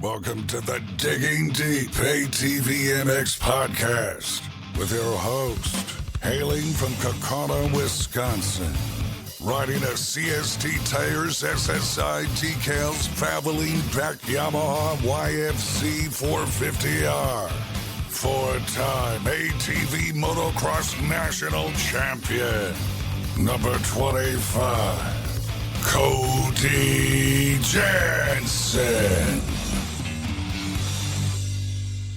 Welcome to the Digging Deep ATVMX Podcast with your host, hailing from Kaukauna, Wisconsin, riding a CST Tires SSI decals Valvoline back Yamaha YFC 450R, four-time ATV Motocross National Champion, number 25, Cody Jansen.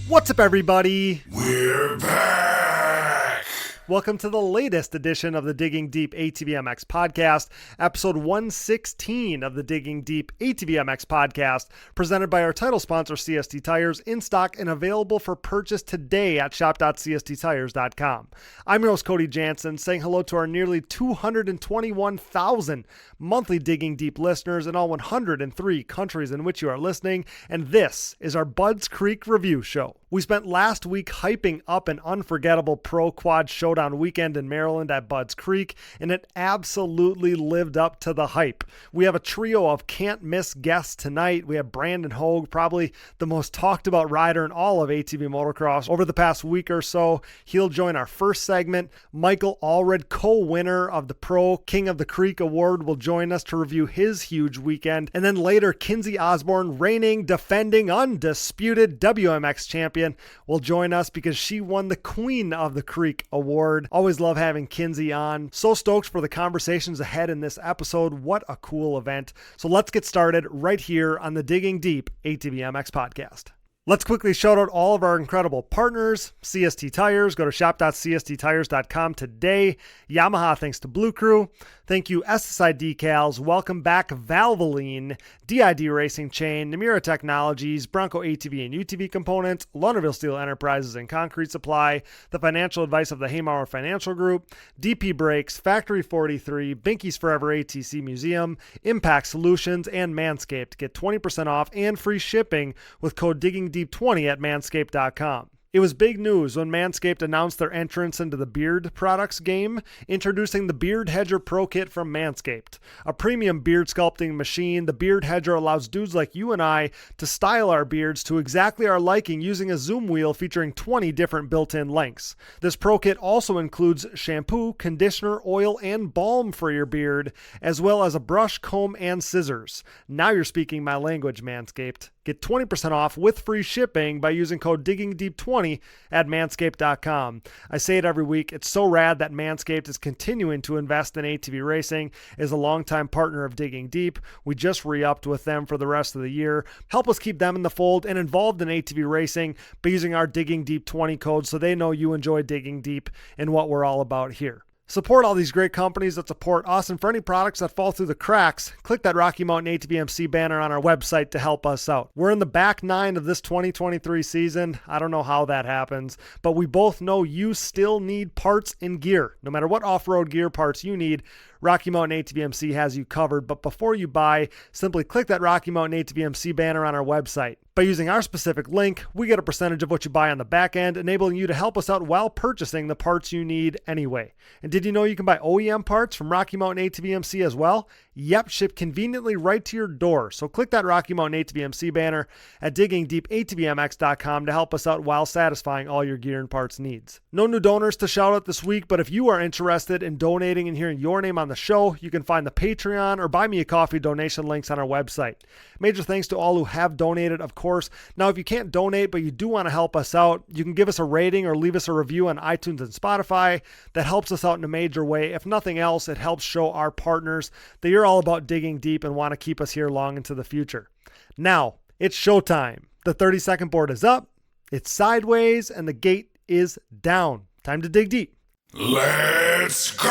What's up, everybody? We're back! Welcome to the latest edition of the Digging Deep ATVMX Podcast, episode 116 of the Digging Deep ATVMX Podcast, presented by our title sponsor, CST Tires, in stock and available for purchase today at shop.csttires.com. I'm your host, Cody Jansen, saying hello to our nearly 221,000 monthly Digging Deep listeners in all 103 countries in which you are listening, and this is our Budds Creek Review Show. We spent last week hyping up an unforgettable Pro Quad Showdown weekend in Maryland at Budds Creek, and it absolutely lived up to the hype. We have a trio of can't-miss guests tonight. We have Brandon Hoag, probably the most talked about rider in all of ATV motocross over the past week or so. He'll join our first segment. Michael Allred, co-winner of the Pro King of the Creek Award, will join us to review his huge weekend. And then later, Kinsey Osborn, reigning, defending, undisputed WMX champion, will join us because she won the Queen of the Creek Award. Always love having Kinsey on. So stoked for the conversations ahead in this episode. What a cool event. So let's get started right here on the Digging Deep ATVMX Podcast. Let's quickly shout out all of our incredible partners. CST Tires, go to shop.csttires.com today. Yamaha, thanks to Blue Crew. Thank you, SSI Decals. Welcome back, Valvoline, DID Racing Chain, Namura Technologies, Bronco ATV and UTV Components, Lunderville Steel Enterprises and Concrete Supply, the financial advice of the Haymauer Financial Group, DP Brakes, Factory 43, Binky's Forever ATC Museum, Impact Solutions, and Manscaped. Get 20% off and free shipping with code DIGGINGDEEP20 at manscaped.com. It was big news when Manscaped announced their entrance into the beard products game, introducing the Beard Hedger Pro Kit from Manscaped. A premium beard sculpting machine, the Beard Hedger allows dudes like you and I to style our beards to exactly our liking using a zoom wheel featuring 20 different built-in lengths. This Pro Kit also includes shampoo, conditioner, oil, and balm for your beard, as well as a brush, comb, and scissors. Now you're speaking my language, Manscaped. Get 20% off with free shipping by using code DIGGINGDEEP20 at manscaped.com. I say it every week. It's so rad that Manscaped is continuing to invest in ATV racing as a longtime partner of Digging Deep. We just re-upped with them for the rest of the year. Help us keep them in the fold and involved in ATV racing by using our Digging Deep 20 code so they know you enjoy digging deep and what we're all about here. Support all these great companies that support us, and for any products that fall through the cracks, click that Rocky Mountain ATVMC banner on our website to help us out. We're in the back nine of this 2023 season. I don't know how that happens, but we both know you still need parts and gear. No matter what off-road gear parts you need, Rocky Mountain ATVMC has you covered. But before you buy, simply click that Rocky Mountain ATVMC banner on our website. By using our specific link, we get a percentage of what you buy on the back end, enabling you to help us out while purchasing the parts you need anyway. And did you know you can buy OEM parts from Rocky Mountain ATVMC as well? Yep, shipped conveniently right to your door. So click that Rocky Mountain ATVMC banner at diggingdeepatvmx.com to help us out while satisfying all your gear and parts needs. No new donors to shout out this week, but if you are interested in donating and hearing your name on the show, you can find the Patreon or Buy Me a Coffee donation links on our website. Major thanks to all who have donated, of course. Now, if you can't donate, but you do want to help us out, you can give us a rating or leave us a review on iTunes and Spotify. That helps us out in a major way. If nothing else, it helps show our partners that you're all about digging deep and want to keep us here long into the future. Now, it's showtime. The 30-second board is up, it's sideways, and the gate is down. Time to dig deep. Let's go!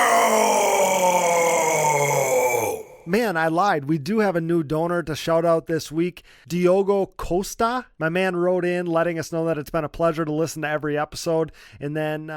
Man, I lied. We do have a new donor to shout out this week, Diogo Costa. My man wrote in letting us know that it's been a pleasure to listen to every episode, and then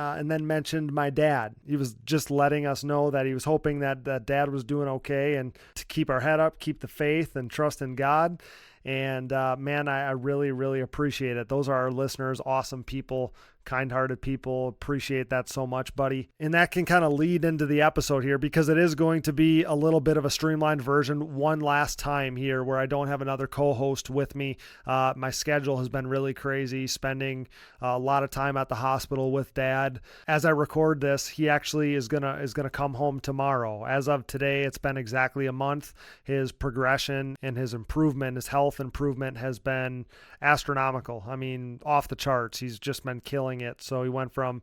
mentioned my dad. He was just letting us know that he was hoping that dad was doing okay and to keep our head up, keep the faith, and trust in God. And man, I really, really appreciate it. Those are our listeners, awesome people. kind-hearted people. Appreciate that so much, buddy. And that can kind of lead into the episode here because it is going to be a little bit of a streamlined version one last time here where I don't have another co-host with me. My schedule has been really crazy, spending a lot of time at the hospital with Dad. As I record this, he actually is gonna come home tomorrow. As of today, it's been exactly a month. His progression and his improvement, his health improvement has been astronomical. I mean, off the charts. He's just been killing it. So he went from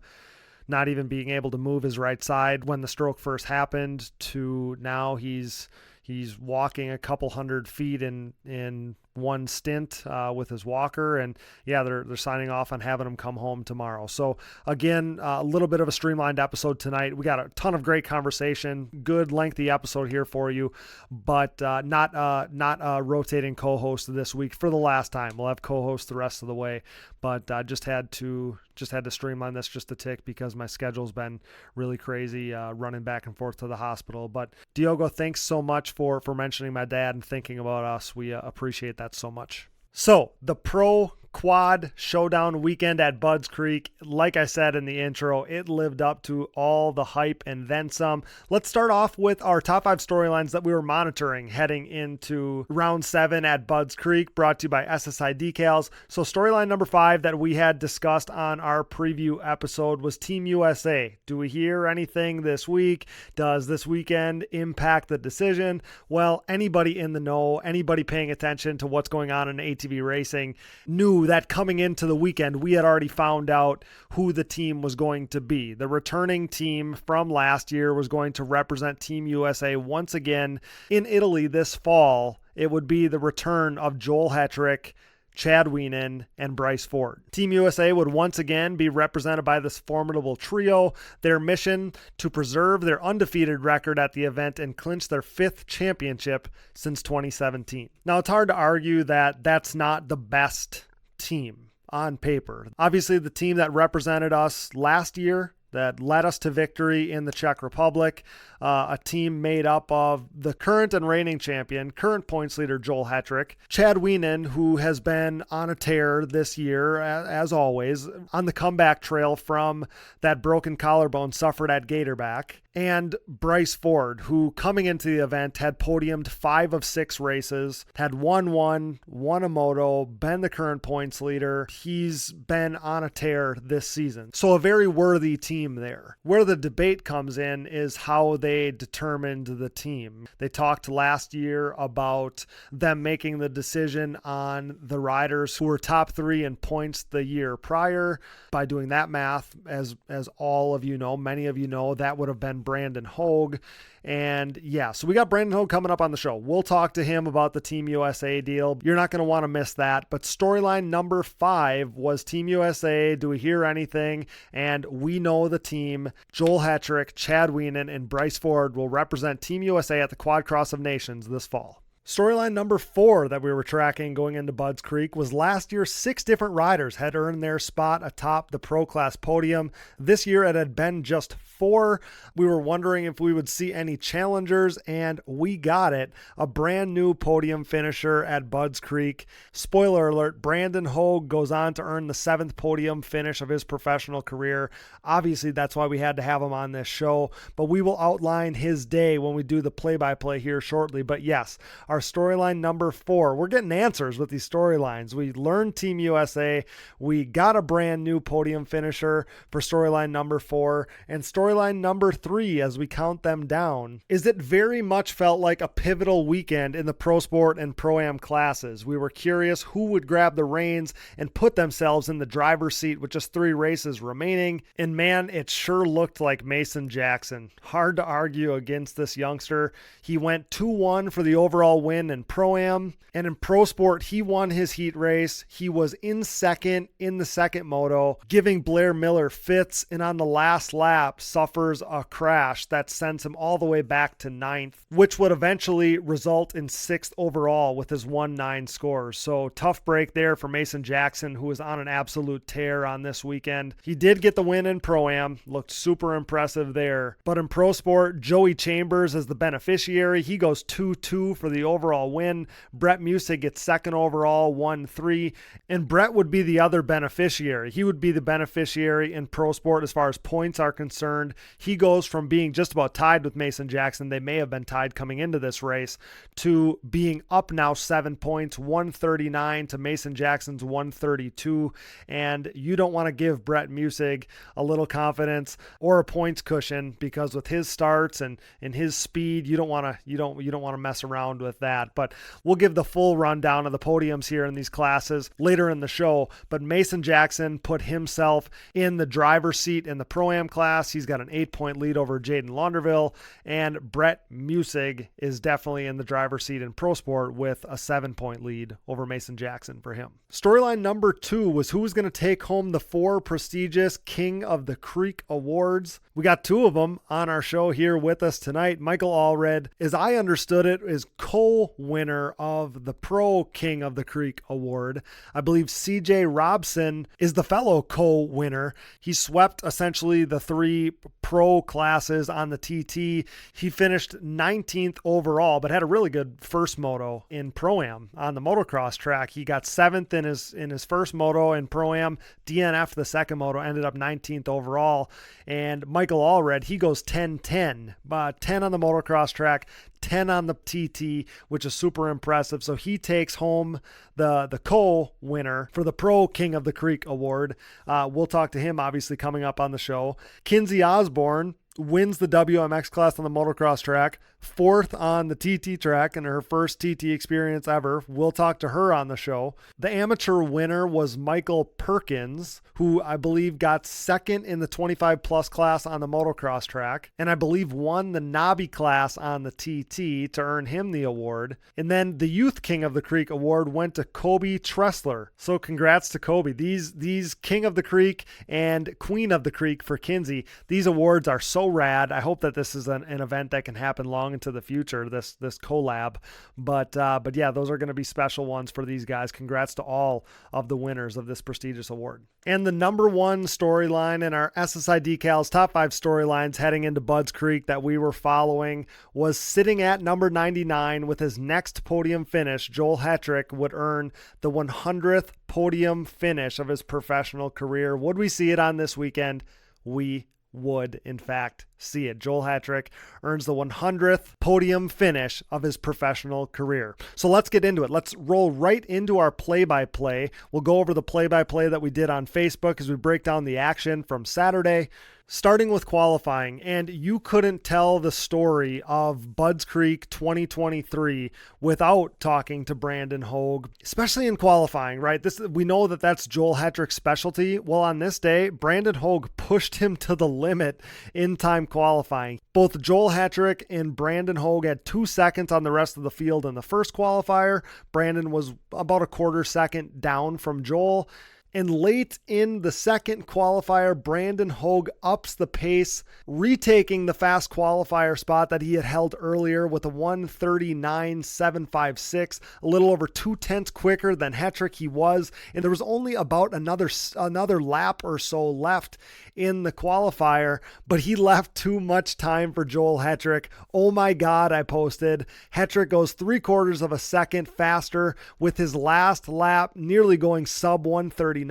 not even being able to move his right side when the stroke first happened to now he's walking a couple hundred feet in one stint with his walker. And yeah, they're signing off on having him come home tomorrow. So again, a little bit of a streamlined episode tonight. We got a ton of great conversation, good lengthy episode here for you, but not a rotating co-host this week for the last time. We'll have co-hosts the rest of the way, but just had to streamline this just a tick because my schedule's been really crazy running back and forth to the hospital. But Diogo, thanks so much for mentioning my dad and thinking about us. We appreciate that so much. So the Pro Quad Showdown weekend at Budds Creek, like I said in the intro, it lived up to all the hype and then some. Let's start off with our top 5 storylines that we were monitoring heading into round 7 at Budds Creek, brought to you by SSI Decals. So storyline number 5 that we had discussed on our preview episode was Team USA. Do we hear anything this week? Does this weekend impact the decision? Well, anybody in the know, anybody paying attention to what's going on in ATV racing knew that coming into the weekend, we had already found out who the team was going to be. The returning team from last year was going to represent Team USA once again in Italy this fall. It would be the return of Joel Hetrick, Chad Wienen, and Bryce Ford. Team USA would once again be represented by this formidable trio. Their mission to preserve their undefeated record at the event and clinch their 5th championship since 2017. Now, it's hard to argue that that's not the best team on paper. Obviously, the team that represented us last year, that led us to victory in the Czech Republic, a team made up of the current and reigning champion, current points leader Joel Hetrick, Chad Wienen, who has been on a tear this year, as always, on the comeback trail from that broken collarbone suffered at Gatorback, and Bryce Ford, who coming into the event had podiumed 5 of 6 races, had won a moto, been the current points leader. He's been on a tear this season. So a very worthy team there. Where the debate comes in is how they determined the team. They talked last year about them making the decision on the riders who were top 3 in points the year prior. By doing that math, as all of you know, many of you know, that would have been Brandon Hoag. And yeah, so we got Brandon Hoag coming up on the show. We'll talk to him about the Team USA deal. You're not going to want to miss that. But storyline number 5 was Team USA. Do we hear anything? And we know the team. Joel Hetrick, Chad Wienen, and Bryce Ford will represent Team USA at the Quad Cross of Nations this fall. Storyline number 4 that we were tracking going into Budds Creek was last year 6 different riders had earned their spot atop the Pro Class podium. This year it had been just 4. We were wondering if we would see any challengers, and we got it. A brand new podium finisher at Budds Creek. Spoiler alert, Brandon Hoag goes on to earn the 7th podium finish of his professional career. Obviously, that's why we had to have him on this show, but we will outline his day when we do the play-by-play here shortly. But yes, our storyline number 4. We're getting answers with these storylines. We learned Team USA. We got a brand new podium finisher for storyline number 4. And storyline number 3, as we count them down, is it very much felt like a pivotal weekend in the Pro Sport and Pro-Am classes. We were curious who would grab the reins and put themselves in the driver's seat with just 3 races remaining. And man, it sure looked like Mason Jackson. Hard to argue against this youngster. He went 2-1 for the overall win in Pro-Am, and in Pro Sport he won his heat race. He was in second in the second moto, giving Blair Miller fits, and on the last lap suffers a crash that sends him all the way back to 9th, which would eventually result in 6th overall with his 1-9 scores. So tough break there for Mason Jackson, who was on an absolute tear on this weekend. He did get the win in Pro-Am, looked super impressive there, but in Pro Sport, Joey Chambers is the beneficiary. He goes 2-2 for the overall win. Brett Musig gets second overall, 1-3. And Brett would be the other beneficiary. He would be the beneficiary in pro sport as far as points are concerned. He goes from being just about tied with Mason Jackson, they may have been tied coming into this race, to being up now 7 points, 139 to Mason Jackson's 132. And you don't want to give Brett Musig a little confidence or a points cushion, because with his starts and his speed, you don't want to mess around with that. But we'll give the full rundown of the podiums here in these classes later in the show. But Mason Jackson put himself in the driver's seat in the Pro-Am class. He's got an 8-point lead over Jaden Launderville, and Brett Musig is definitely in the driver's seat in Pro Sport with a 7-point lead over Mason Jackson for him. Storyline number 2 was who was going to take home the 4 prestigious King of the Creek Awards. We got 2 of them on our show here with us tonight. Michael Allred, as I understood it, is co-winner of the Pro King of the Creek Award. I believe CJ Robson is the fellow co-winner. He swept essentially the 3 pro classes on the TT. He finished 19th overall, but had a really good first moto in Pro-Am on the motocross track. He got 7th in his first moto in Pro-Am, DNF the second moto, ended up 19th overall. And Michael Allred, he goes 10-10, 10 on the motocross track, 10 on the TT, which is super impressive. So he takes home the co-winner for the Pro King of the Creek Award. We'll talk to him obviously coming up on the show. Kinsey Osborn wins the WMX class on the motocross track, 4th on the TT track in her first TT experience ever. We'll talk to her on the show. The amateur winner was Michael Perkins, who I believe got 2nd in the 25 plus class on the motocross track, and I believe won the Nobby class on the TT to earn him the award. And then the Youth King of the Creek Award went to Kobe Tressler. So congrats to Kobe. These King of the Creek and Queen of the Creek for Kinsey, these awards are so rad. I hope that this is an event that can happen long into the future, this collab. But yeah, those are going to be special ones for these guys. Congrats to all of the winners of this prestigious award. And the number 1 storyline in our SSI Decals top 5 storylines heading into Budds Creek that we were following was sitting at number 99 with his next podium finish. Joel Hetrick would earn the 100th podium finish of his professional career. Would we see it on this weekend? We would, in fact, see it. Joel Hetrick earns the 100th podium finish of his professional career. So let's get into it. Let's roll right into our play-by-play. We'll go over the play-by-play that we did on Facebook as we break down the action from Saturday, starting with qualifying. And you couldn't tell the story of Budds Creek 2023 without talking to Brandon Hoag, especially in qualifying, right? We know that that's Joel Hetrick's specialty. Well, on this day, Brandon Hoag pushed him to the limit in time qualifying. Both Joel Hetrick and Brandon Hoag had 2 seconds on the rest of the field in the first qualifier. Brandon was about a quarter second down from Joel. And late in the second qualifier, Brandon Hoag ups the pace, retaking the fast qualifier spot that he had held earlier with a 1:39.756, a little over 2/10 quicker than Hetrick he was. And there was only about another lap or so left in the qualifier, but he left too much time for Joel Hetrick. Oh my God, I posted. Hetrick goes 3/4 of a second faster with his last lap, nearly going sub 1:39,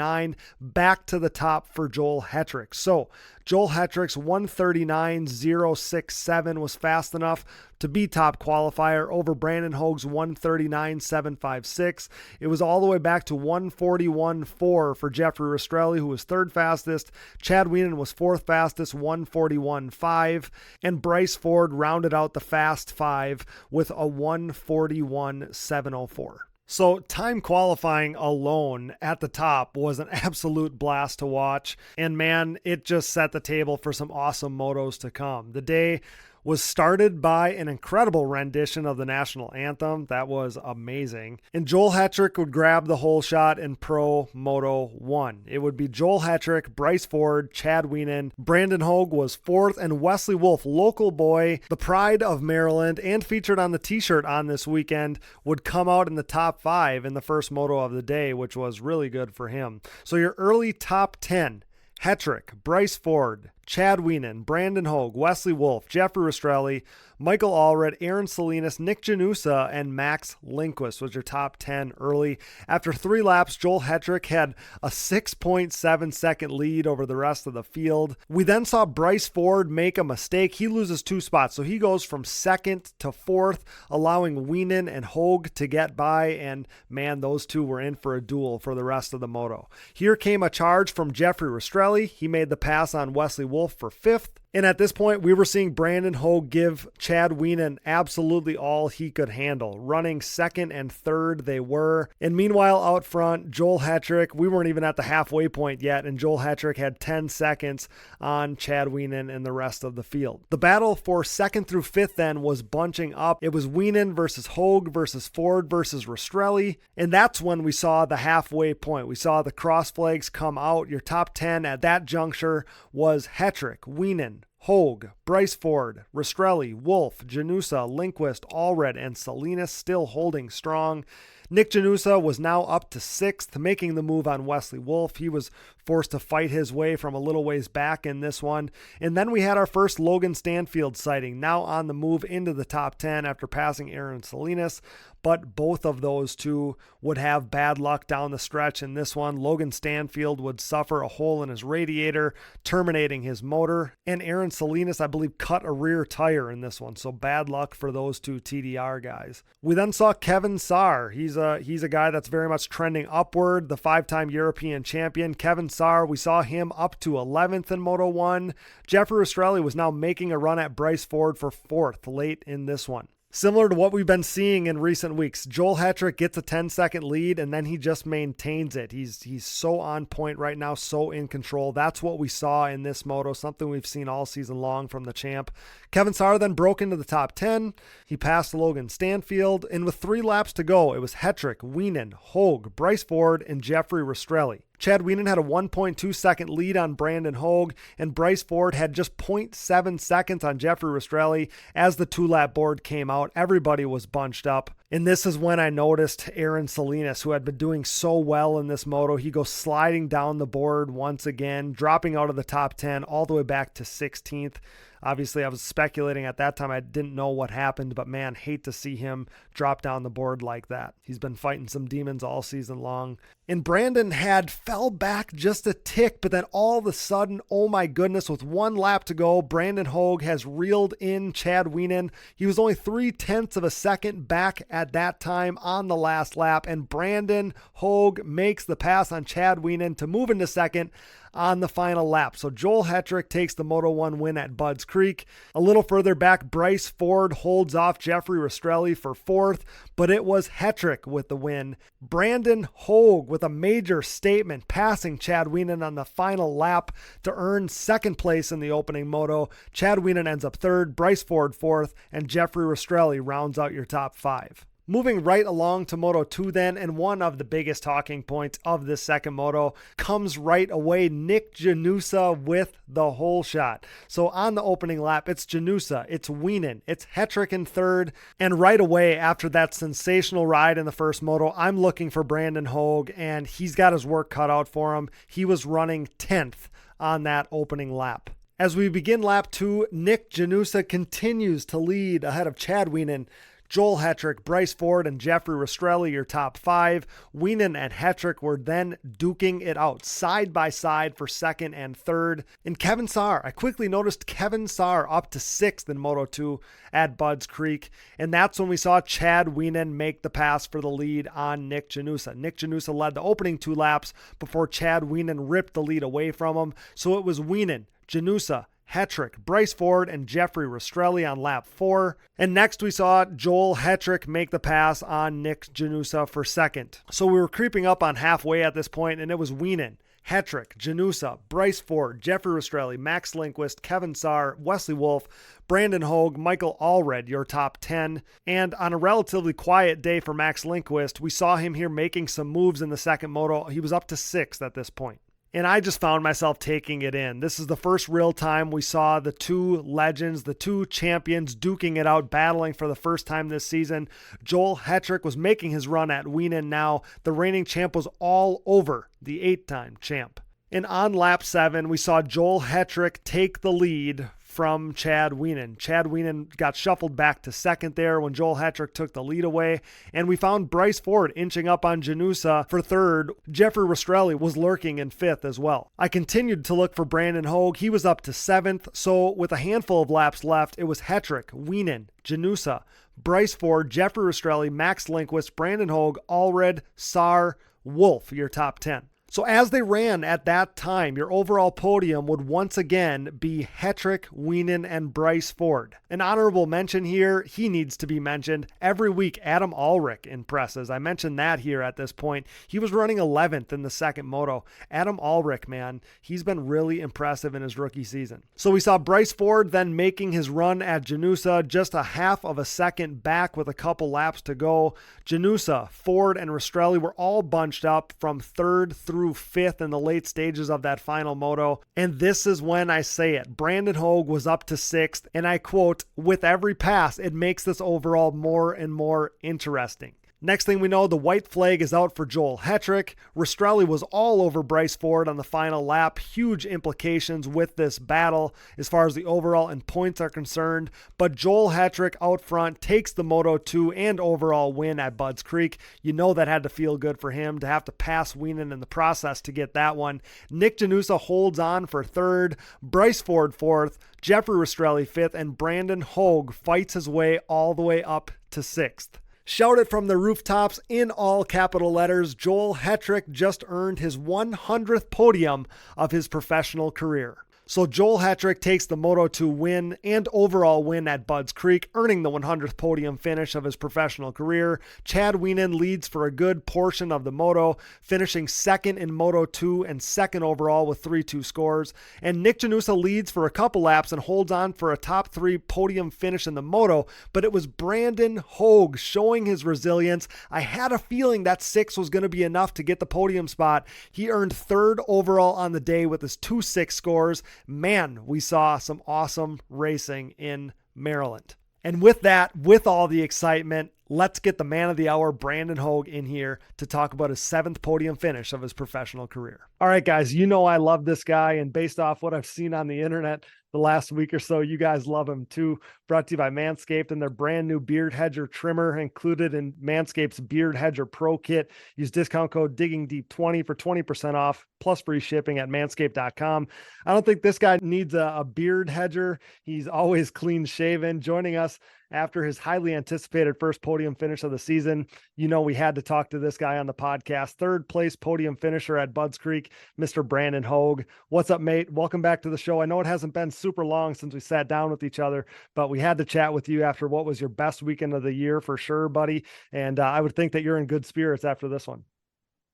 back to the top for Joel Hetrick. So Joel Hetrick's 1:39.067 was fast enough to be top qualifier over Brandon Hoag's 1:39.756. It was all the way back to 1:41.4 for Jeffrey Rastrelli, who was 3rd fastest. Chad Wienen was 4th fastest, 1:41.5. And Bryce Ford rounded out the fast 5 with a 1:41.704. So time qualifying alone at the top was an absolute blast to watch. And man, it just set the table for some awesome motos to come. The day was started by an incredible rendition of the national anthem. That was amazing. And Joel Hetrick would grab the whole shot in Pro Moto 1. It would be Joel Hetrick, Bryce Ford, Chad Wienen. Brandon Hoag was 4th, and Wesley Wolf, local boy, the pride of Maryland, and featured on the t-shirt on this weekend, would come out in the top 5 in the first moto of the day, which was really good for him. So your early top 10: Hetrick, Bryce Ford, Chad Wienen, Brandon Hoag, Wesley Wolf, Jeffrey Rastrelli, Michael Allred, Aaron Salinas, Nick Janusa, and Max Lindquist was your top 10 early. After 3 laps, Joel Hetrick had a 6.7 second lead over the rest of the field. We then saw Bryce Ford make a mistake. He loses 2 spots, so he goes from 2nd to 4th, allowing Wienen and Hogue to get by, and man, those two were in for a duel for the rest of the moto. Here came a charge from Jeffrey Rastrelli. He made the pass on Wesley Wolf for 5th. And at this point, we were seeing Brandon Hoag give Chad Wienen absolutely all he could handle. Running 2nd and 3rd they were. And meanwhile, out front, Joel Hetrick, we weren't even at the halfway point yet, and Joel Hetrick had 10 seconds on Chad Wienen and the rest of the field. The battle for 2nd through 5th then was bunching up. It was Wienen versus Hoag versus Ford versus Rastrelli. And that's when we saw the halfway point. We saw the cross flags come out. Your top 10 at that juncture was Hetrick, Wienen, Hogue, Bryce Ford, Rastrelli, Wolf, Janusa, Lindquist, Allred, and Salinas still holding strong. Nick Janusa was now up to 6th, making the move on Wesley Wolf. He was forced to fight his way from a little ways back in this one. And then we had our first Logan Stanfield sighting, now on the move into the top 10 after passing Aaron Salinas. But both of those two would have bad luck down the stretch in this one. Logan Stanfield would suffer a hole in his radiator, terminating his motor. And Aaron Salinas, I believe, cut a rear tire in this one. So bad luck for those two TDR guys. We then saw Kevin Saar. He's a guy that's very much trending upward, the 5-time European champion. Kevin Saar, we saw him up to 11th in Moto 1. Jeffrey Rastrelli was now making a run at Bryce Ford for 4th late in this one. Similar to what we've been seeing in recent weeks, Joel Hetrick gets a 10-second lead, and then he just maintains it. He's so on point right now, so in control. That's what we saw in this moto, something we've seen all season long from the champ. Kevin Saar then broke into the top 10. He passed Logan Stanfield, and with 3 laps to go, it was Hetrick, Wienen, Hogue, Bryce Ford, and Jeffrey Rastrelli. Chad Wienen had a 1.2 second lead on Brandon Hoag, and Bryce Ford had just 0.7 seconds on Jeffrey Rastrelli. As the 2-lap board came out, everybody was bunched up. And this is when I noticed Aaron Salinas, who had been doing so well in this moto. He goes sliding down the board once again, dropping out of the top 10 all the way back to 16th. Obviously, I was speculating at that time. I didn't know what happened, but man, hate to see him drop down the board like that. He's been fighting some demons all season long. And Brandon had fell back just a tick, but then all of a sudden, oh my goodness, with 1 lap to go, Brandon Hoag has reeled in Chad Wienen. He was only 0.3 of a second back at that time on the last lap, and Brandon Hoag makes the pass on Chad Wienen to move into second on the final lap. So Joel Hetrick takes the Moto 1 win at Budds Creek. A little further back, Bryce Ford holds off Jeffrey Rastrelli for 4th, but it was Hetrick with the win. Brandon Hoag with a major statement, passing Chad Wienen on the final lap to earn 2nd place in the opening moto. Chad Wienen ends up 3rd, Bryce Ford 4th, and Jeffrey Rastrelli rounds out your top 5. Moving right along to Moto 2 then, and one of the biggest talking points of this second moto comes right away, Nick Janusa with the hole shot. So on the opening lap, it's Janusa, it's Wienen, it's Hetrick in 3rd, and right away after that sensational ride in the first moto, I'm looking for Brandon Hoag, and he's got his work cut out for him. He was running 10th on that opening lap. As we begin lap 2, Nick Janusa continues to lead ahead of Chad Wienen, Joel Hetrick, Bryce Ford, and Jeffrey Rastrelli, your top 5. Wienen and Hetrick were then duking it out side by side for 2nd and 3rd. And Kevin Saar, I quickly noticed Kevin Saar up to 6th in Moto 2 at Budds Creek. And that's when we saw Chad Wienen make the pass for the lead on Nick Janusa. Nick Janusa led the opening 2 laps before Chad Wienen ripped the lead away from him. So it was Wienen, Janusa, Hetrick, Bryce Ford, and Jeffrey Rastrelli on lap 4. And next we saw Joel Hetrick make the pass on Nick Janusa for 2nd. So we were creeping up on halfway at this point, and it was Wienen, Hetrick, Janusa, Bryce Ford, Jeffrey Rastrelli, Max Lindquist, Kevin Saar, Wesley Wolf, Brandon Hoag, Michael Allred, your top 10. And on a relatively quiet day for Max Lindquist, we saw him here making some moves in the second moto. He was up to 6th at this point. And I just found myself taking it in. This is the first real time we saw the 2 legends, the 2 champions duking it out, battling for the first time this season. Joel Hetrick was making his run at Wienen now. The reigning champ was all over the 8-time champ. And on lap 7, we saw Joel Hetrick take the lead from Chad Wienen. Chad Wienen got shuffled back to second there when Joel Hetrick took the lead away, and we found Bryce Ford inching up on Janusa for third. Jeffrey Rastrelli was lurking in fifth as well. I continued to look for Brandon Hoag. He was up to seventh, so with a handful of laps left, it was Hetrick, Wienen, Janusa, Bryce Ford, Jeffrey Rastrelli, Max Lindquist, Brandon Hoag, Allred, Saar, Wolf, your top 10. So as they ran at that time, your overall podium would once again be Hetrick, Wienen, and Bryce Ford. An honorable mention here, he needs to be mentioned. Every week, Adam Ulrich impresses. I mentioned that here at this point. He was running 11th in the second moto. Adam Ulrich, man, he's been really impressive in his rookie season. So we saw Bryce Ford then making his run at Janusa, just a half of a second back with a couple laps to go. Janusa, Ford, and Rastrelli were all bunched up from third through fifth in the late stages of that final moto. And this is when I say it. Brandon Hoag was up to sixth, and I quote, "With every pass, it makes this overall more and more interesting." Next thing we know, the white flag is out for Joel Hetrick. Rastrelli was all over Bryce Ford on the final lap. Huge implications with this battle as far as the overall and points are concerned. But Joel Hetrick out front takes the Moto2 and overall win at Budds Creek. You know that had to feel good for him to have to pass Wienen in the process to get that one. Nick Janusa holds on for third, Bryce Ford fourth, Jeffrey Rastrelli fifth, and Brandon Hoag fights his way all the way up to sixth. Shout it from the rooftops in all capital letters. Joel Hetrick just earned his 100th podium of his professional career. So Joel Hetrick takes the Moto2 win and overall win at Budds Creek, earning the 100th podium finish of his professional career. Chad Wienen leads for a good portion of the moto, finishing second in Moto2 and second overall with 3-2 scores. And Nick Janusa leads for a couple laps and holds on for a top 3 podium finish in the moto, but it was Brandon Hoag showing his resilience. I had a feeling that 6 was going to be enough to get the podium spot. He earned third overall on the day with his 2-6 scores. Man, we saw some awesome racing in Maryland. And with that, with all the excitement, let's get the man of the hour, Brandon Hoag, in here to talk about his 7th podium finish of his professional career. All right, guys, you know I love this guy, and based off what I've seen on the internet the last week or so, you guys love him too. Brought to you by Manscaped and their brand new Beard Hedger trimmer included in Manscaped's Beard Hedger Pro Kit. Use discount code Digging Deep 20 for 20% off plus free shipping at manscaped.com. I don't think this guy needs a beard hedger. He's always clean shaven. Joining us after his highly anticipated first podium finish of the season. You know, we had to talk to this guy on the podcast. Third place podium finisher at Budds Creek, Mr. Brandon Hoag. What's up, mate? Welcome back to the show. I know it hasn't been super long since we sat down with each other, but we had to chat with you after what was your best weekend of the year for sure, buddy. And I would think that you're in good spirits after this one.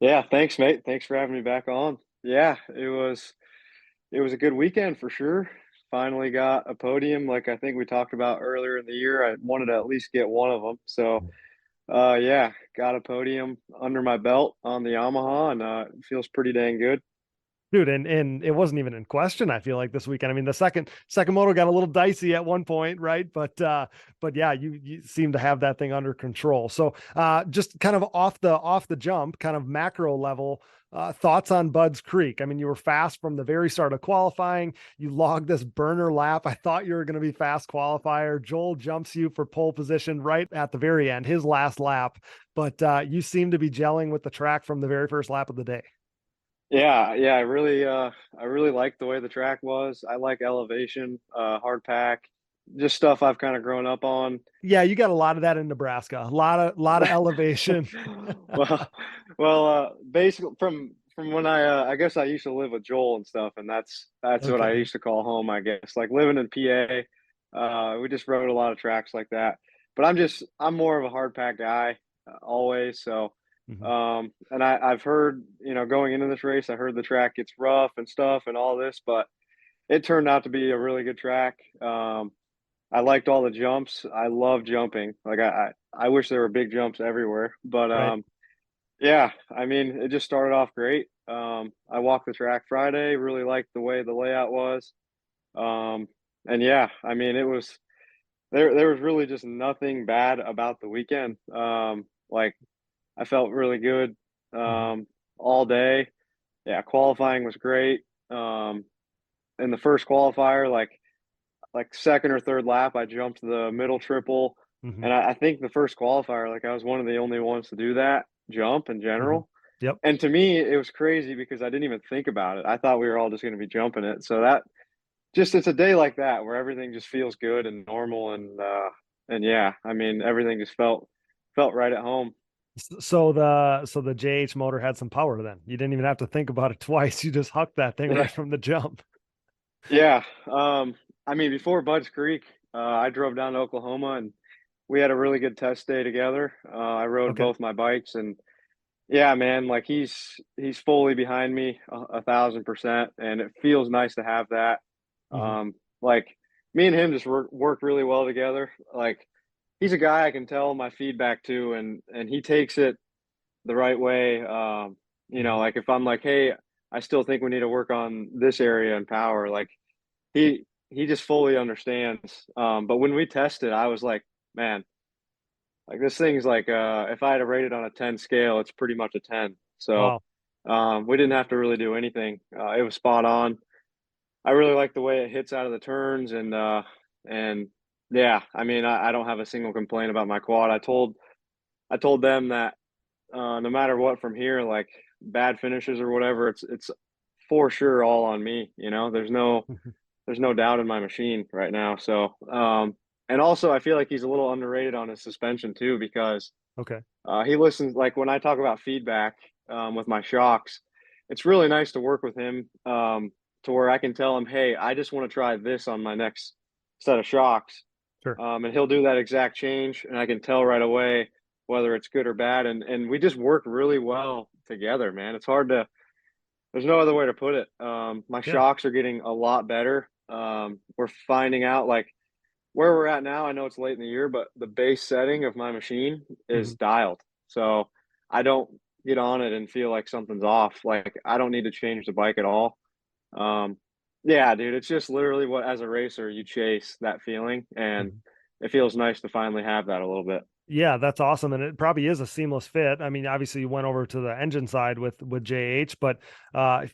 Yeah, thanks, mate. Thanks for having me back on. Yeah, it was a good weekend for sure. Finally got a podium, like I think we talked about earlier in the year. I wanted to at least get one of them. So, yeah, got a podium under my belt on the Yamaha, and it feels pretty dang good. Dude, and it wasn't even in question, I feel like, this weekend. I mean, the second moto got a little dicey at one point, right? But yeah, you seem to have that thing under control. So just kind of off the jump, kind of macro level, thoughts on Budds Creek. I mean, you were fast from the very start of qualifying. You logged this burner lap. I thought you were going to be fast qualifier. Joel jumps you for pole position right at the very end, his last lap. But you seem to be gelling with the track from the very first lap of the day. Yeah, I really like the way the track was. I like elevation, hard pack, just stuff I've kind of grown up on. Yeah, you got a lot of that in Nebraska. A lot of elevation. Basically from when I guess I used to live with Joel and stuff, and that's Okay. what I used to call home, I guess. Like living in PA, we just rode a lot of tracks like that. But I'm more of a hard pack guy, always. So, and I've heard, going into this race, I heard the track gets rough and stuff and all this, but it turned out to be a really good track. I liked all the jumps. I love jumping. Like I wish there were big jumps everywhere, but Right. yeah, I mean, it just started off great. I walked the track Friday, really liked the way the layout was. And yeah, I mean, there was really just nothing bad about the weekend. Like I felt really good all day. Yeah, qualifying was great. In the first qualifier, like like second or third lap, I jumped the middle triple, Mm-hmm. and I think the first qualifier, like I was one of the only ones to do that jump in Mm-hmm. general. Yep. And to me, it was crazy because I didn't even think about it. I thought we were all just going to be jumping it. So that just it's a day like that where everything just feels good and normal, and yeah, I mean everything just felt right at home. So the JH motor had some power then. You didn't even have to think about it twice. You just hucked that thing Yeah, right from the jump. yeah. I mean before Budds Creek, I drove down to Oklahoma and we had a really good test day together. I rode Okay. both my bikes and yeah, man, like he's fully behind me 1,000%, and it feels nice to have that. Mm-hmm. Like me and him just work really well together. Like he's a guy I can tell my feedback to, and he takes it the right way. Mm-hmm. Like if I'm like, hey, I still think we need to work on this area and power. Like he just fully understands. But when we tested, I was like, man, like this thing's like if I had to rate it on a 10 scale, it's pretty much a 10. So Wow. we didn't have to really do anything. It was spot on. I really like the way it hits out of the turns and yeah, I mean I don't have a single complaint about my quad. I told them that no matter what from here, like bad finishes or whatever, it's for sure all on me. There's no doubt in my machine right now. So and also I feel like he's a little underrated on his suspension too because Okay. he listens like when I talk about feedback with my shocks. It's really nice to work with him to where I can tell him, hey, I just want to try this on my next set of shocks. Sure. And he'll do that exact change, and I can tell right away whether it's good or bad. And we just work really well together, man. It's hard to. There's no other way to put it. My Yeah. shocks are getting a lot better. We're finding out like where we're at now. I know it's late in the year, but the base setting of my machine Mm-hmm. is dialed, so I don't get on it and feel like something's off. Like I don't need to change the bike at all. Um, yeah, dude, it's just literally what as a racer you chase that feeling, and Mm-hmm. it feels nice to finally have that a little bit. Yeah, that's awesome, and it probably is a seamless fit. I mean, obviously, you went over to the engine side with JH, but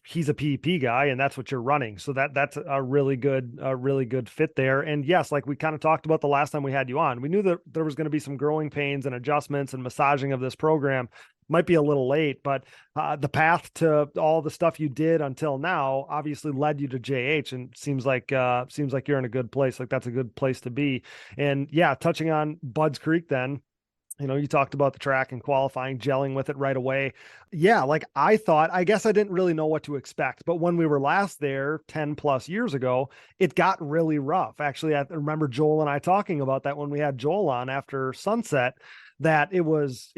he's a PEP guy, and that's what you're running. So that's a really good fit there. And yes, like we kind of talked about the last time we had you on, we knew that there was going to be some growing pains and adjustments and massaging of this program. Might be a little late, but the path to all the stuff you did until now obviously led you to JH, and seems like you're in a good place. Like that's a good place to be. And yeah, touching on Budds Creek, then you talked about the track and qualifying, gelling with it right away. Yeah, like I guess I didn't really know what to expect. But when we were last there 10 plus years ago, it got really rough. Actually, I remember Joel and I talking about that when we had Joel on after sunset, that it was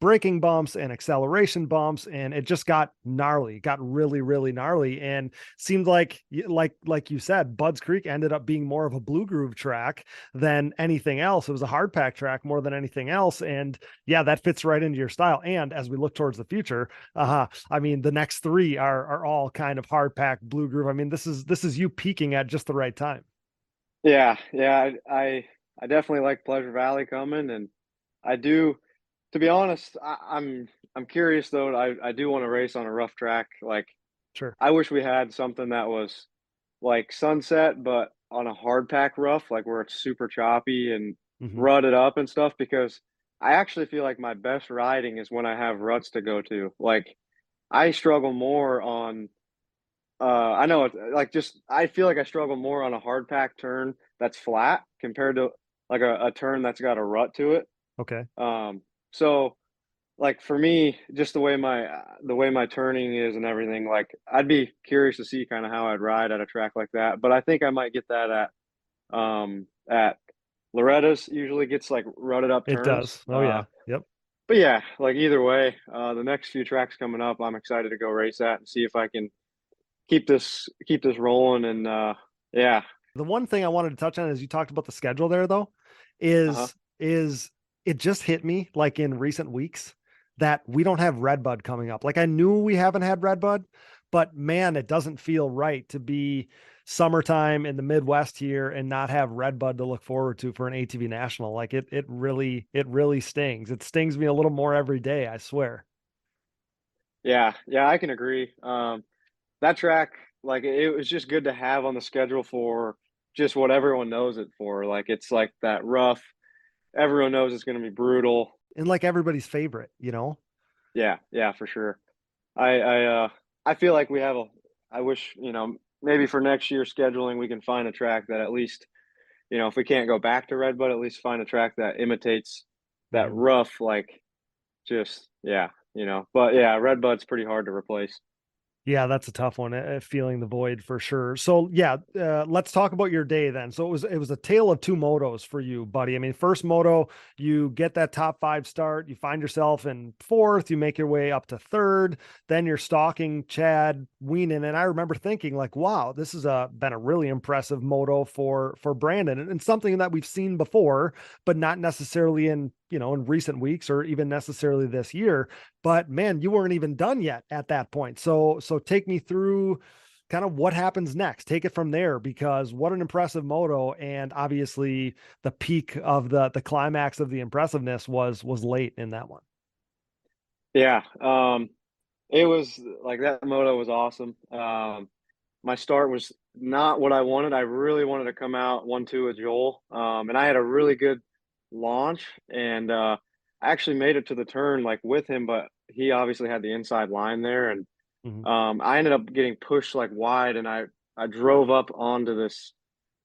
braking bumps and acceleration bumps, and it just got gnarly, got really, really gnarly. And seemed like you said, Budds Creek ended up being more of a blue groove track than anything else. It was a hard pack track more than anything else. And yeah, that fits right into your style. And as we look towards the future, I mean, the next three are all kind of hard pack blue groove. I mean, this is you peaking at just the right time. Yeah, yeah, I definitely like Pleasure Valley coming, and I do. To be honest, I'm curious though. I do want to race on a rough track. Like Sure. I wish we had something that was like Sunset, but on a hard pack rough, like where it's super choppy and Mm-hmm. rutted up and stuff. Because I actually feel like my best riding is when I have ruts to go to. Like I struggle more on. I know it's like just I feel like I struggle more on a hard pack turn that's flat compared to like a turn that's got a rut to it. Okay. So like for me, just the way my turning is and everything, like I'd be curious to see kind of how I'd ride at a track like that. But I think I might get that at Loretta's usually gets like rutted up It turns. does. Oh yeah. Yep. But yeah, like either way, the next few tracks coming up, I'm excited to go race at and see if I can keep this rolling and yeah. The one thing I wanted to touch on is you talked about the schedule there though, Uh-huh. is it just hit me like in recent weeks that we don't have Redbud coming up. Like I knew we haven't had Redbud, but man, it doesn't feel right to be summertime in the Midwest here and not have Redbud to look forward to for an ATV national. Like it really stings. It stings me a little more every day, I swear. Yeah, yeah, I can agree. That track, like it was just good to have on the schedule for just what everyone knows it for. Like, it's like that rough, everyone knows it's going to be brutal. And like everybody's favorite, you know? Yeah, yeah, for sure. I feel like we have I wish, maybe for next year scheduling, we can find a track that at least, if we can't go back to Redbud, at least find a track that imitates that Mhm. rough, like, just, yeah, but yeah, Redbud's pretty hard to replace. Yeah, that's a tough one. Feeling the void for sure. So yeah, let's talk about your day then. So it was a tale of two motos for you, buddy. I mean, first moto, you get that top 5 start, you find yourself in 4th, you make your way up to 3rd, then you're stalking Chad Wienen, and I remember thinking like, wow, this has been a really impressive moto for Brandon, and something that we've seen before, but not necessarily in recent weeks or even necessarily this year. But man, you weren't even done yet at that point. So take me through kind of what happens next. Take it from there, because what an impressive moto. And obviously the peak of the climax of the impressiveness was late in that one. Yeah. It was like, that moto was awesome. My start was not what I wanted. I really wanted to come out 1-2 with Joel. And I had a really good launch, and I actually made it to the turn like with him, but he obviously had the inside line there, and Mhm. I ended up getting pushed like wide, and I drove up onto this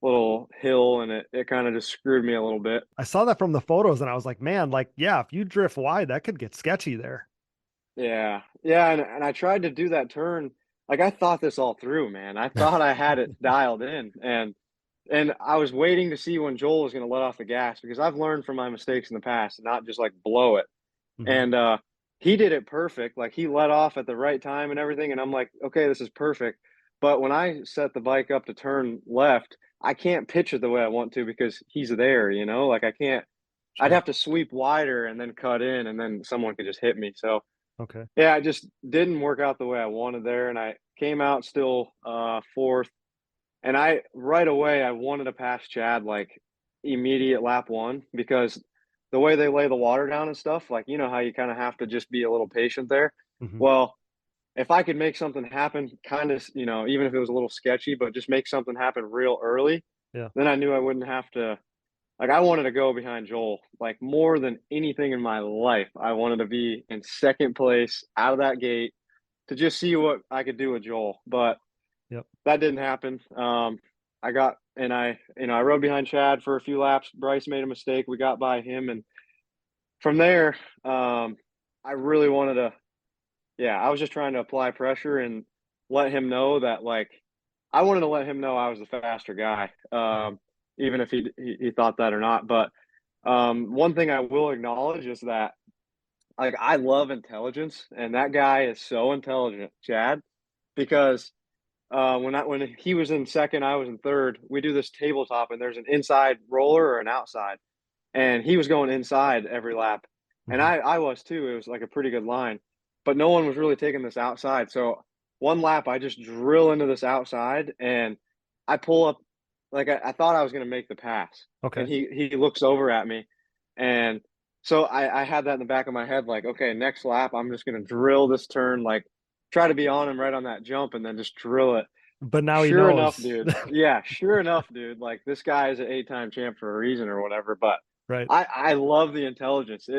little hill, and it kind of just screwed me a little bit. I saw that from the photos and I was like, man, like, yeah, if you drift wide, that could get sketchy there. Yeah. Yeah, and I tried to do that turn. Like, I thought this all through, man. I thought I had it dialed in, and I was waiting to see when Joel was gonna let off the gas, because I've learned from my mistakes in the past and not just, like, blow it. Mhm. And, he did it perfect. Like, he let off at the right time and everything, and I'm like, "Okay, this is perfect." But when I set the bike up to turn left, I can't pitch it the way I want to because he's there, Like, I can't I'd Sure. have to sweep wider and then cut in, and then someone could just hit me. So, Okay. yeah, it just didn't work out the way I wanted there, and I came out still, 4th, and I right away, I wanted to pass Chad, like, immediate lap 1, because the way they lay the water down and stuff, like, you know how you kinda have to just be a little patient there? Mhm. Well, if I could make something happen kinda even if it was a little sketchy, but just make something happen real early, Yeah. then I knew I wouldn't have to, like, I wanted to go behind Joel, like, more than anything in my life. I wanted to be in 2nd place out of that gate to just see what I could do with Joel, but Yep. that didn't happen. I got and I rode behind Chad for a few laps. Bryce made a mistake. We got by him, and from there, I really wanted to. Yeah, I was just trying to apply pressure and let him know that, like, I wanted to let him know I was the faster guy, Mhm. even if he thought that or not. But one thing I will acknowledge is that, like, I love intelligence, and that guy is so intelligent, Chad, because when he was in 2nd, I was in 3rd, we do this tabletop, and there's an inside roller or an outside, and he was going inside every lap, and Mhm. I was too. It was like a pretty good line, but no one was really taking this outside. So one lap, I just drill into this outside, and I pull up, like, I thought I was gonna make the pass, and Okay. he looks over at me, and so I had that in the back of my head, like, okay, next lap, I'm just gonna drill this turn, like, try to be on him right on that jump, and then just drill it. But now he Sure enough, knows. dude. Yeah, sure enough, dude. Like, this guy is an 8-time champ for a reason or whatever. But Right. I love the intelligence.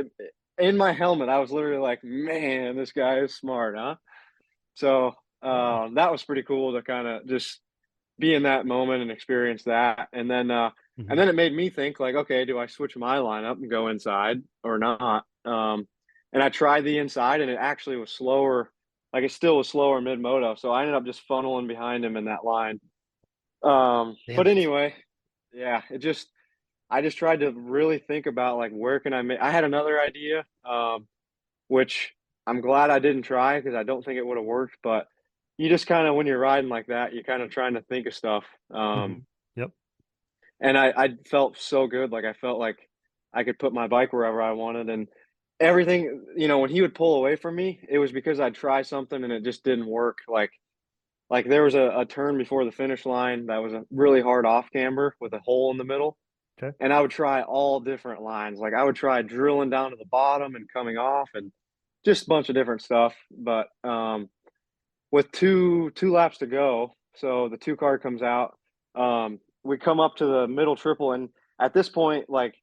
In my helmet, I was literally like, man, this guy is smart, huh? So Wow. that was pretty cool to kind of just be in that moment and experience that. And Mhm. then it made me think, like, okay, do I switch my lineup and go inside or not? And I tried the inside, and it actually was slower. Like, it still was slower mid moto. So I ended up just funneling behind him in that line. Damn But it. anyway, yeah, I just tried to really think about, like, where can I make. I had another idea, which I'm glad I didn't try because I don't think it would have worked. But you just kind of, when you're riding like that, you're kind of trying to think of stuff. Mhm. Yep. And I felt so good. Like, I felt like I could put my bike wherever I wanted, and everything. When he would pull away from me, it was because I'd try something and it just didn't work. Like, there was a turn before the finish line that was a really hard off camber with a hole in the middle, Okay. and I would try all different lines. Like, I would try drilling down to the bottom and coming off, and just a bunch of different stuff. But with two laps to go, so the 2 car comes out. we come up to the middle triple, and at this point, like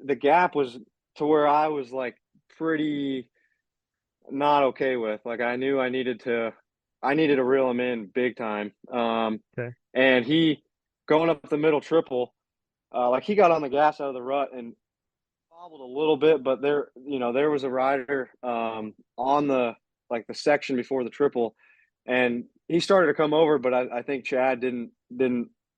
the gap was to where I was like pretty not okay with. Like I knew I needed to reel him in big time. Okay. And he going up the middle triple, like he got on the gas out of the rut and wobbled a little bit, but there was a rider on the like the section before the triple, and he started to come over, but I think Chad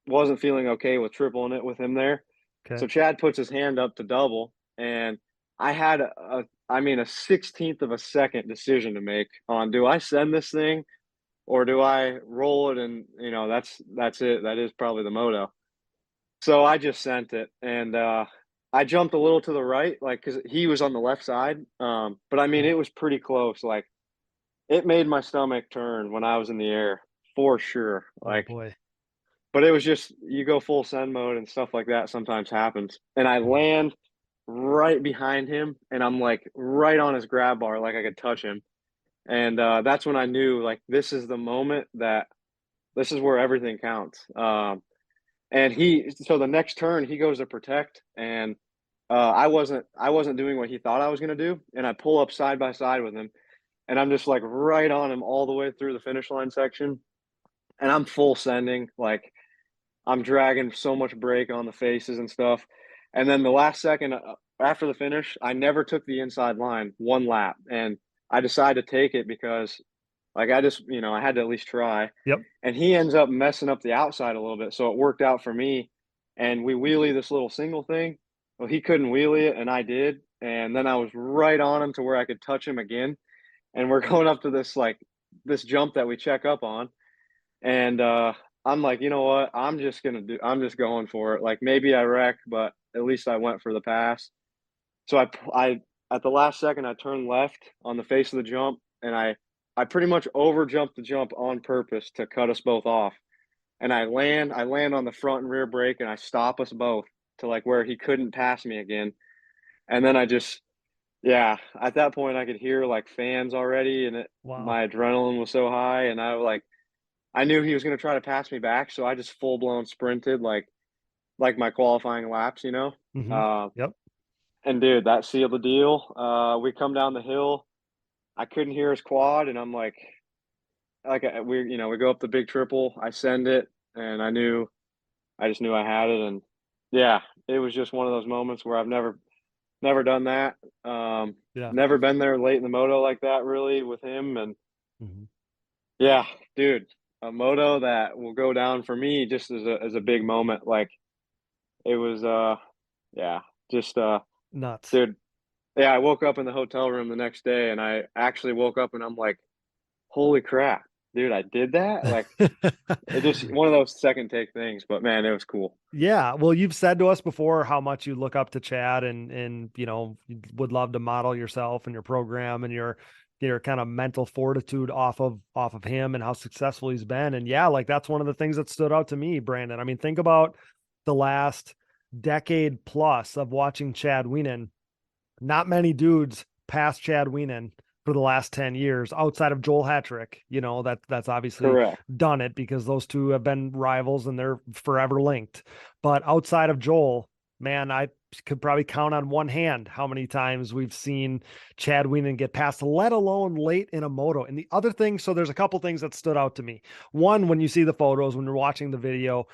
wasn't feeling okay with tripling it with him there. Okay. So Chad puts his hand up to double, and I had a 16th of a second decision to make on, do I send this thing or do I roll it? And that's it. That is probably the moto. So I just sent it, and I jumped a little to the right, like because he was on the left side. But I mean, it was pretty close. Like it made my stomach turn when I was in the air for sure. Like, oh boy. but it was just you go full send mode and stuff like that sometimes happens, and I land right behind him, and I'm like right on his grab bar, like I could touch him, and that's when I knew like this is the moment that this is where everything counts. And so the next turn he goes to protect, and I wasn't doing what he thought I was going to do, and I pull up side by side with him, and I'm just like right on him all the way through the finish line section, and I'm full sending, like I'm dragging so much brake on the faces and stuff, and then the last second after the finish, I never took the inside line one lap, and I decided to take it because like I just I had to at least try. Yep. And he ends up messing up the outside a little bit, so it worked out for me. And we wheelie this little single thing. Well, he couldn't wheelie it, and I did. And then I was right on him to where I could touch him again. And we're going up to this jump that we check up on. And I'm like, you know what? I'm just going for it. Like maybe I wreck, but at least I went for the pass. So I at the last second I turned left on the face of the jump, and I pretty much over jumped the jump on purpose to cut us both off. And I land on the front and rear brake, and I stop us both to like where he couldn't pass me again. And then at that point I could hear like fans already, and Wow. my adrenaline was so high, and I knew he was going to try to pass me back. So I just full blown sprinted like my qualifying laps, Mm-hmm. Yep. And dude, that sealed the deal. We come down the hill. I couldn't hear his quad, and I'm like we go up the big triple. I send it, and I just knew I had it, and yeah, it was just one of those moments where I've never done that. Yeah. Never been there late in the moto like that, really, with him, and yeah, dude, a moto that will go down for me just as a big moment. Like it was, just Nuts. dude. Yeah, I woke up in the hotel room the next day, and I actually woke up and I'm like, holy crap, dude, I did that. Like it just one of those second take things, but man, it was cool. Yeah. Well, you've said to us before how much you look up to Chad and you would love to model yourself and your program and your kind of mental fortitude off of him and how successful he's been. And yeah, like that's one of the things that stood out to me, Brandon. I mean, think about the last decade plus of watching Chad Wienen. Not many dudes past Chad Wienen for the last 10 years outside of Joel Hetrick. That's obviously Correct. done it because those two have been rivals and they're forever linked. But outside of Joel, man, I could probably count on one hand how many times we've seen Chad Wienen get past, let alone late in a moto. And the other thing, so there's a couple things that stood out to me. One, when you see the photos, when you're watching the video,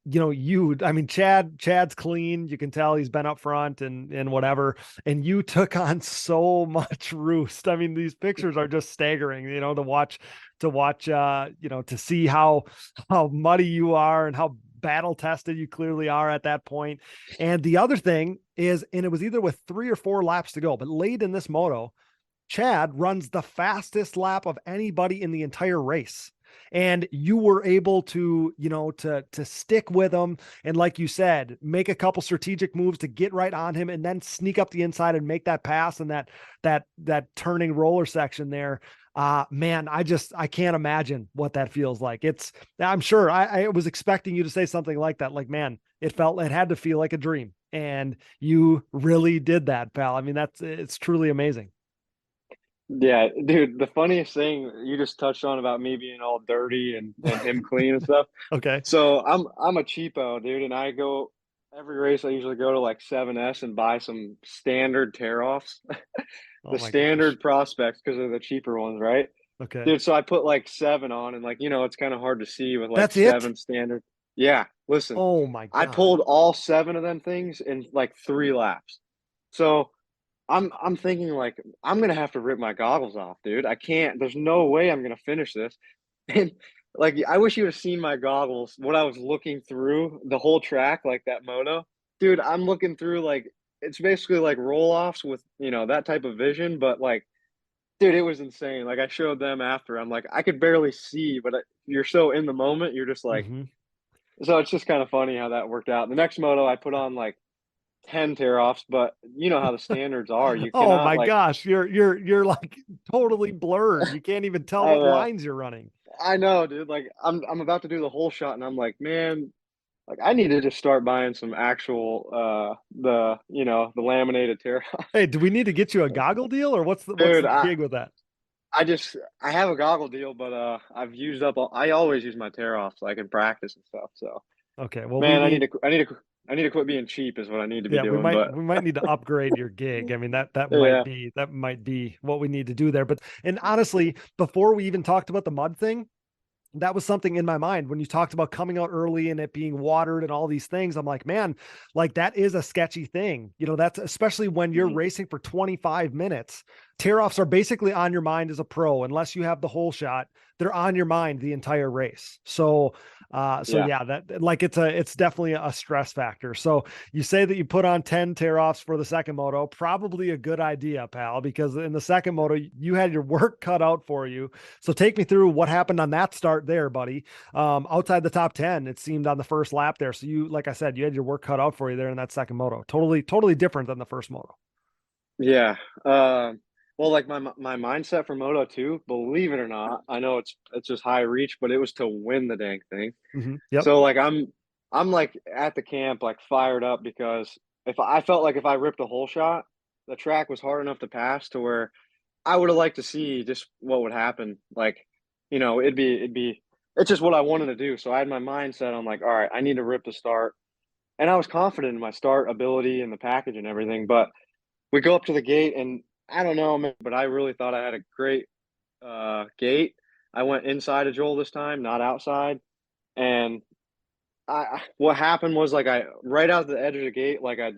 Chad's clean. You can tell he's been up front and whatever. And you took on so much roost. I mean, these pictures are just staggering, to watch, to see how muddy you are and how battle tested you clearly are at that point. And the other thing is, and it was either with 3 or 4 laps to go, but late in this moto, Chad runs the fastest lap of anybody in the entire race. And you were able to, to stick with him. And like you said, make a couple strategic moves to get right on him and then sneak up the inside and make that pass and that turning roller section there. Man, I can't imagine what that feels like. I'm sure I was expecting you to say something like that. Like, man, it had to feel like a dream. And you really did that, pal. I mean, it's truly amazing. Yeah, dude, the funniest thing you just touched on about me being all dirty and him clean and stuff. Okay. So I'm a cheapo, dude, and I go every race I usually go to like 7S and buy some standard tear offs, Oh the my gosh. standard prospects because they're the cheaper ones, right? Okay. Dude, so I put like 7 on and like, it's kind of hard to see with like That's it? 7 standard. Yeah, listen, Oh my I God. pulled all 7 of them things in like 3 laps. So I'm thinking like I'm gonna have to rip my goggles off, dude. I can't. There's no way I'm gonna finish this. And like I wish you would have seen my goggles. What I was looking through the whole track, like that moto, dude. I'm looking through like it's basically like roll offs with that type of vision, but like, dude, it was insane. Like I showed them after. I'm like I could barely see, but you're so in the moment. You're just like Hmm. so. It's just kind of funny how that worked out. The next moto, I put on like 10 tear offs, but you know how the standards are. You Oh cannot my like gosh. You're like totally blurred. You can't even tell I what lines you're running. I know, dude. Like I'm about to do the whole shot, and I'm like, man, like I need to just start buying some actual the laminated tear off. Hey, do we need to get you a goggle deal or what's Dude, the I gig with that? I just I have a goggle deal, but I've used up. I always use my tear offs like in practice and stuff. So Okay. Well, we man, need I need to quit being cheap is what I need to be yeah, we doing. might But we might need to upgrade your gig. I mean, yeah, that might be what we need to do there. But and honestly, before we even talked about the mud thing, that was something in my mind when you talked about coming out early and it being watered and all these things. I'm like, man, like that is a sketchy thing. That's especially when you're mhm, racing for 25 minutes. Tear offs are basically on your mind as a pro, unless you have the whole shot. They're on your mind the entire race. So yeah. yeah, that like it's definitely a stress factor. So you say that you put on 10 tear offs for the second moto, probably a good idea, pal, because in the second moto, you had your work cut out for you. So take me through what happened on that start there, buddy. Outside the top 10, it seemed on the first lap there. So you, like I said, you had your work cut out for you there in that second moto. Totally different than the first moto. Yeah. Well, like my mindset for Moto 2, believe it or not, I know it's just high reach, but it was to win the dang thing. Yep. So like I'm like at the camp like fired up because if I felt like if I ripped a hole shot, the track was hard enough to pass to where I would have liked to see just what would happen. Like, it'd be it's just what I wanted to do. So I had my mindset on like, all right, I need to rip the start. And I was confident in my start ability and the package and everything, but we go up to the gate and I don't know, man, but I really thought I had a great gate. I went inside of Joel this time, not outside. And what happened was like I right out the edge of the gate, like I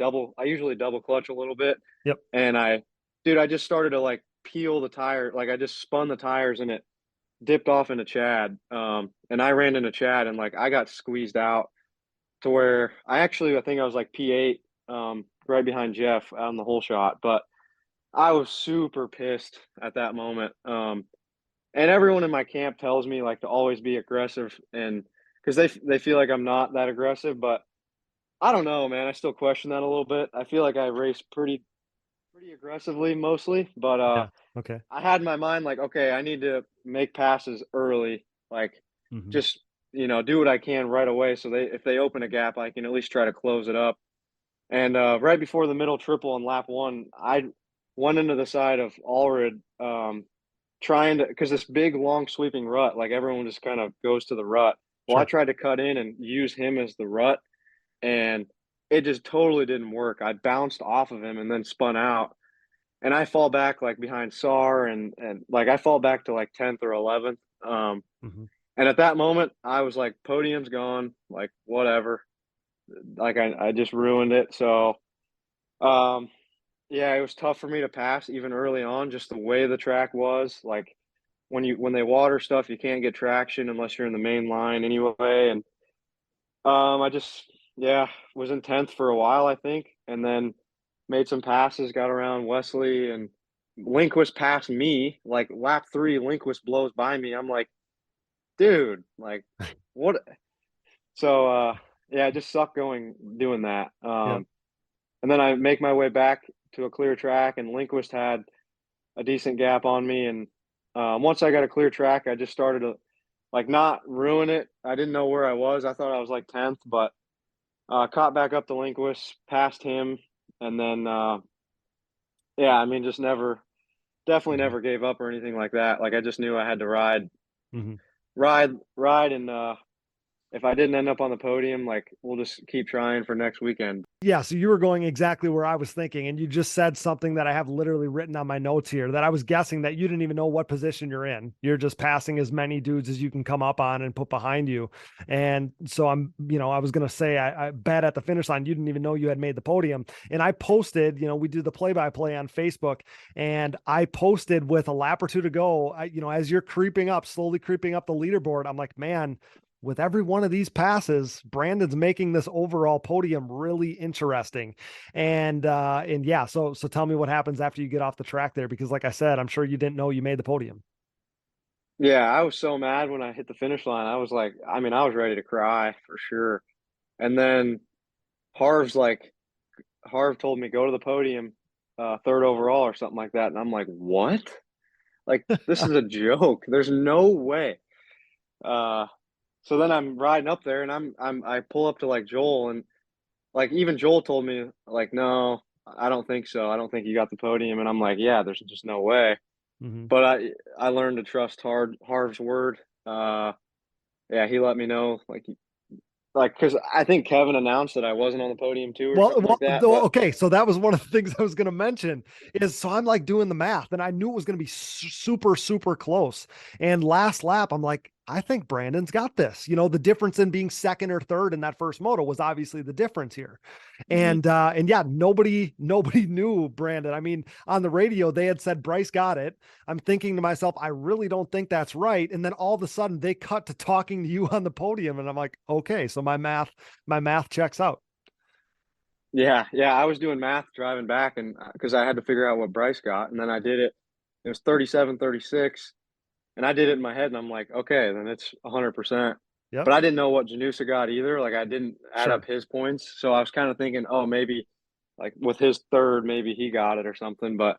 usually double clutch a little bit. Yep. And I just started to like peel the tire. Like I just spun the tires and it dipped off into Chad. And I ran into Chad and like I got squeezed out to where I think I was like P8, right behind Jeff on the whole shot. But I was super pissed at that moment. And everyone in my camp tells me like to always be aggressive and because they feel like I'm not that aggressive, but I don't know, man. I still question that a little bit. I feel like I race pretty aggressively mostly, but Yeah. Okay. I had in my mind like, okay, I need to make passes early, like Hmm. just do what I can right away so if they open a gap, I can at least try to close it up. And right before the middle triple on lap one, I went into the side of Allred, trying to because this big long sweeping rut, like everyone just kind of goes to the rut. Well, I Sure. tried to cut in and use him as the rut, and it just totally didn't work. I bounced off of him and then spun out, and I fall back like behind SAR and like I fall back to like 10th or 11th. Hmm. And at that moment, I was like, podium's gone, like whatever. Like I just ruined it. So um, yeah, it was tough for me to pass even early on, just the way the track was. Like when they water stuff, you can't get traction unless you're in the main line anyway. And I just yeah was in 10th for a while, I think, and then made some passes, got around Wesley and Linquist passed me like lap three. Linquist blows by me. I'm like, dude, like what? So yeah, it just sucked doing that. Yep. And then I make my way back to a clear track, and Linquist had a decent gap on me. And once I got a clear track, I just started to like not ruin it. I didn't know where I was. I thought I was like 10th, but caught back up to Linquist, passed him, and then yeah, I mean, just never definitely never gave up or anything like that. Like I just knew I had to ride, Mm-hmm. ride, and if I didn't end up on the podium, like we'll just keep trying for next weekend. Yeah, so you were going exactly where I was thinking, and you just said something that I have literally written on my notes here, that I was guessing that you didn't even know what position you're in. You're just passing as many dudes as you can come up on and put behind you. And so I was going to say, I bet at the finish line, you didn't even know you had made the podium. And I posted, we do the play-by-play on Facebook, and I posted with a lap or two to go, as you're slowly creeping up the leaderboard, I'm like, man, with every one of these passes, Brandon's making this overall podium really interesting. And yeah, so tell me what happens after you get off the track there, because like I said, I'm sure you didn't know you made the podium. Yeah, I was so mad when I hit the finish line. I was like, I was ready to cry for sure. And then Harv told me go to the podium, third overall or something like that. And I'm like, what? Like, this is a joke. There's no way. So then I'm riding up there and I pull up to like Joel, and like even Joel told me like, no, I don't think so. I don't think you got the podium. And I'm like, yeah, there's just no way. Mm-hmm. But I learned to trust Harv's word. Yeah, he let me know because I think Kevin announced that I wasn't on the podium too or something like that. Okay, so that was one of the things I was going to mention so I'm like doing the math, and I knew it was going to be super, super close. And last lap, I'm like, I think Brandon's got this. The difference in being second or third in that first moto was obviously the difference here. And yeah, nobody knew Brandon. I mean, on the radio, they had said Bryce got it. I'm thinking to myself, I really don't think that's right. And then all of a sudden they cut to talking to you on the podium. And I'm like, okay, so my math checks out. Yeah. I was doing math driving back, and because I had to figure out what Bryce got. And then I did it. It was 37-36. And I did it in my head, and I'm like, okay, then it's 100%. Yep. But I didn't know what Janusa got either. Like I didn't add up his points. So I was kind of thinking, oh, maybe like with his third, maybe he got it or something. But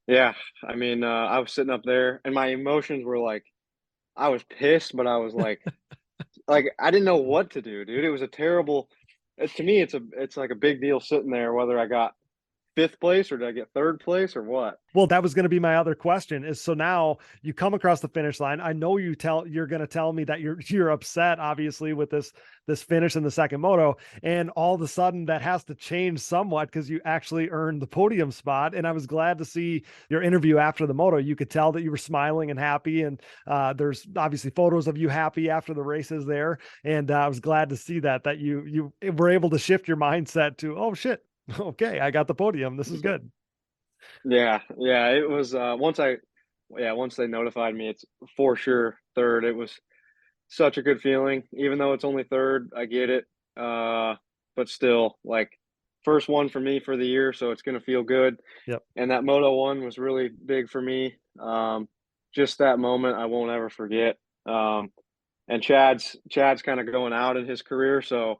yeah, I was sitting up there and my emotions were like, I was pissed, but I was like, like I didn't know what to do, dude. It was a terrible. To me, it's like a big deal sitting there whether I got fifth place or did I get third place or what? Well, that was going to be my other question is, so now you come across the finish line. I know you're going to tell me that you're upset, obviously, with this finish in the second moto. And all of a sudden that has to change somewhat because you actually earned the podium spot. And I was glad to see your interview after the moto. You could tell that you were smiling and happy. And there's obviously photos of you happy after the races there. And I was glad to see that you were able to shift your mindset to, oh shit, okay, I got the podium. This is good. Yeah. It was once they notified me it's for sure third. It was such a good feeling. Even though it's only third, I get it. But still, like first one for me for the year, so it's gonna feel good. Yep. And that Moto one was really big for me. Just that moment I won't ever forget. And Chad's kind of going out in his career, so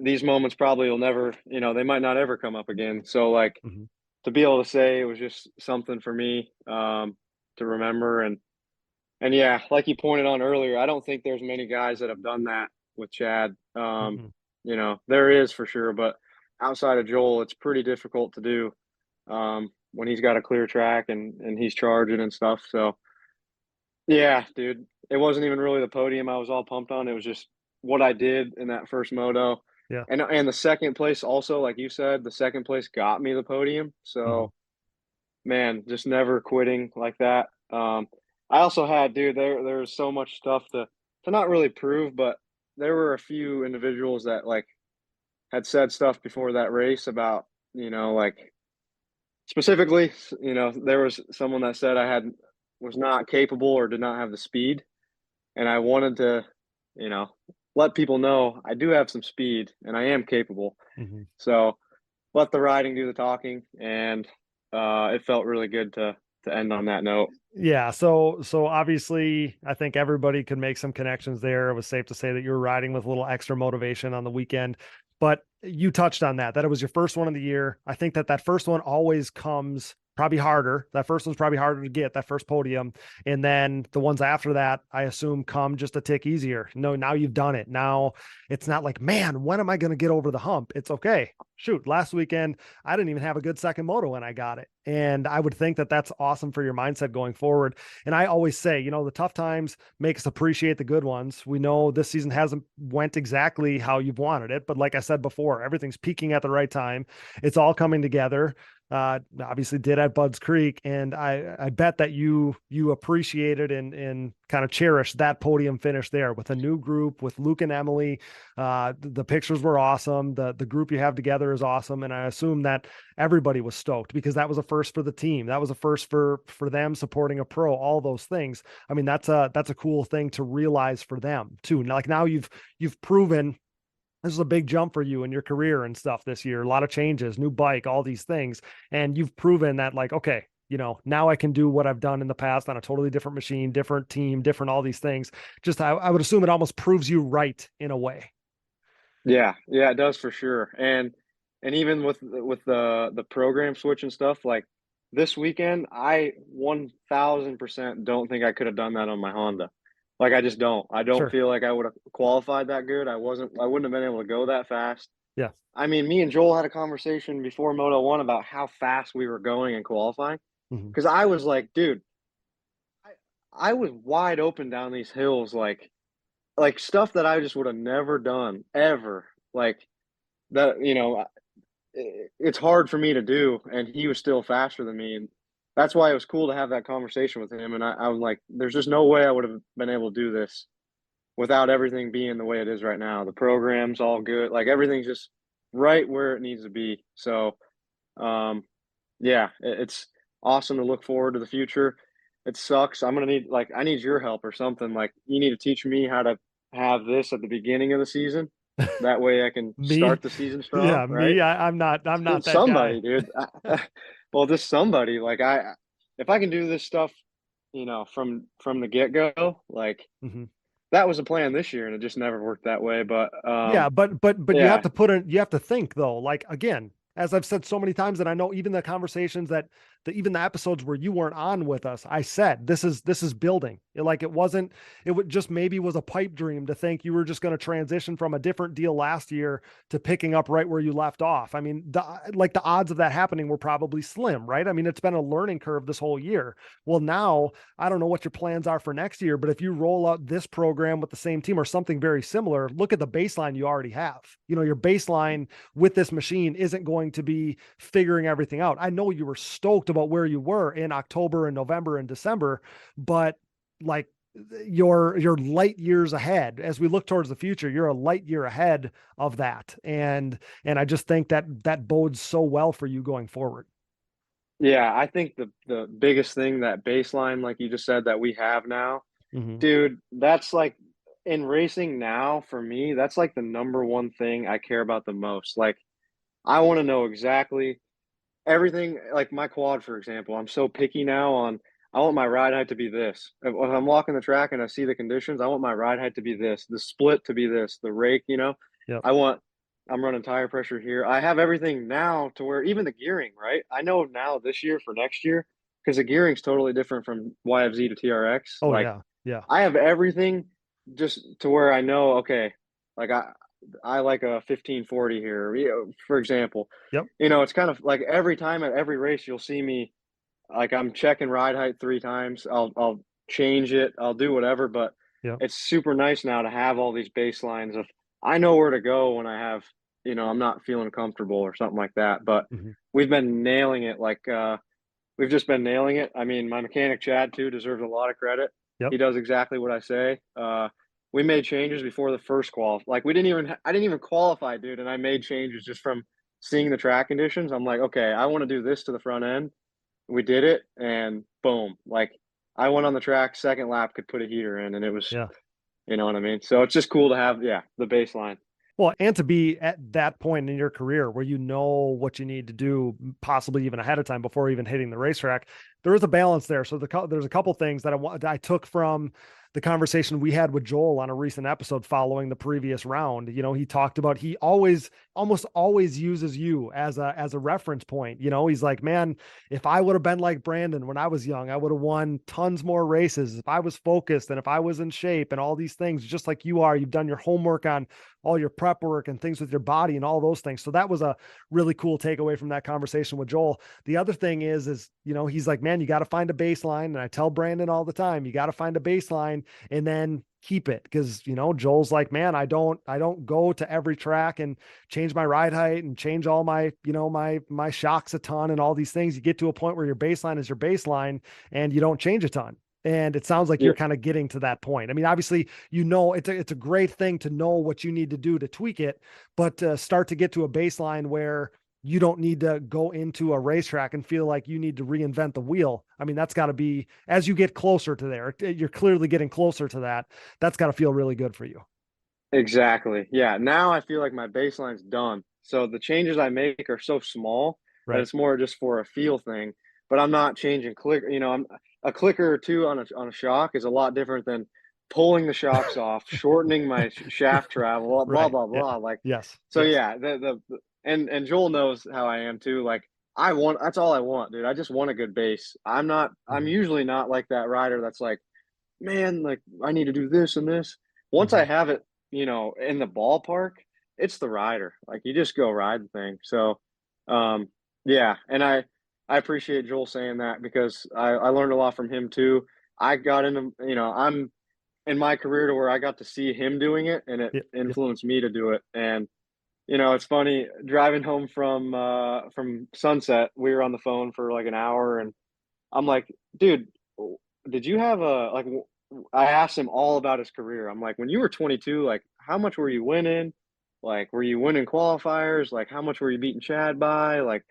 these moments probably will never, they might not ever come up again. So like to be able to say it was just something for me to remember. And yeah, like you pointed on earlier, I don't think there's many guys that have done that with Chad. There is for sure, but outside of Joel, it's pretty difficult to do when he's got a clear track and he's charging and stuff. So yeah, dude, it wasn't even really the podium I was all pumped on. It was just what I did in that first moto. Yeah. And the second place also, like you said, the second place got me the podium. So man, just never quitting like that. I also had, dude, there's so much stuff to not really prove, but there were a few individuals that like had said stuff before that race about, like specifically, there was someone that said was not capable or did not have the speed. And I wanted to, let people know I do have some speed and I am capable. So let the riding do the talking. And it felt really good to end on that note. Yeah. So obviously I think everybody could make some connections there. It was safe to say that you were riding with a little extra motivation on the weekend, but you touched on that it was your first one of the year. I think that first one always comes probably harder. That first one's probably harder to get, that first podium. And then the ones after that, I assume, come just a tick easier. No, now you've done it. Now it's not like, man, when am I going to get over the hump? It's okay. Shoot, last weekend, I didn't even have a good second moto when I got it. And I would think that that's awesome for your mindset going forward. And I always say, the tough times make us appreciate the good ones. We know this season hasn't went exactly how you've wanted it, but like I said before, everything's peaking at the right time. It's all coming together. Obviously did at Budds Creek. And I bet that you appreciated and kind of cherished that podium finish there with a new group with Luke and Emily. The pictures were awesome. The group you have together is awesome. And I assume that everybody was stoked because that was a first for the team. That was a first for them supporting a pro, all those things. I mean, that's a cool thing to realize for them too. Like now you've proven this is a big jump for you in your career and stuff this year. A lot of changes, new bike, all these things. And you've proven that like, okay, now I can do what I've done in the past on a totally different machine, different team, different, all these things. Just, I would assume it almost proves you right in a way. Yeah, it does for sure. And even with the program switch and stuff, like this weekend, I 1000% don't think I could have done that on my Honda. Like I just don't. I don't feel like I would have qualified that good. I wouldn't have been able to go that fast. Yeah. I mean, me and Joel had a conversation before Moto 1 about how fast we were going and qualifying. Because I was like, dude, I was wide open down these hills, like stuff that I just would have never done ever. Like that, it's hard for me to do. And he was still faster than me. And that's why it was cool to have that conversation with him. And I was like, there's just no way I would have been able to do this without everything being the way it is right now. The program's all good. Like everything's just right where it needs to be. So, it's awesome to look forward to the future. It sucks. I need your help or something. Like you need to teach me how to have this at the beginning of the season. That way I can start the season strong. Yeah, right? me. I'm not that somebody, guy. dude. Well, just somebody. Like if I can do this stuff, from the get go, like that was a plan this year, and it just never worked that way. But but you have to you have to think though. Like again, as I've said so many times, and I know even the conversations even the episodes where you weren't on with us, I said, this is building. It would just maybe was a pipe dream to think you were just going to transition from a different deal last year to picking up right where you left off. I mean, the odds of that happening were probably slim, right? I mean, it's been a learning curve this whole year. Well, now I don't know what your plans are for next year, but if you roll out this program with the same team or something very similar, look at the baseline you already have. Your baseline with this machine isn't going to be figuring everything out. I know you were stoked about where you were in October and November and December, but like you're light years ahead. As we look towards the future, you're a light year ahead of that. And I just think that bodes so well for you going forward. Yeah, I think the biggest thing, that baseline, like you just said, that we have now, dude, that's like in racing now for me, that's like the number one thing I care about the most. Like I want to know exactly everything. Like my quad, for example, I'm so picky now on, I want my ride height to be this. If I'm walking the track and I see the conditions, I want my ride height to be this, the split to be this, the rake, Yep. I'm running tire pressure here. I have everything now to where even the gearing, right? I know now this year for next year, because the gearing's totally different from YFZ to TRX. Oh, like, yeah. I have everything just to where I know, okay, like I like a 1540 here, for example. Yep. It's kind of like every time at every race, you'll see me, like I'm checking ride height 3 times. I'll change it. I'll do whatever, but it's super nice now to have all these baselines of, I know where to go when I have, I'm not feeling comfortable or something like that. But we've been nailing it. Like we've just been nailing it. I mean, my mechanic Chad too deserves a lot of credit. Yep. He does exactly what I say. We made changes before the first qual. Like I didn't even qualify, dude. And I made changes just from seeing the track conditions. I'm like, okay, I want to do this to the front end. We did it, and boom. Like I went on the track, second lap, could put a heater in, and it was, you know what I mean? So it's just cool to have, the baseline. Well, and to be at that point in your career where you know what you need to do, possibly even ahead of time before even hitting the racetrack, there is a balance there. So there's a couple things that I took from the conversation we had with Joel on a recent episode following the previous round. He talked about, he almost always uses you as a reference point. He's like, man, if I would have been like Brandon when I was young, I would have won tons more races. If I was focused and if I was in shape and all these things, just like you are, you've done your homework on all your prep work and things with your body and all those things. So that was a really cool takeaway from that conversation with Joel. The other thing is, he's like, man, you got to find a baseline. And I tell Brandon all the time, you got to find a baseline and then keep it. Cause Joel's like, man, I don't go to every track and change my ride height and change all my, my shocks a ton and all these things. You get to a point where your baseline is your baseline and you don't change a ton. And it sounds like you're kind of getting to that point. I mean, obviously, it's a great thing to know what you need to do to tweak it, but start to get to a baseline where you don't need to go into a racetrack and feel like you need to reinvent the wheel. I mean, that's got to be, as you get closer to there, you're clearly getting closer to that. That's got to feel really good for you. Exactly. Yeah. Now I feel like my baseline's done. So the changes I make are so small that it's more just for a feel thing, but I'm not changing I'm a clicker or two on a shock is a lot different than pulling the shocks off, shortening my shaft travel, blah, blah, blah. Like, yes. So yes. yeah, and Joel knows how I am too. Like that's all I want, dude. I just want a good base. I'm usually not like that rider that's like, man, like I need to do this and this. Once I have it, in the ballpark, it's the rider. Like you just go ride the thing. So, yeah. And I appreciate Joel saying that because I learned a lot from him too. I got into, I'm in my career to where I got to see him doing it and it influenced me to do it. And, it's funny driving home from Sunset, we were on the phone for like an hour and I'm like, dude, did you have I asked him all about his career. I'm like, when you were 22, like how much were you winning? Like, were you winning qualifiers? Like, how much were you beating Chad by? Like,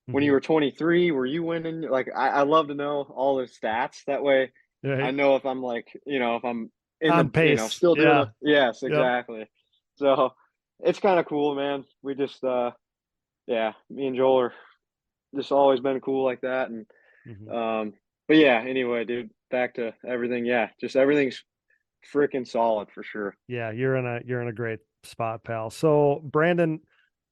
when you were 23, were you winning? Like, I love to know all his stats. That way I know if I'm like, if I'm in on pace, still doing it. Yes, exactly. Yep. So it's kind of cool, man. We just, me and Joel are just always been cool like that. And, but yeah, anyway, dude, back to everything. Yeah. Just everything's freaking solid for sure. Yeah. You're in a great spot, pal. So Brandon,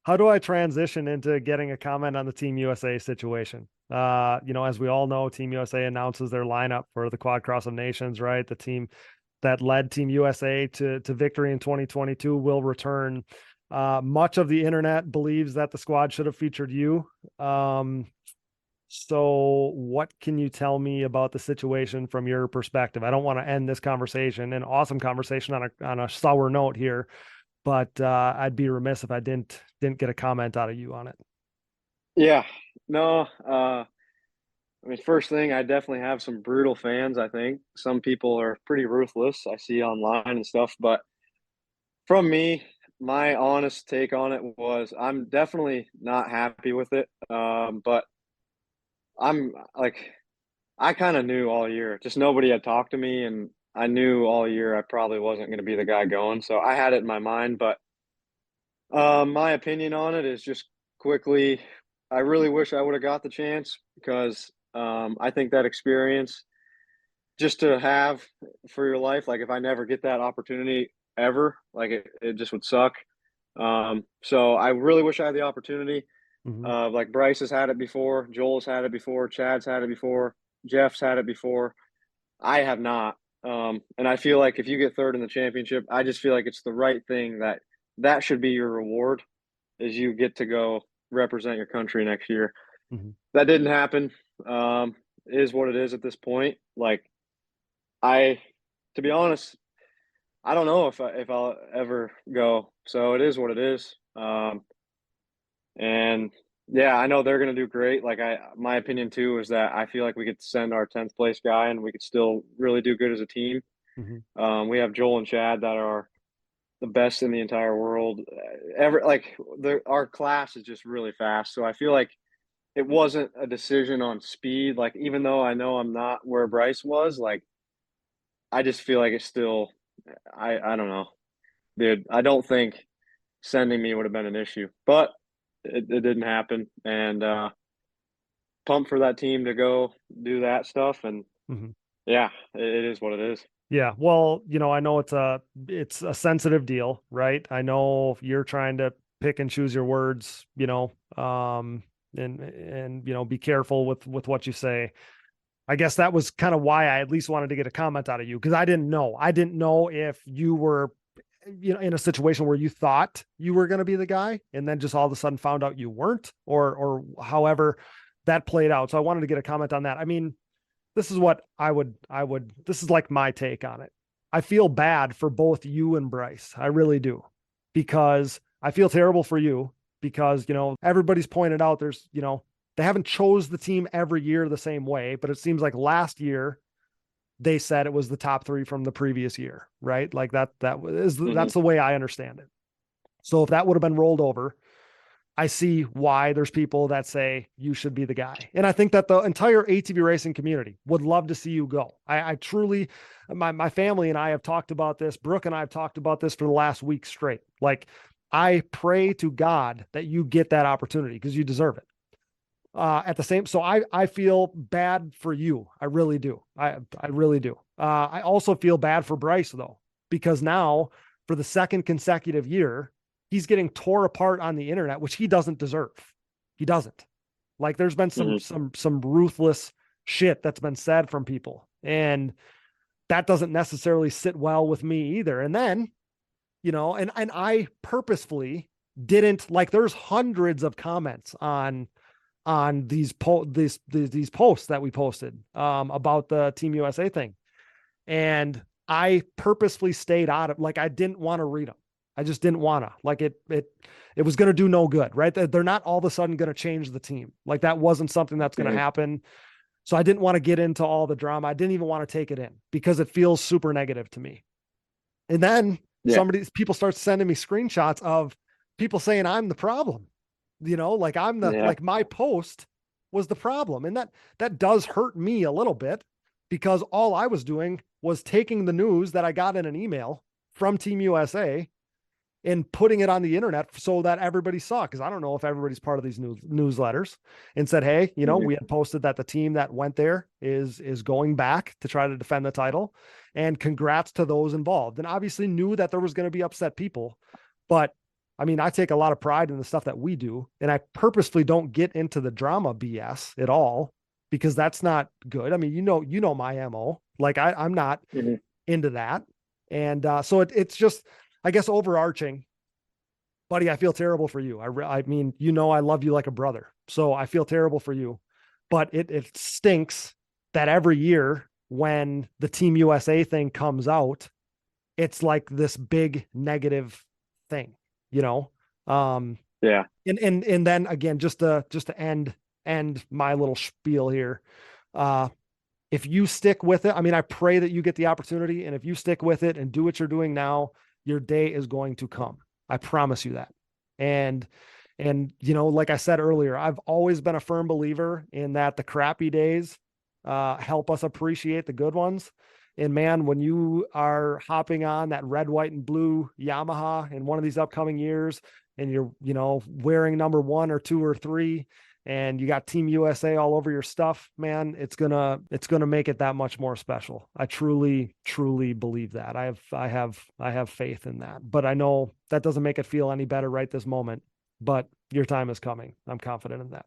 how do I transition into getting a comment on the Team USA situation? As we all know, Team USA announces their lineup for the Quad Cross of Nations, right? The team that led Team USA to victory in 2022 will return. Much of the internet believes that the squad should have featured you. So what can you tell me about the situation from your perspective? I don't want to end this conversation, an awesome conversation on a sour note here, but I'd be remiss if I didn't get a comment out of you on it. Yeah, no, I mean, first thing, I definitely have some brutal fans. I think some people are pretty ruthless. I see online and stuff, but from me, my honest take on it was I'm definitely not happy with it. But I'm like, I kind of knew all year, just nobody had talked to me, and I knew all year I probably wasn't going to be the guy going. So I had it in my mind, but my opinion on it is just quickly, I really wish I would have got the chance because I think that experience just to have for your life, like if I never get that opportunity ever, like it just would suck. So I really wish I had the opportunity. Like Bryce has had it before, Joel's had it before, Chad's had it before, Jeff's had it before. I have not. And I feel like if you get third in the championship, I just feel like it's the right thing that should be your reward is you get to go represent your country next year. That didn't happen. It is what it is at this point. Like to be honest, I don't know if I'll ever go. So it is what it is. And yeah, I know they're going to do great. Like my opinion too is that I feel like we could send our 10th place guy and we could still really do good as a team. We have Joel and Chad that are the best in the entire world ever. Like our class is just really fast. So I feel like it wasn't a decision on speed. Like, even though I know I'm not where Bryce was, like, I just feel like it's still, I don't know, dude. I don't think sending me would have been an issue, but it didn't happen. And pumped for that team to go do that stuff. And yeah, it is what it is. Yeah. Well, I know it's a sensitive deal, right? I know you're trying to pick and choose your words, and be careful with what you say. I guess that was kind of why I at least wanted to get a comment out of you, because I didn't know. I didn't know if you were, in a situation where you thought you were going to be the guy and then just all of a sudden found out you weren't, or however that played out. So I wanted to get a comment on that. I mean, this is what this is like my take on it. I feel bad for both you and Bryce. I really do, because I feel terrible for you because, everybody's pointed out they haven't chose the team every year the same way, but it seems like last year they said it was the top 3 from the previous year, right? Like that's the way I understand it. So if that would have been rolled over, I see why there's people that say you should be the guy. And I think that the entire ATV racing community would love to see you go. I truly, my family and I have talked about this. Brooke and I have talked about this for the last week straight. Like, I pray to God that you get that opportunity because you deserve it. So I feel bad for you. I really do. I really do. I also feel bad for Bryce though, because now for the second consecutive year, he's getting tore apart on the internet, which he doesn't deserve. He doesn't. Like, there's been some ruthless shit that's been said from people, and that doesn't necessarily sit well with me either. And then, and I purposefully didn't, like, there's hundreds of comments on these posts that we posted about the Team USA thing. And I purposefully stayed out of, like, I didn't want to read them. I just didn't want to, like, it was going to do no good, right? They're not all of a sudden going to change the team. Like, that wasn't something that's going to happen. So I didn't want to get into all the drama. I didn't even want to take it in because it feels super negative to me. And then people start sending me screenshots of people saying I'm the problem, like I'm like my post was the problem. And that does hurt me a little bit, because all I was doing was taking the news that I got in an email from Team USA and putting it on the internet so that everybody saw, because I don't know if everybody's part of these newsletters, and said, hey, we had posted that the team that went there is going back to try to defend the title, and congrats to those involved. And obviously knew that there was going to be upset people, but I mean, I take a lot of pride in the stuff that we do, and I purposefully don't get into the drama BS at all, because that's not good. I mean, my MO, like I'm not into that. And so it's just, I guess, overarching, buddy, I feel terrible for you. I mean, I love you like a brother. So I feel terrible for you, but it stinks that every year when the Team USA thing comes out, it's like this big negative thing, And then again, just to end my little spiel here. If you stick with it, I mean, I pray that you get the opportunity, and if you stick with it and do what you're doing now, your day is going to come. I promise you that. And like I said earlier, I've always been a firm believer in that the crappy days help us appreciate the good ones. And man, when you are hopping on that red, white, and blue Yamaha in one of these upcoming years, and you're, wearing number 1 or 2 or 3, and you got Team USA all over your stuff, man, it's gonna make it that much more special. I truly, truly believe that. I have faith in that, but I know that doesn't make it feel any better right this moment, but your time is coming. I'm confident in that.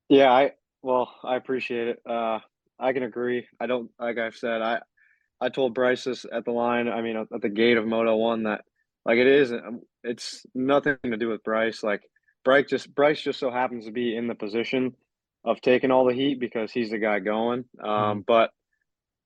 Yeah. I appreciate it. I can agree. I don't, like I've said, I told Bryce this at the line, I mean, at the gate of Moto 1, that, like, it's nothing to do with Bryce. Like, Bryce just so happens to be in the position of taking all the heat because he's the guy going. But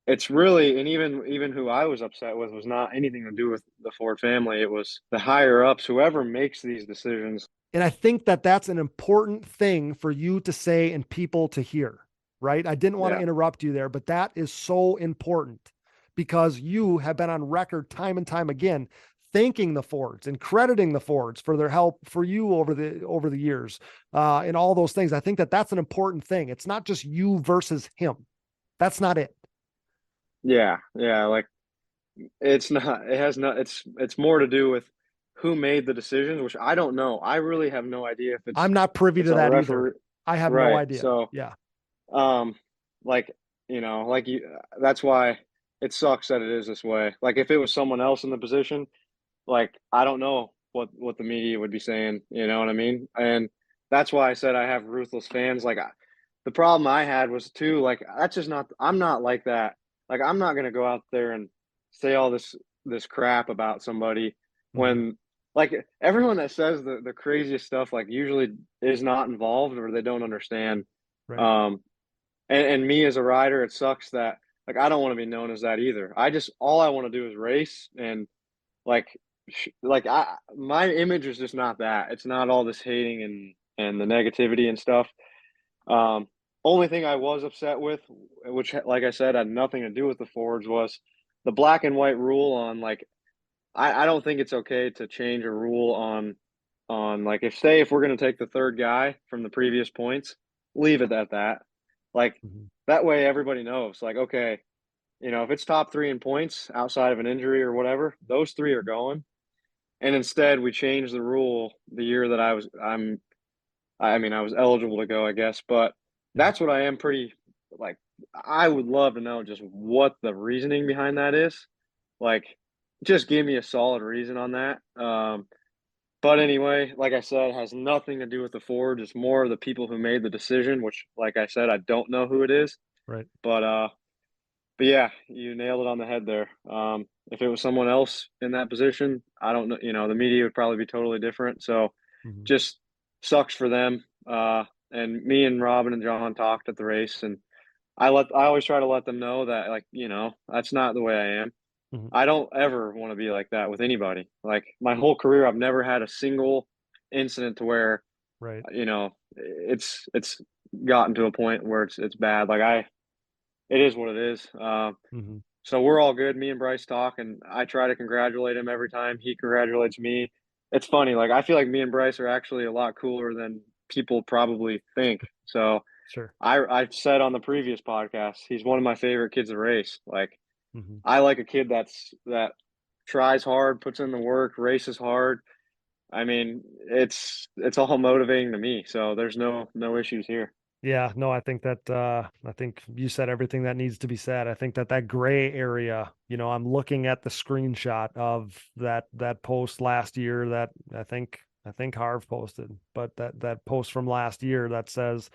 it's really, and even who I was upset with was not anything to do with the Ford family. It was the higher ups, whoever makes these decisions. And I think that that's an important thing for you to say and people to hear, right? I didn't want to interrupt you there, but that is so important, because you have been on record time and time again thanking the Fords and crediting the Fords for their help for you over the years, and all those things. I think that that's an important thing. It's not just you versus him. That's not it. Yeah. Like, it's not. It has not. It's more to do with who made the decisions, which I don't know. I really have no idea if it's. I'm not privy to that either. I have no idea. So yeah. Like, like you, that's why it sucks that it is this way. Like if it was someone else in the position, like I don't know what the media would be saying, you know what I mean? And that's why I said I have ruthless fans. Like the problem I had was too, like that's just not, I'm not like that. Like I'm not gonna go out there and say all this crap about somebody Mhm. when like everyone that says the craziest stuff like usually is not involved or they don't understand. Right. Um and me as a rider, it sucks that like I don't want to be known as that either. I just all I want to do is race and like like I my image is just not that. It's not all this hating and the negativity and stuff. Um Only thing I was upset with, which like I said had nothing to do with the forwards, was the black and white rule on like I don't think it's okay to change a rule on like if we're gonna take the third guy from the previous points, leave it at that. Like Mhm. that way everybody knows. Like, okay, you know, if it's top three in points outside of an injury or whatever, those three are going. And instead we changed the rule the year that I mean I was eligible to go, I guess, but Yeah. that's what I am pretty like I would love to know just what the reasoning behind that is. Like just give me a solid reason on that. But anyway, like I said, it has nothing to do with the Ford. It's more of the people who made the decision, which, like I said, I don't know who it is. Right. But but yeah, you nailed it on the head there. If it was someone else in that position, I don't know. You know, the media would probably be totally different. So, Mhm. just sucks for them. And me and Robin and John talked at the race, and I always try to let them know that like you know that's not the way I am. Mhm. I don't ever want to be like that with anybody. Like my whole career, I've never had a single incident to where Right. you know it's gotten to a point where it's bad. Like it is what it is. Mhm. So we're all good. Me and Bryce talk, and I try to congratulate him every time he congratulates me. It's funny. Like I feel like me and Bryce are actually a lot cooler than people probably think. So Sure. I've said on the previous podcast, he's one of my favorite kids to race. Like Mhm. I like a kid that tries hard, puts in the work, races hard. I mean, it's all motivating to me. So there's no issues here. Yeah, no, I think you said everything that needs to be said. I think that gray area, I'm looking at the screenshot of that post last year that I think Harv posted, but that post from last year that says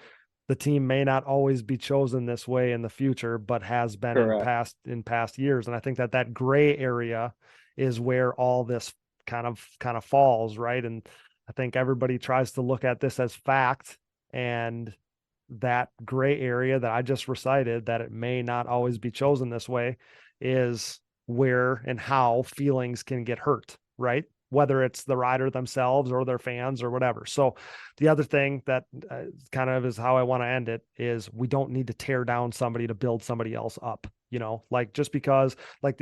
the team may not always be chosen this way in the future, but has been Correct. in past years. And I think that gray area is where all this kind of falls, right? And I think everybody tries to look at this as fact, and that gray area that I just recited, that it may not always be chosen this way, is where and how feelings can get hurt, right? Whether it's the rider themselves or their fans or whatever. So the other thing that kind of is how I want to end it is we don't need to tear down somebody to build somebody else up, like just because like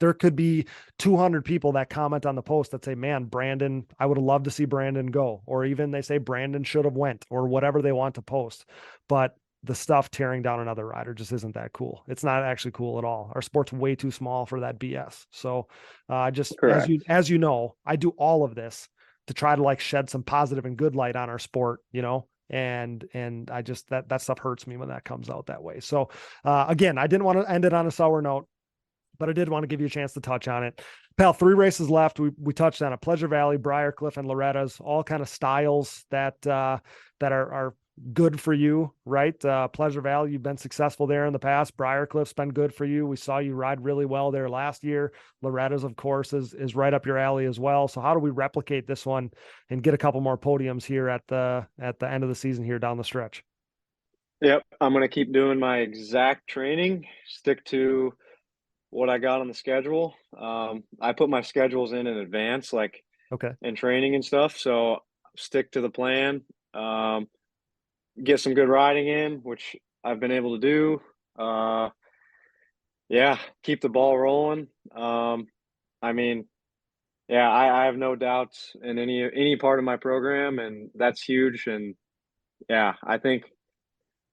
there could be 200 people that comment on the post that say, man, Brandon, I would have loved to see Brandon go. Or even they say Brandon should have went, or whatever they want to post. But the stuff tearing down another rider just isn't that cool. It's not actually cool at all. Our sport's way too small for that BS. So just Correct. as you know, I do all of this to try to like shed some positive and good light on our sport, and I just that stuff hurts me when that comes out that way. So again, I didn't want to end it on a sour note, but I did want to give you a chance to touch on it. Pal, 3 races left. We touched on it. Pleasure Valley, Briarcliff, and Loretta's, all kind of styles that are good for you, right? Pleasure Valley, you've been successful there in the past. Briarcliff's been good for you. We saw you ride really well there last year. Loretta's, of course, is right up your alley as well. So how do we replicate this one and get a couple more podiums here at the end of the season here down the stretch? Yep. I'm gonna keep doing my exact training. Stick to what I got on the schedule. I put my schedules in advance, like Okay. in training and stuff. So stick to the plan. Um, get some good riding in, which I've been able to do. Yeah, keep the ball rolling. I mean, yeah, I have no doubts in any part of my program, and that's huge. And yeah, I think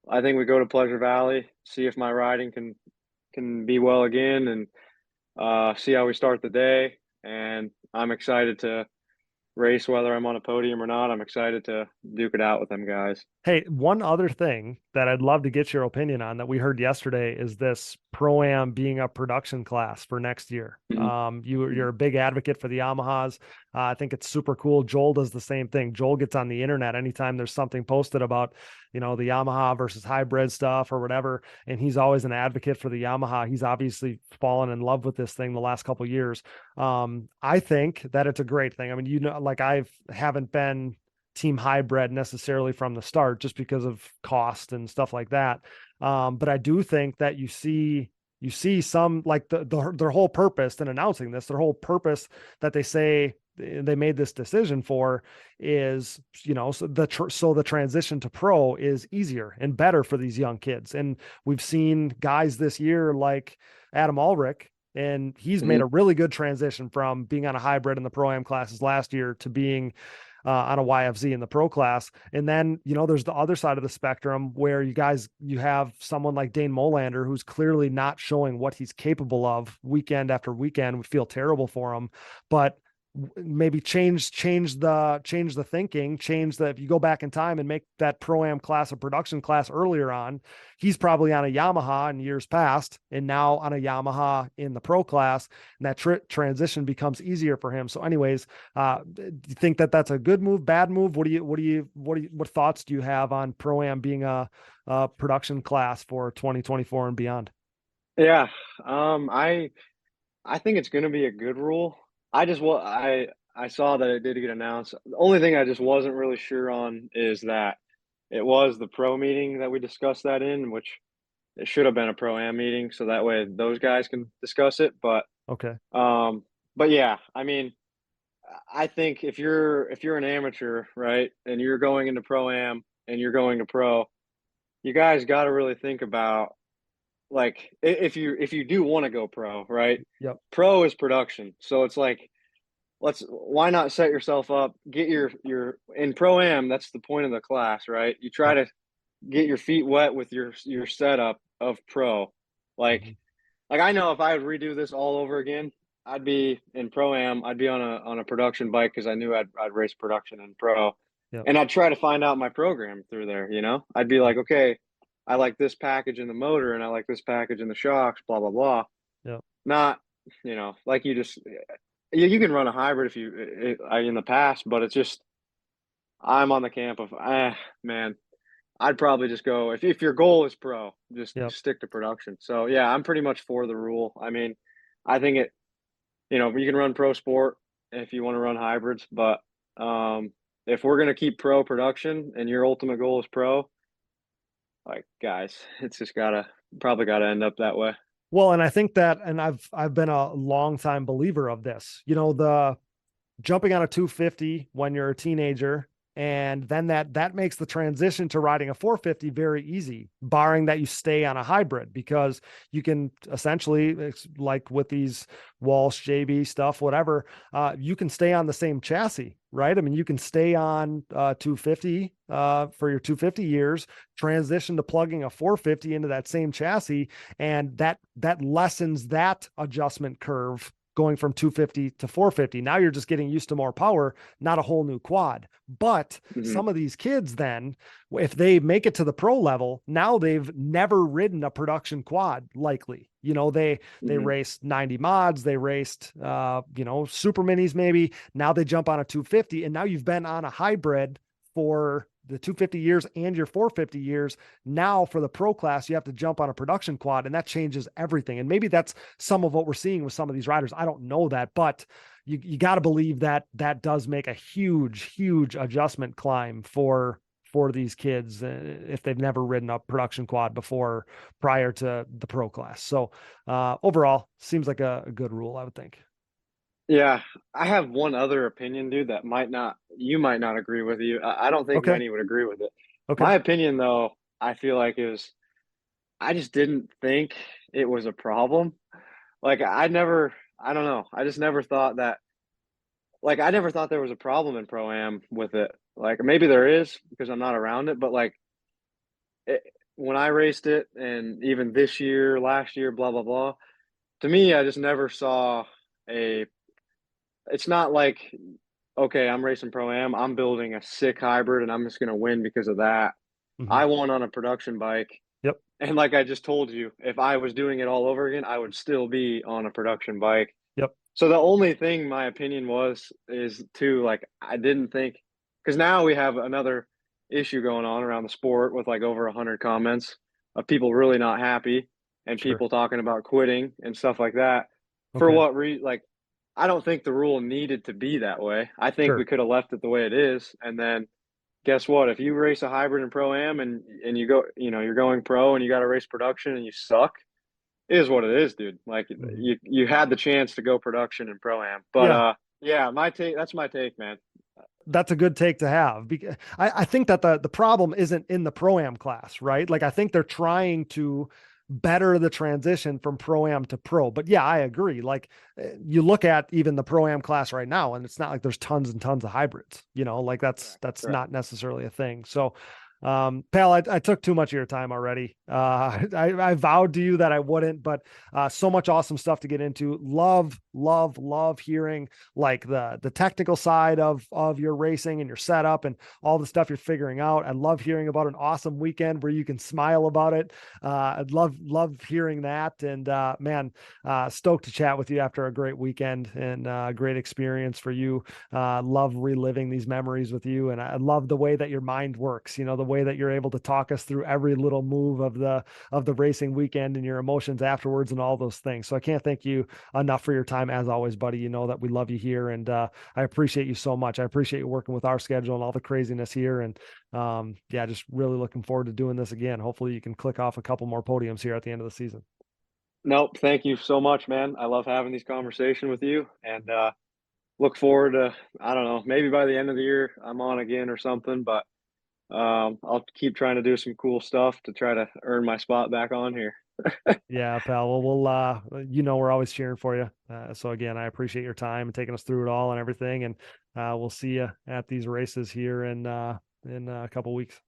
we go to Pleasure Valley, see if my riding can be well again, and see how we start the day. And I'm excited to race whether I'm on a podium or not. I'm excited to duke it out with them guys. Hey, one other thing that I'd love to get your opinion on that we heard yesterday is this Pro-Am being a production class for next year. You're a big advocate for the Yamahas. I think it's super cool. Joel does the same thing. Joel gets on the internet anytime there's something posted about, the Yamaha versus hybrid stuff or whatever. And he's always an advocate for the Yamaha. He's obviously fallen in love with this thing the last couple of years. I think that it's a great thing. I mean, like haven't been team hybrid necessarily from the start just because of cost and stuff like that. But I do think that you see some, like their whole purpose in announcing this, their whole purpose that they say they made this decision for is, so the transition to pro is easier and better for these young kids. And we've seen guys this year like Adam Allred, and he's made a really good transition from being on a hybrid in the Pro-Am classes last year to being on a YFZ in the pro class. And then, there's the other side of the spectrum where you have someone like Dane Molander, who's clearly not showing what he's capable of weekend after weekend. We feel terrible for him, but maybe change the thinking, if you go back in time and make that Pro-Am class a production class earlier on, he's probably on a Yamaha in years past and now on a Yamaha in the pro class, and that transition becomes easier for him. So anyways, do you think that that's a good move, bad move? What thoughts do you have on Pro-Am being a production class for 2024 and beyond? Yeah. I think it's going to be a good rule. I saw that it did get announced. The only thing I just wasn't really sure on is that it was the pro meeting that we discussed that in, which it should have been a Pro-Am meeting, so that way those guys can discuss it. But okay. But yeah, I mean, I think if you're an amateur, right, and you're going into Pro-Am and you're going to pro, you guys got to really think about, like, if you do want to go pro, right? Yep. Pro is production. So it's like, why not set yourself up, get your in Pro-Am, that's the point of the class, right? You try to get your feet wet with your setup of pro. Like I know if I would redo this all over again, I'd be in Pro-Am, I'd be on a production bike because I knew I'd race production in pro. Yep. And I'd try to find out my program through there, I'd be like, okay, I like this package in the motor and I like this package in the shocks, blah, blah, blah. Yeah. Not, like you can run a hybrid in the past, but it's just, I'm on the camp of, man, I'd probably just go, if your goal is pro, just stick to production. So yeah, I'm pretty much for the rule. I mean, I think you can run pro sport if you want to run hybrids, but if we're going to keep pro production and your ultimate goal is pro, like, guys, it's just probably gotta end up that way. Well, and I think that, and I've been a long time believer of this, the jumping on a 250 when you're a teenager, and then that makes the transition to riding a 450 very easy, barring that you stay on a hybrid, because you can essentially, it's like with these Walsh, JB stuff, whatever, you can stay on the same chassis, right? I mean, you can stay on 250 for your 250 years, transition to plugging a 450 into that same chassis, and that lessens that adjustment curve going from 250 to 450. Now you're just getting used to more power, not a whole new quad. But some of these kids then, if they make it to the pro level, now they've never ridden a production quad, likely. They raced 90 mods, they raced, super minis maybe. Now they jump on a 250, and now you've been on a hybrid for the 250 years and your 450 years. Now for the pro class, you have to jump on a production quad, and that changes everything. And maybe that's some of what we're seeing with some of these riders. I don't know that, but you got to believe that does make a huge adjustment climb for these kids if they've never ridden a production quad before prior to the pro class. So overall, seems like a good rule, I would think. Yeah, I have one other opinion, dude, that you might not agree with you. I don't think many would agree with it. Okay. My opinion, though, I feel like I just didn't think it was a problem. Like, I don't know. I just never thought that, like, I never thought there was a problem in Pro-Am with it. Like, maybe there is because I'm not around it, but like, when I raced it, and even this year, last year, blah, blah, blah, to me, I just never saw it's not like, okay, I'm racing Pro-Am, I'm building a sick hybrid and I'm just going to win because of that. I won on a production bike. Yep. And like I just told you, if I was doing it all over again, I would still be on a production bike. Yep. So the only thing my opinion is to like, I didn't think, because now we have another issue going on around the sport with like over 100 comments of people really not happy and Sure. people talking about quitting and stuff like that. For Okay. what reason? Like, I don't think the rule needed to be that way. I think Sure. we could have left it the way it is. And then guess what? If you race a hybrid in Pro-Am and you go, you're going pro and you got to race production and you suck, it is what it is, dude. Like Mhm. you had the chance to go production in Pro-Am. But Yeah. yeah, that's my take, man. That's a good take to have, because I think that the problem isn't in the Pro-Am class, right? Like, I think they're trying to better the transition from Pro-Am to pro. But yeah, I agree. Like, you look at even the Pro-Am class right now, and it's not like there's tons and tons of hybrids, like that's Correct. not necessarily a thing. So, pal, I took too much of your time already. I vowed to you that I wouldn't, but so much awesome stuff to get into. Love hearing like the technical side of your racing and your setup and all the stuff you're figuring out. I love hearing about an awesome weekend where you can smile about it. I'd love hearing that. And man, stoked to chat with you after a great weekend and a great experience for you. Love reliving these memories with you. And I love the way that your mind works, the way that you're able to talk us through every little move of the racing weekend and your emotions afterwards and all those things. So I can't thank you enough for your time as always, buddy. You know that we love you here, and I appreciate you so much. I appreciate you working with our schedule and all the craziness here. And yeah, just really looking forward to doing this again. Hopefully you can click off a couple more podiums here at the end of the season. Nope. Thank you so much, man. I love having these conversations with you, and look forward to, I don't know, maybe by the end of the year I'm on again or something, but I'll keep trying to do some cool stuff to try to earn my spot back on here. Yeah, pal. Well, we're always cheering for you. So again, I appreciate your time and taking us through it all and everything. And we'll see you at these races here in a couple weeks.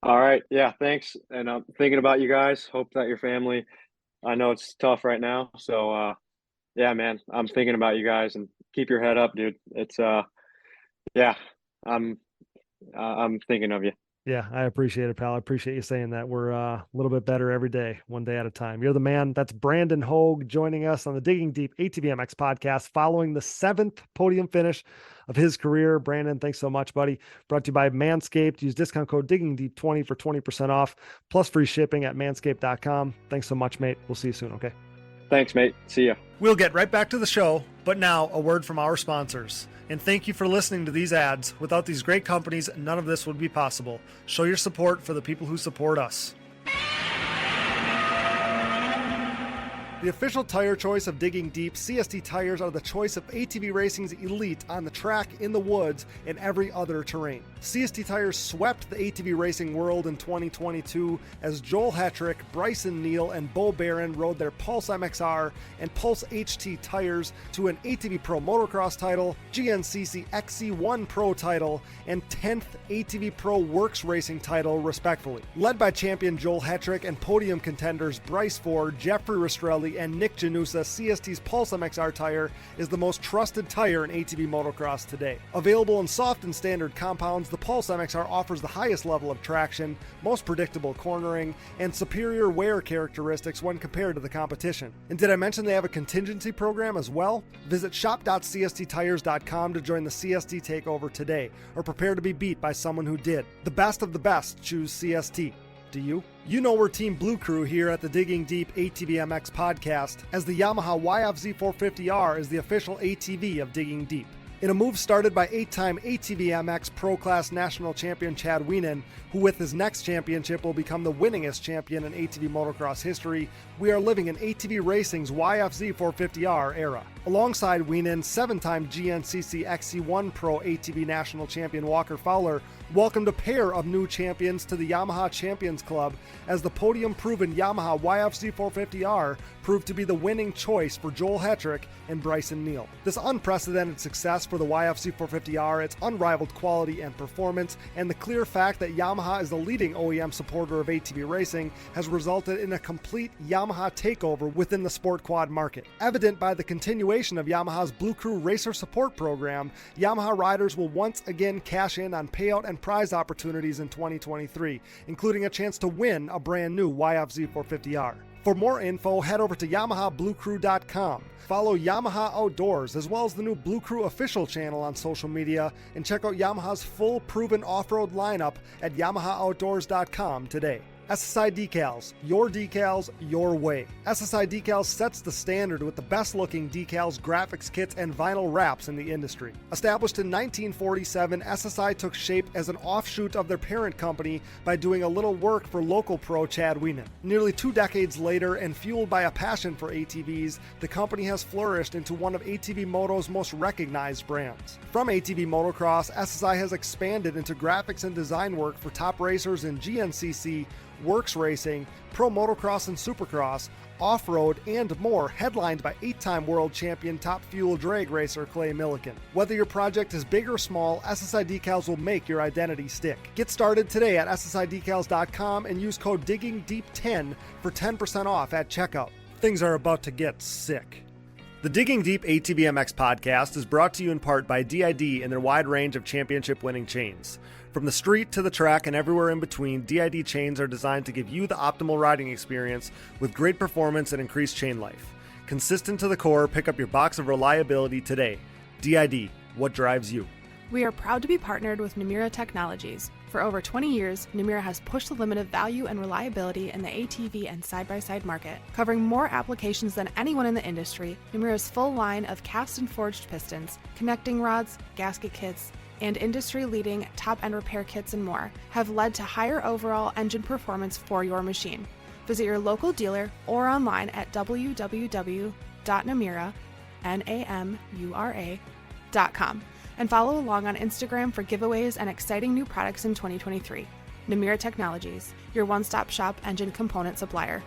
All right. Yeah. Thanks. And I'm thinking about you guys. Hope that your family, I know it's tough right now. So, yeah, man, I'm thinking about you guys and keep your head up, dude. It's, yeah, I'm, I'm thinking of you. Yeah, I appreciate it, pal. I appreciate you saying that. We're a little bit better every day, one day at a time. You're the man. That's Brandon Hoag joining us on the Digging Deep ATVMX podcast following the 7th podium finish of his career. Brandon, thanks so much, buddy. Brought to you by Manscaped. Use discount code DiggingDeep20 for 20% off, plus free shipping at manscaped.com. Thanks so much, mate. We'll see you soon, okay? Thanks, mate. See ya. We'll get right back to the show, but now a word from our sponsors. And thank you for listening to these ads. Without these great companies, none of this would be possible. Show your support for the people who support us. The official tire choice of Digging Deep, CST tires are the choice of ATV racing's elite on the track, in the woods, and every other terrain. CST tires swept the ATV racing world in 2022 as Joel Hetrick, Bryson Neal, and Bo Barron rode their Pulse MXR and Pulse HT tires to an ATV Pro Motocross title, GNCC XC1 Pro title, and 10th ATV Pro Works Racing title, respectively. Led by champion Joel Hetrick and podium contenders Bryce Ford, Jeffrey Rastrelli, and Nick Janusa, CST's Pulse MXR tire is the most trusted tire in ATV motocross today. Available in soft and standard compounds, the Pulse MXR offers the highest level of traction, most predictable cornering, and superior wear characteristics when compared to the competition. And did I mention they have a contingency program as well? Visit shop.csttires.com to join the CST takeover today, or prepare to be beat by someone who did. The best of the best choose CST. Do you? You know we're Team Blue Crew here at the Digging Deep ATVMX podcast, as the Yamaha YFZ 450R is the official ATV of Digging Deep. In a move started by 8-time ATVMX Pro Class National Champion Chad Wienen, who with his next championship will become the winningest champion in ATV motocross history, we are living in ATV racing's YFZ 450R era. Alongside Wienen, 7-time GNCC XC1 Pro ATV National Champion Walker Fowler welcomed a pair of new champions to the Yamaha Champions Club, as the podium-proven Yamaha YFZ 450R proved to be the winning choice for Joel Hetrick and Bryson Neal. This unprecedented success for the YFZ 450R, its unrivaled quality and performance, and the clear fact that Yamaha is the leading OEM supporter of ATV racing has resulted in a complete Yamaha takeover within the sport quad market, evident by the continuation continuation of Yamaha's Blue Crew Racer Support Program, Yamaha riders will once again cash in on payout and prize opportunities in 2023, including a chance to win a brand new YFZ 450R. For more info, head over to YamahaBlueCrew.com. Follow Yamaha Outdoors, as well as the new Blue Crew official channel on social media, and check out Yamaha's full proven off-road lineup at YamahaOutdoors.com today. SSI Decals, your way. SSI Decals sets the standard with the best looking decals, graphics kits, and vinyl wraps in the industry. Established in 1947, SSI took shape as an offshoot of their parent company by doing a little work for local pro Chad Wienen. Nearly 2 decades later, and fueled by a passion for ATVs, the company has flourished into one of ATV Moto's most recognized brands. From ATV Motocross, SSI has expanded into graphics and design work for top racers in GNCC, Works Racing, Pro Motocross and Supercross, off-road, and more, headlined by 8-time world champion top fuel drag racer Clay Millican. Whether your project is big or small, SSI Decals will make your identity stick. Get started today at SSIDecals.com and use code DIGGINGDEEP10 for 10% off at checkout. Things are about to get sick. The Digging Deep ATVMX Podcast is brought to you in part by DID and their wide range of championship-winning chains. From the street to the track and everywhere in between, DID chains are designed to give you the optimal riding experience with great performance and increased chain life. Consistent to the core, pick up your box of reliability today. DID, what drives you? We are proud to be partnered with Namura Technologies. For over 20 years, Namura has pushed the limit of value and reliability in the ATV and side-by-side market. Covering more applications than anyone in the industry, Namura's full line of cast and forged pistons, connecting rods, gasket kits, and industry-leading top-end repair kits and more have led to higher overall engine performance for your machine. Visit your local dealer or online at www.namura.com and follow along on Instagram for giveaways and exciting new products in 2023. Namura Technologies, your one-stop shop engine component supplier.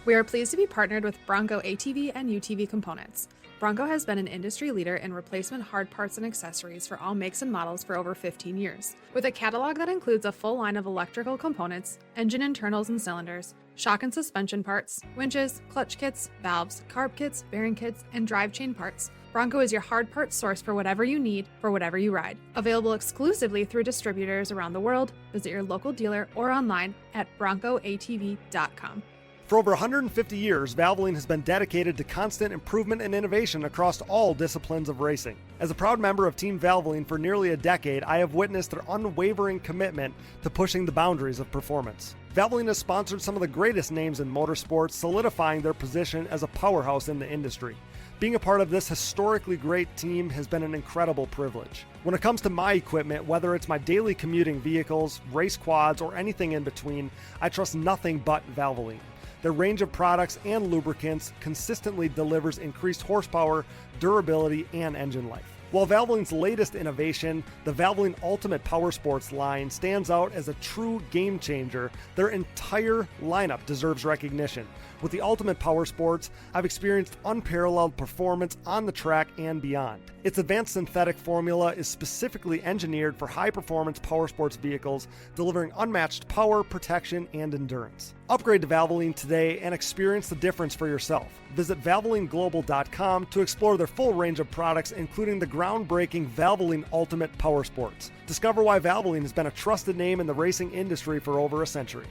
We are pleased to be partnered with Bronco ATV and UTV Components. Bronco has been an industry leader in replacement hard parts and accessories for all makes and models for over 15 years. With a catalog that includes a full line of electrical components, engine internals and cylinders, shock and suspension parts, winches, clutch kits, valves, carb kits, bearing kits, and drive chain parts, Bronco is your hard part source for whatever you need for whatever you ride. Available exclusively through distributors around the world, visit your local dealer or online at broncoatv.com. For over 150 years, Valvoline has been dedicated to constant improvement and innovation across all disciplines of racing. As a proud member of Team Valvoline for nearly a decade, I have witnessed their unwavering commitment to pushing the boundaries of performance. Valvoline has sponsored some of the greatest names in motorsports, solidifying their position as a powerhouse in the industry. Being a part of this historically great team has been an incredible privilege. When it comes to my equipment, whether it's my daily commuting vehicles, race quads, or anything in between, I trust nothing but Valvoline. Their range of products and lubricants consistently delivers increased horsepower, durability, and engine life. While Valvoline's latest innovation, the Valvoline Ultimate Power Sports line, stands out as a true game changer, their entire lineup deserves recognition. With the Ultimate Power Sports, I've experienced unparalleled performance on the track and beyond. Its advanced synthetic formula is specifically engineered for high-performance power sports vehicles, delivering unmatched power, protection, and endurance. Upgrade to Valvoline today and experience the difference for yourself. Visit ValvolineGlobal.com to explore their full range of products, including the groundbreaking Valvoline Ultimate Power Sports. Discover why Valvoline has been a trusted name in the racing industry for over a century.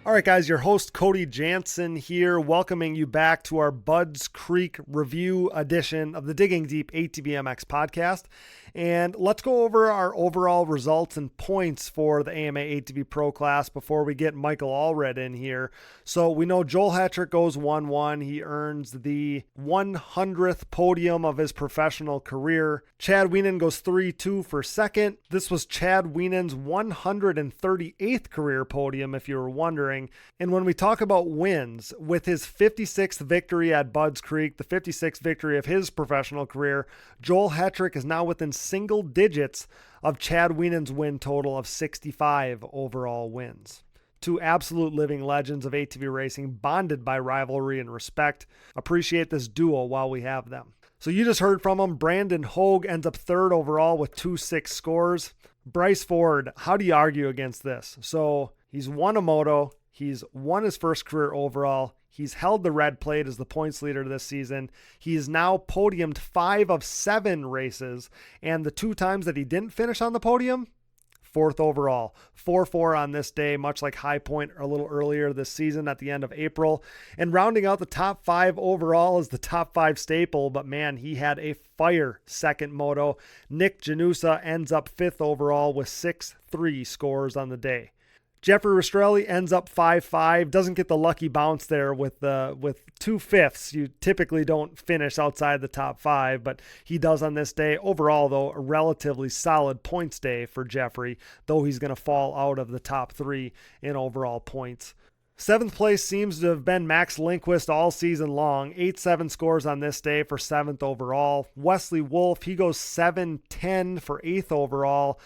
All right, guys, your host Cody Jansen here, welcoming you back to our Budds Creek review edition of the Digging Deep ATVMX podcast. And let's go over our overall results and points for the AMA ATV Pro class before we get Michael Allred in here. So we know Joel Hetrick goes 1-1. He earns the 100th podium of his professional career. Chad Wienen goes 3-2 for second. This was Chad Wienen's 138th career podium, if you were wondering. And when we talk about wins, with his 56th victory at Budds Creek, the 56th victory of his professional career, Joel Hetrick is now within single digits of Chad Wienen's win total of 65 overall wins. Two absolute living legends of ATV racing, bonded by rivalry and respect. Appreciate this duo while we have them. So you just heard from him. Brandon Hoag ends up third overall with 2.6 scores. Bryce Ford, how do you argue against this? So he's won a moto. He's won his first career overall. He's held the red plate as the points leader this season. He is now podiumed 5 of 7 races, and the 2 times that he didn't finish on the podium, 4th overall. 4-4 on this day, much like High Point a little earlier this season at the end of April. And rounding out the top 5 overall is the top 5 staple, but man, he had a fire second moto. Nick Janusa ends up 5th overall with 6-3 scores on the day. Jeffrey Rastrelli ends up 5-5, doesn't get the lucky bounce there with 2 fifths. You typically don't finish outside the top 5, but he does on this day. Overall, though, a relatively solid points day for Jeffrey, though he's going to fall out of the top 3 in overall points. 7th place seems to have been Max Lindquist all season long. 8-7 scores on this day for 7th overall. Wesley Wolf, he goes 7-10 for 8th overall.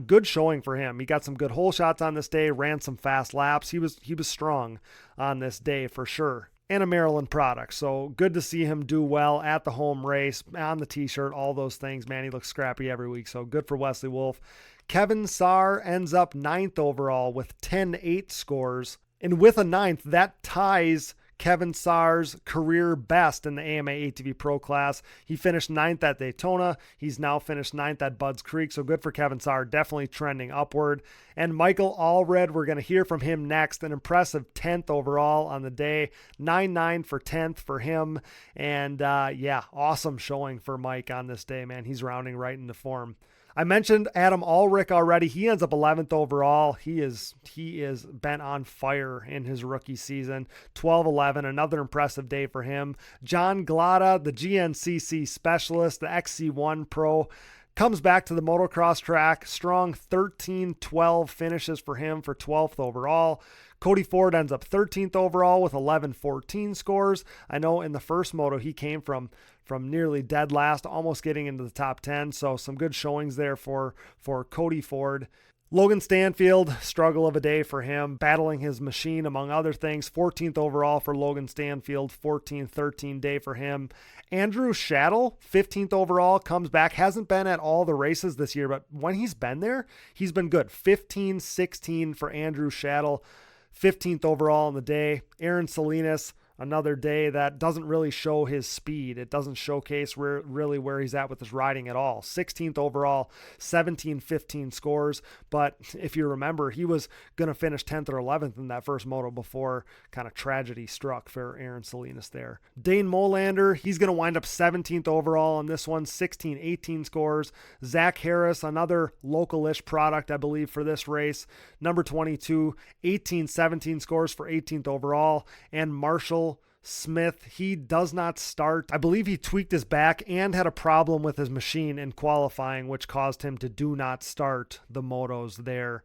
Good showing for him. He got some good hole shots on this day, ran some fast laps. He was strong on this day for sure. And a Maryland product. So good to see him do well at the home race, on the t-shirt, all those things. Man, he looks scrappy every week. So good for Wesley Wolf. Kevin Saar ends up 9th overall with 10-8 scores. And with a 9th, that ties Kevin Saar's career best in the AMA ATV Pro class. He finished 9th at Daytona. He's now finished 9th at Budds Creek. So good for Kevin Saar, definitely trending upward. And Michael Allred, we're going to hear from him next. An impressive 10th overall on the day. 9-9 for 10th for him. And yeah, awesome showing for Mike on this day, man. He's rounding right into form. I mentioned Adam Ulrich already. He ends up 11th overall. He is been on fire in his rookie season. 12-11, another impressive day for him. John Glada, the GNCC specialist, the XC1 pro, comes back to the motocross track. Strong 13-12 finishes for him for 12th overall. Cody Ford ends up 13th overall with 11-14 scores. I know in the first moto he came from nearly dead last, almost getting into the top 10. So some good showings there for Cody Ford. Logan Stanfield, struggle of a day for him, battling his machine among other things. 14th overall for Logan Stanfield, 14-13 day for him. Andrew Shaddle, 15th overall, comes back. Hasn't been at all the races this year, but when he's been there, he's been good. 15-16 for Andrew Shaddle, 15th overall on the day. Aaron Salinas, another day that doesn't really show his speed. It doesn't showcase where he's at with his riding at all. 16th overall, 17-15 scores. But if you remember, he was going to finish 10th or 11th in that first moto before kind of tragedy struck for Aaron Salinas there. Dane Molander, he's going to wind up 17th overall on this one, 16-18 scores. Zach Harris, another local-ish product, I believe, for this race. Number 22, 18-17 scores for 18th overall. And Marshall Smith, he does not start. I believe he tweaked his back and had a problem with his machine in qualifying, which caused him to do not start the motos there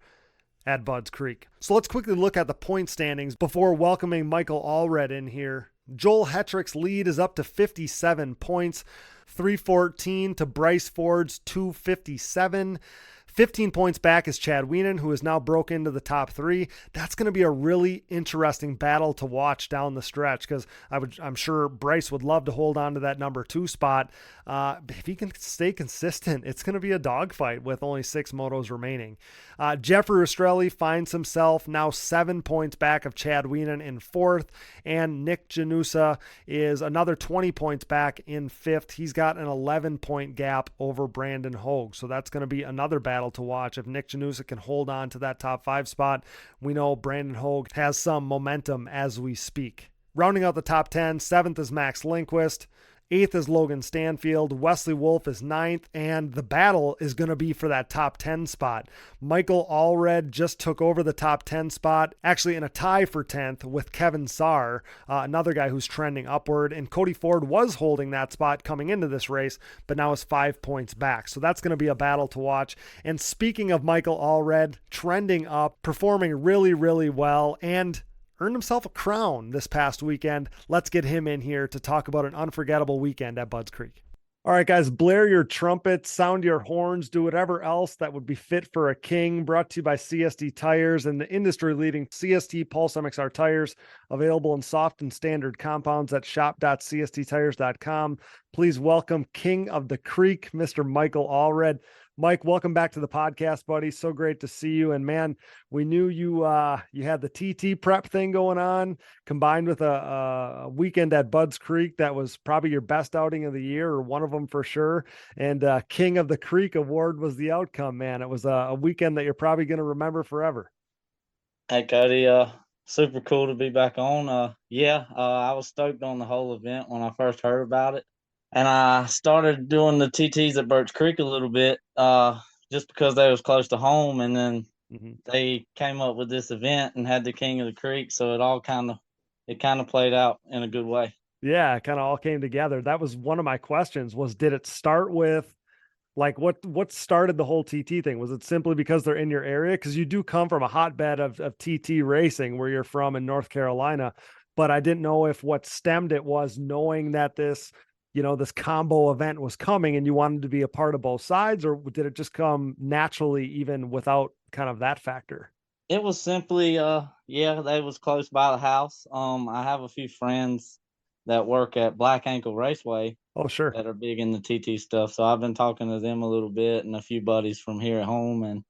at Budds Creek. So let's quickly look at the point standings before welcoming Michael Allred in here. Joel Hetrick's lead is up to 57 points, 314 to Bryce Ford's 257. 15 points back is Chad Wienen, who has now broken into the top 3. That's going to be a really interesting battle to watch down the stretch, because I'm sure Bryce would love to hold on to that number 2 spot. If he can stay consistent, it's going to be a dogfight with only 6 motos remaining. Jeffrey Rastrelli finds himself now 7 points back of Chad Wienen in 4th, and Nick Janusa is another 20 points back in 5th. He's got an 11-point gap over Brandon Hoag, so that's going to be another battle to watch. If Nick Janusa can hold on to that top 5 spot, we know Brandon Hoag has some momentum as we speak. Rounding out the top 10, 7th is Max Lindquist. 8th is Logan Stanfield. Wesley Wolf is 9th, and the battle is going to be for that top 10 spot. Michael Allred just took over the top 10 spot, actually in a tie for 10th with Kevin Saar, another guy who's trending upward, and Cody Ford was holding that spot coming into this race, but now is 5 points back. So that's going to be a battle to watch. And speaking of Michael Allred, trending up, performing really, really well, and earned himself a crown this past weekend. Let's get him in here to talk about an unforgettable weekend at Budds Creek. All right, guys, blare your trumpets, sound your horns, do whatever else that would be fit for a king. Brought to you by CST Tires and the industry-leading CST Pulse MXR tires, available in soft and standard compounds at shop.csttires.com. Please welcome King of the Creek, Mr. Michael Allred. Mike, welcome back to the podcast, buddy. So great to see you. And man, we knew you you had the TT prep thing going on, combined with a weekend at Budds Creek that was probably your best outing of the year, or one of them for sure. And King of the Creek award was the outcome, man. It was a weekend that you're probably going to remember forever. Hey, Cody. Super cool to be back on. I was stoked on the whole event when I first heard about it. And I started doing the TTs at Birch Creek a little bit, just because they was close to home. And then they came up with this event and had the King of the Creek, so it kind of played out in a good way. Yeah, it kind of all came together. That was one of my questions: was did it start with like what started the whole TT thing? Was it simply because they're in your area? Because you do come from a hotbed of TT racing where you're from in North Carolina, but I didn't know if what stemmed it was knowing that this combo event was coming and you wanted to be a part of both sides, or did it just come naturally even without kind of that factor? It was simply, they was close by the house. I have a few friends that work at Black Ankle Raceway. Oh, sure. That are big in the TT stuff. So I've been talking to them a little bit and a few buddies from here at home, and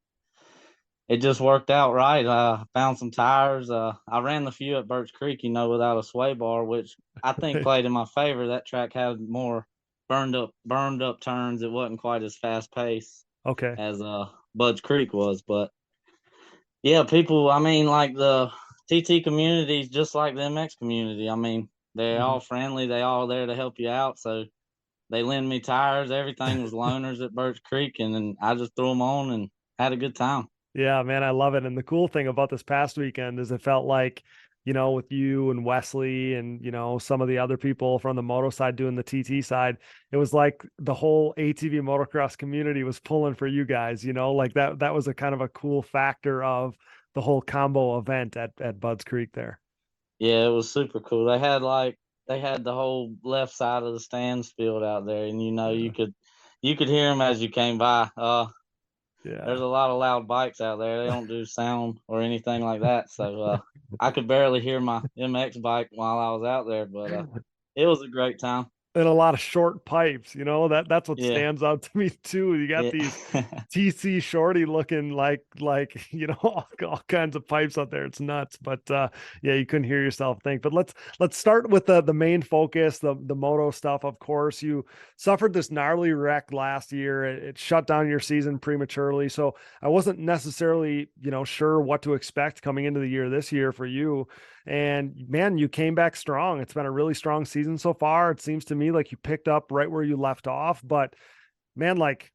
it just worked out right. I found some tires. I ran the few at Birch Creek, without a sway bar, which I think played in my favor. That track had more burned up turns. It wasn't quite as fast paced as Budge Creek was. But yeah, people, like the TT community is just like the MX community. They're all friendly. They all there to help you out. So they lend me tires. Everything was loaners at Birch Creek, and then I just threw them on and had a good time. Yeah, man, I love it. And the cool thing about this past weekend is it felt like, with you and Wesley and, some of the other people from the moto side doing the TT side, it was like the whole ATV motocross community was pulling for you guys, like that was a kind of a cool factor of the whole combo event at Budds Creek there. Yeah, it was super cool. They had the whole left side of the stands filled out there, and you could hear them as you came by. There's a lot of loud bikes out there. They don't do sound or anything like that, so I could barely hear my MX bike while I was out there, but it was a great time. And a lot of short pipes, that's what stands out to me too. You got these TC shorty looking like all kinds of pipes out there. It's nuts, but you couldn't hear yourself think. But let's start with the main focus, the moto stuff. Of course, you suffered this gnarly wreck last year. It shut down your season prematurely, so I wasn't necessarily sure what to expect coming into the year this year for you. And man, you came back strong. It's been a really strong season so far. It seems to me like you picked up right where you left off, but man, like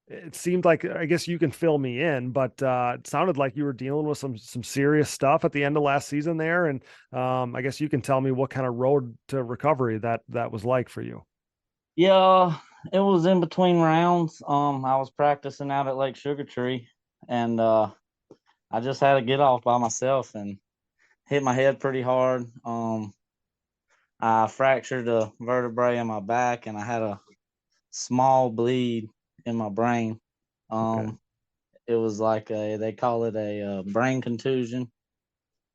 it seemed like, I guess you can fill me in, but it sounded like you were dealing with some serious stuff at the end of last season there. And I guess you can tell me what kind of road to recovery that was like for you. Yeah, it was in between rounds. I was practicing out at Lake Sugar Tree, and I just had to get off by myself and hit my head pretty hard. I fractured a vertebrae in my back, and I had a small bleed in my brain. It was like they call it a brain contusion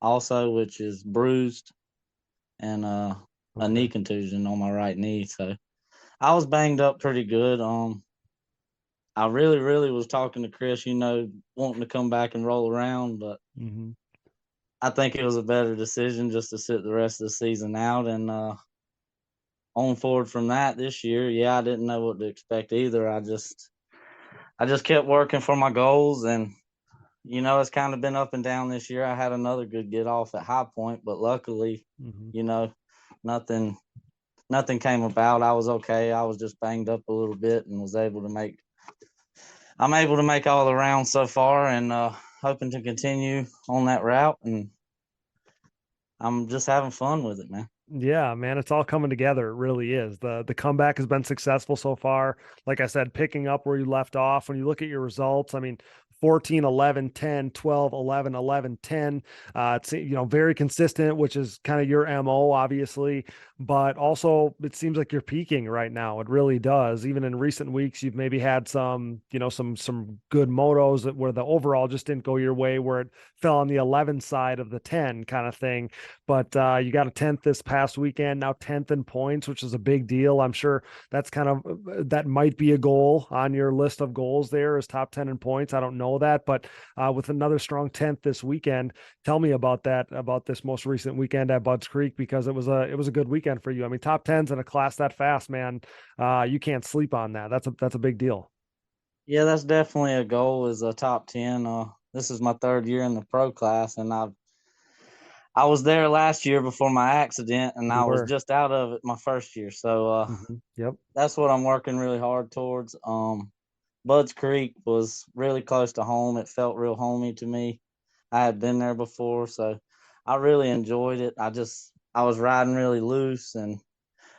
also, which is bruised, and a knee contusion on my right knee. So I was banged up pretty good. I really, really was talking to Chris, wanting to come back and roll around, but I think it was a better decision just to sit the rest of the season out. And on forward from that this year, I didn't know what to expect either. I just kept working for my goals, and it's kind of been up and down this year. I had another good get off at High Point, but luckily, nothing came about. I was okay. I was just banged up a little bit and was able to make all the rounds so far, and hoping to continue on that route, and I'm just having fun with it, man. Yeah, man, it's all coming together. It really is. The comeback has been successful so far. Like I said, picking up where you left off. When you look at your results, 14, 11, 10, 12, 11, 11, 10. It's, very consistent, which is kind of your MO, obviously. but also it seems like you're peaking right now. It really does. Even in recent weeks, you've maybe had some, some good motos where the overall just didn't go your way, where it fell on the 11 side of the 10 kind of thing. But you got a 10th this past weekend, now 10th in points, which is a big deal. I'm sure that's that might be a goal on your list of goals there, is top 10 in points. I don't know that, but with another strong 10th this weekend, tell me about this most recent weekend at Budds Creek, because it was a good weekend for you. I mean, top 10s in a class that fast, man. You can't sleep on that. That's a big deal. Yeah, that's definitely a goal, is a top 10. This is my third year in the pro class, and I was there last year before my accident, and I was just out of it my first year. So Yep, that's what I'm working really hard towards. Budds Creek was really close to home. It felt real homey to me. I had been there before, so I really enjoyed it. I was riding really loose, and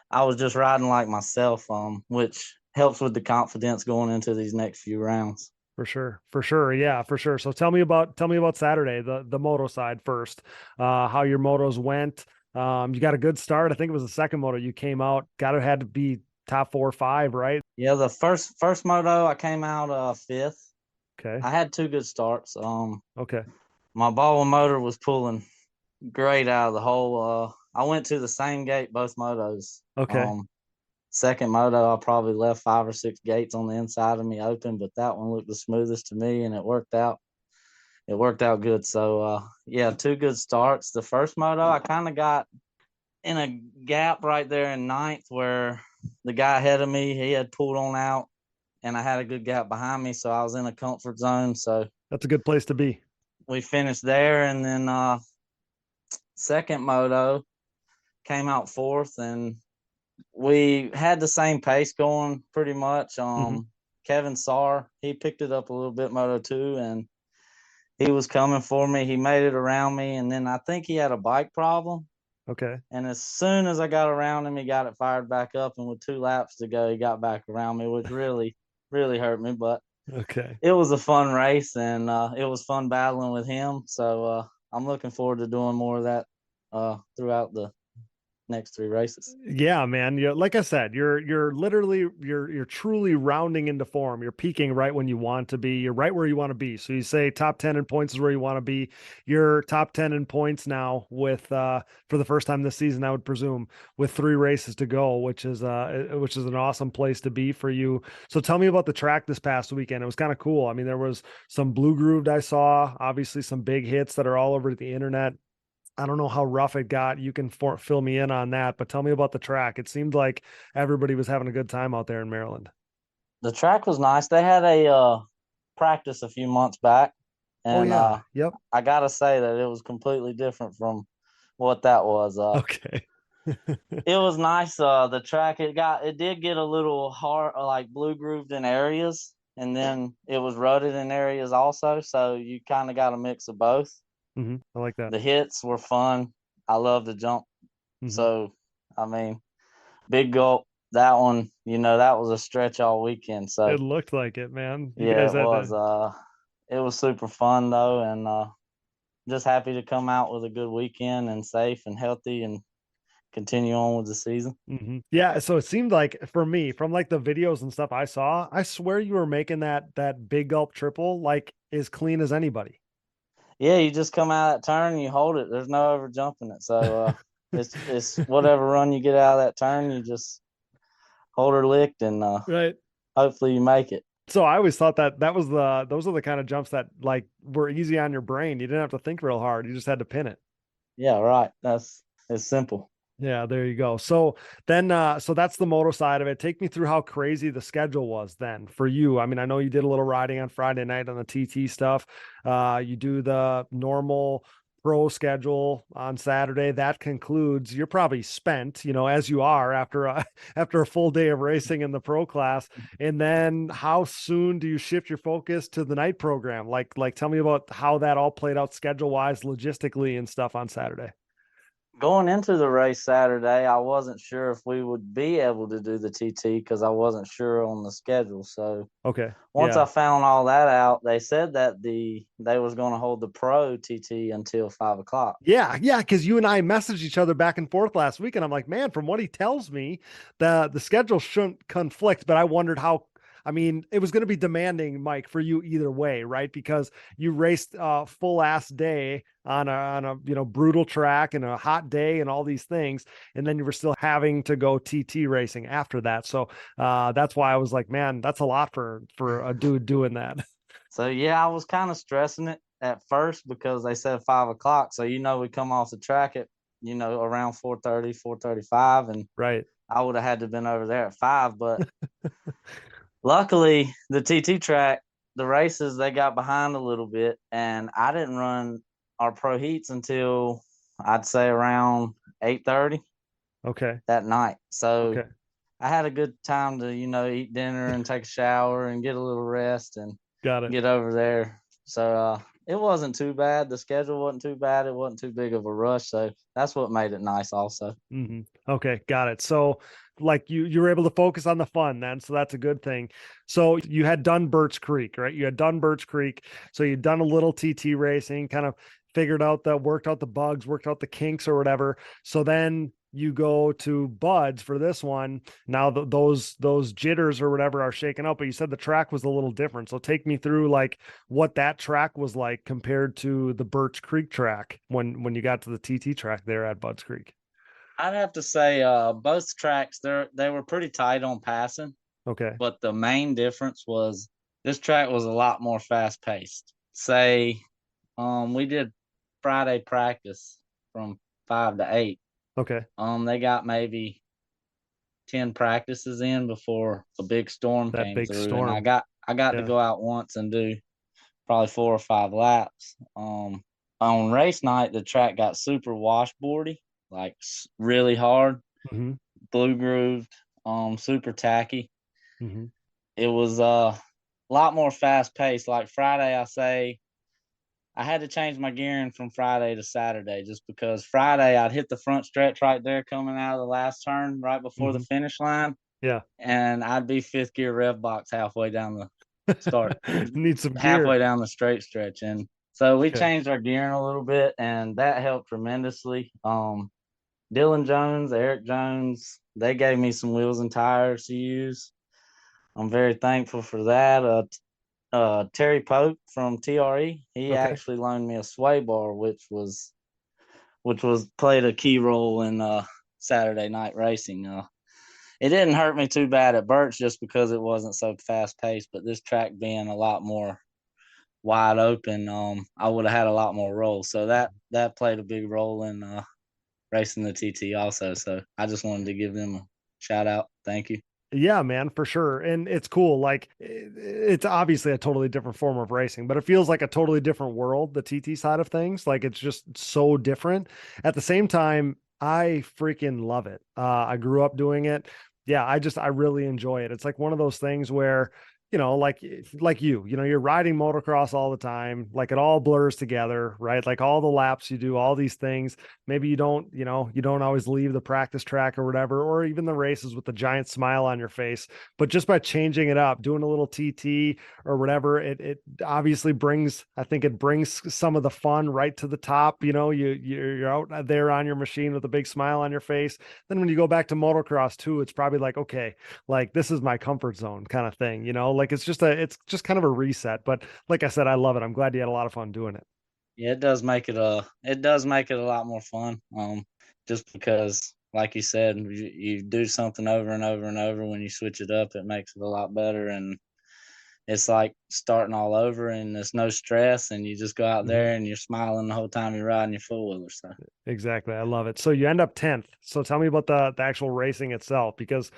I was just riding like myself, which helps with the confidence going into these next few rounds. for sure. Yeah, for sure. So tell me about Saturday, the moto side first. How your motos went. You got a good start. I think it was the second moto you came out. Had to be top 4 or 5, right? Yeah, the first moto I came out 5th. Okay. I had 2 good starts. Okay. My ball motor was pulling great out of the hole. I went to the same gate both motos. Okay. Second moto, I probably left 5 or 6 gates on the inside of me open, but that one looked the smoothest to me, and it worked out. It worked out good. So yeah, 2 good starts. The first moto, I kind of got in a gap right there in 9th, where the guy ahead of me, he had pulled on out, and I had a good gap behind me, so I was in a comfort zone. So that's a good place to be. We finished there, and then second moto came out 4th, and we had the same pace going pretty much. Kevin Sarr, he picked it up a little bit moto 2, and he was coming for me. He made it around me, and then I think he had a bike problem. Okay. And as soon as I got around him, he got it fired back up, and with 2 laps to go, he got back around me, which really, really hurt me. But okay, it was a fun race, and it was fun battling with him. So I'm looking forward to doing more of that throughout the next 3 races. Yeah, man. Like I said, you're literally you're truly rounding into form. You're peaking right when you want to be. You're right where you want to be. So you say top 10 in points is where you want to be. You're top 10 in points now with for the first time this season, I would presume, with 3 races to go, which is an awesome place to be for you. So tell me about the track this past weekend. It was kind of cool. I mean, there was some blue grooved I saw, obviously some big hits that are all over the internet. I don't know how rough it got. You can fill me in on that, but tell me about the track. It seemed like everybody was having a good time out there in Maryland. The track was nice. They had a practice a few months back, and yep. I gotta say that it was completely different from what that was. Okay. It was nice. The track, it did get a little hard, like blue grooved in areas, and then it was rutted in areas also. So you kind of got a mix of both. I like that. The hits were fun. I love the jump. So, I mean, big gulp. That one, that was a stretch all weekend. So it looked like it, man. It was. It was super fun though, and just happy to come out with a good weekend and safe and healthy and continue on with the season. Yeah. So it seemed like, for me, from like the videos and stuff I saw, I swear you were making that big gulp triple like as clean as anybody. Yeah, you just come out of that turn and you hold it. There's no over jumping it. So it's whatever run you get out of that turn, you just hold her licked, and right. Hopefully you make it. So I always thought those are the kind of jumps that like were easy on your brain. You didn't have to think real hard. You just had to pin it. Yeah, right. It's simple. Yeah, there you go. So then, so that's the moto side of it. Take me through how crazy the schedule was then for you. I mean, I know you did a little riding on Friday night on the TT stuff. You do the normal pro schedule on Saturday. That concludes. You're probably spent, as you are after a full day of racing in the pro class. And then how soon do you shift your focus to the night program? Like tell me about how that all played out schedule wise, logistically and stuff on Saturday. going into the race Saturday, I wasn't sure if we would be able to do the TT because I wasn't sure on the schedule. So Okay. once Yeah. I found all that out, they said that they was going to hold the pro TT until 5 o'clock. Yeah, because you and I messaged each other back and forth last week, and I'm like, man, from what he tells me, the schedule shouldn't conflict. But I wondered how. I mean, it was going to be demanding, Mike, for you either way, right? Because you raced a full ass day on a brutal track and a hot day and all these things, and then you were still having to go TT racing after that. So that's why I was like, man, that's a lot for a dude doing that. So yeah, I was kind of stressing it at first because they said 5 o'clock. So we come off the track at around 4:30, 4:35, and Right. I would have had to been over there at 5. But luckily, the TT track, the races, they got behind a little bit, and I didn't run our pro heats until I'd say around 8:30 Okay. that night. So Okay. I had a good time to eat dinner and take a shower and get a little rest and Got it. get over there. So it wasn't too bad. The schedule wasn't too bad. It wasn't too big of a rush. So that's what made it nice also. Mm-hmm. Okay, got it. So like you were able to focus on the fun then, so that's a good thing. So you had done Birch Creek, right? You had done Birch Creek. So you'd done a little TT racing, kind of worked out the bugs, worked out the kinks or whatever. So then you go to Buds for this one. Now those jitters or whatever are shaken out, but you said the track was a little different. So take me through like what that track was like compared to the Birch Creek track when you got to the TT track there at Buds Creek. I'd have to say both tracks they were pretty tight on passing. Okay. But the main difference was this track was a lot more fast paced. Say we did Friday practice from 5 to 8. Okay. They got maybe 10 practices in before a big storm came through. And I got to go out once and do probably 4 or 5 laps. On race night, the track got super washboardy, like really hard, blue grooved, super tacky. Mm-hmm. It was a lot more fast paced. Like Friday, I had to change my gearing from Friday to Saturday just because Friday I'd hit the front stretch right there coming out of the last turn right before the finish line. Yeah. And I'd be 5th gear rev box halfway down the start. Need some halfway gear. Down the straight stretch. And so we changed our gearing a little bit, and that helped tremendously. Dylan Jones, Eric Jones, they gave me some wheels and tires to use. I'm very thankful for that. Terry Pope from TRE, he actually loaned me a sway bar, which played a key role in Saturday night racing. It didn't hurt me too bad at Birch just because it wasn't so fast paced, but this track being a lot more wide open, I would have had a lot more roll. So that played a big role in racing the TT also. So I just wanted to give them a shout out. Thank you. Yeah, man, for sure. And it's cool. Like it's obviously a totally different form of racing, but it feels like a totally different world, the TT side of things. Like it's just so different. At the same time, I freaking love it. I grew up doing it. Yeah, I really enjoy it. It's like one of those things where, like you're riding motocross all the time, like it all blurs together, right? Like all the laps you do, all these things, maybe you don't always leave the practice track or whatever, or even the races with the giant smile on your face, but just by changing it up, doing a little TT or whatever, it obviously brings some of the fun right to the top. You're out there on your machine with a big smile on your face. Then when you go back to motocross too, it's probably like, okay, like this is my comfort zone kind of thing, like it's just kind of a reset. But like I said, I love it. I'm glad you had a lot of fun doing it. Yeah, it does make it a lot more fun. Just because, like you said, you do something over and over and over. When you switch it up, it makes it a lot better, and it's like starting all over, and there's no stress, and you just go out there and you're smiling the whole time you're riding your four-wheeler. So exactly, I love it. So you end up 10th. So tell me about the actual racing itself, because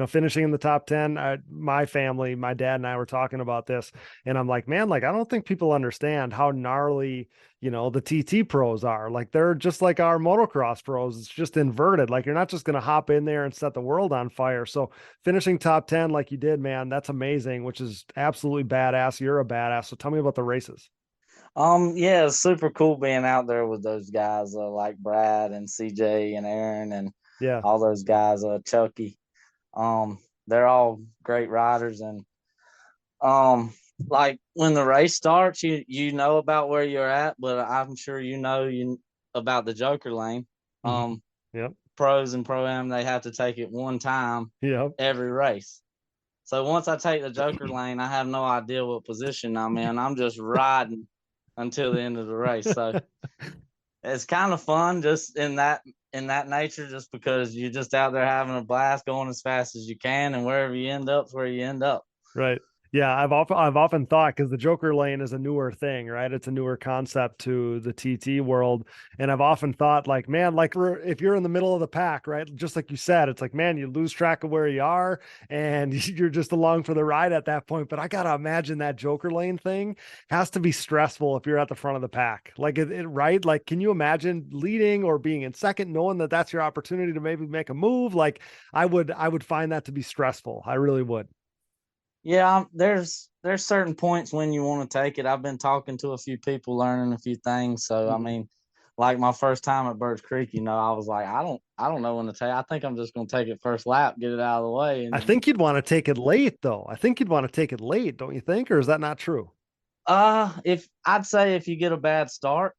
finishing in the top 10, my family, my dad and I were talking about this, and I'm like, man, like I don't think people understand how gnarly the TT pros are. Like they're just like our motocross pros. It's just inverted. Like you're not just going to hop in there and set the world on fire. So finishing top 10 like you did, man, that's amazing, which is absolutely badass. You're a badass. So tell me about the races. Yeah, it's super cool being out there with those guys like Brad and CJ and Aaron and Yeah. all those guys, Chucky. They're all great riders, and like when the race starts, you know about where you're at, but I'm sure you about the Joker lane. Yep. Pros and pro-am, they have to take it one time Yep. every race. So once I take the Joker lane, I have no idea what position I'm in. I'm just riding until the end of the race. So it's kind of fun just in that nature, just because you're just out there having a blast, going as fast as you can, and wherever you end up is where you end up. Right. Yeah, I've often thought, because the Joker lane is a newer thing, right? It's a newer concept to the TT world, and I've often thought, like, man, like if you're in the middle of the pack, right? Just like you said, it's like, man, you lose track of where you are, and you're just along for the ride at that point. But I gotta imagine that Joker lane thing has to be stressful if you're at the front of the pack, like right? Like, can you imagine leading or being in second, knowing that that's your opportunity to maybe make a move? Like, I would find that to be stressful. I really would. Yeah, there's certain points when you want to take it. I've been talking to a few people, learning a few things. So I mean, like my first time at Birch Creek, I was like, I don't know when to take. I think I'm just gonna take it first lap, get it out of the way. I think you'd want to take it late, though. I think you'd want to take it late, don't you think? Or is that not true? If I'd say if you get a bad start,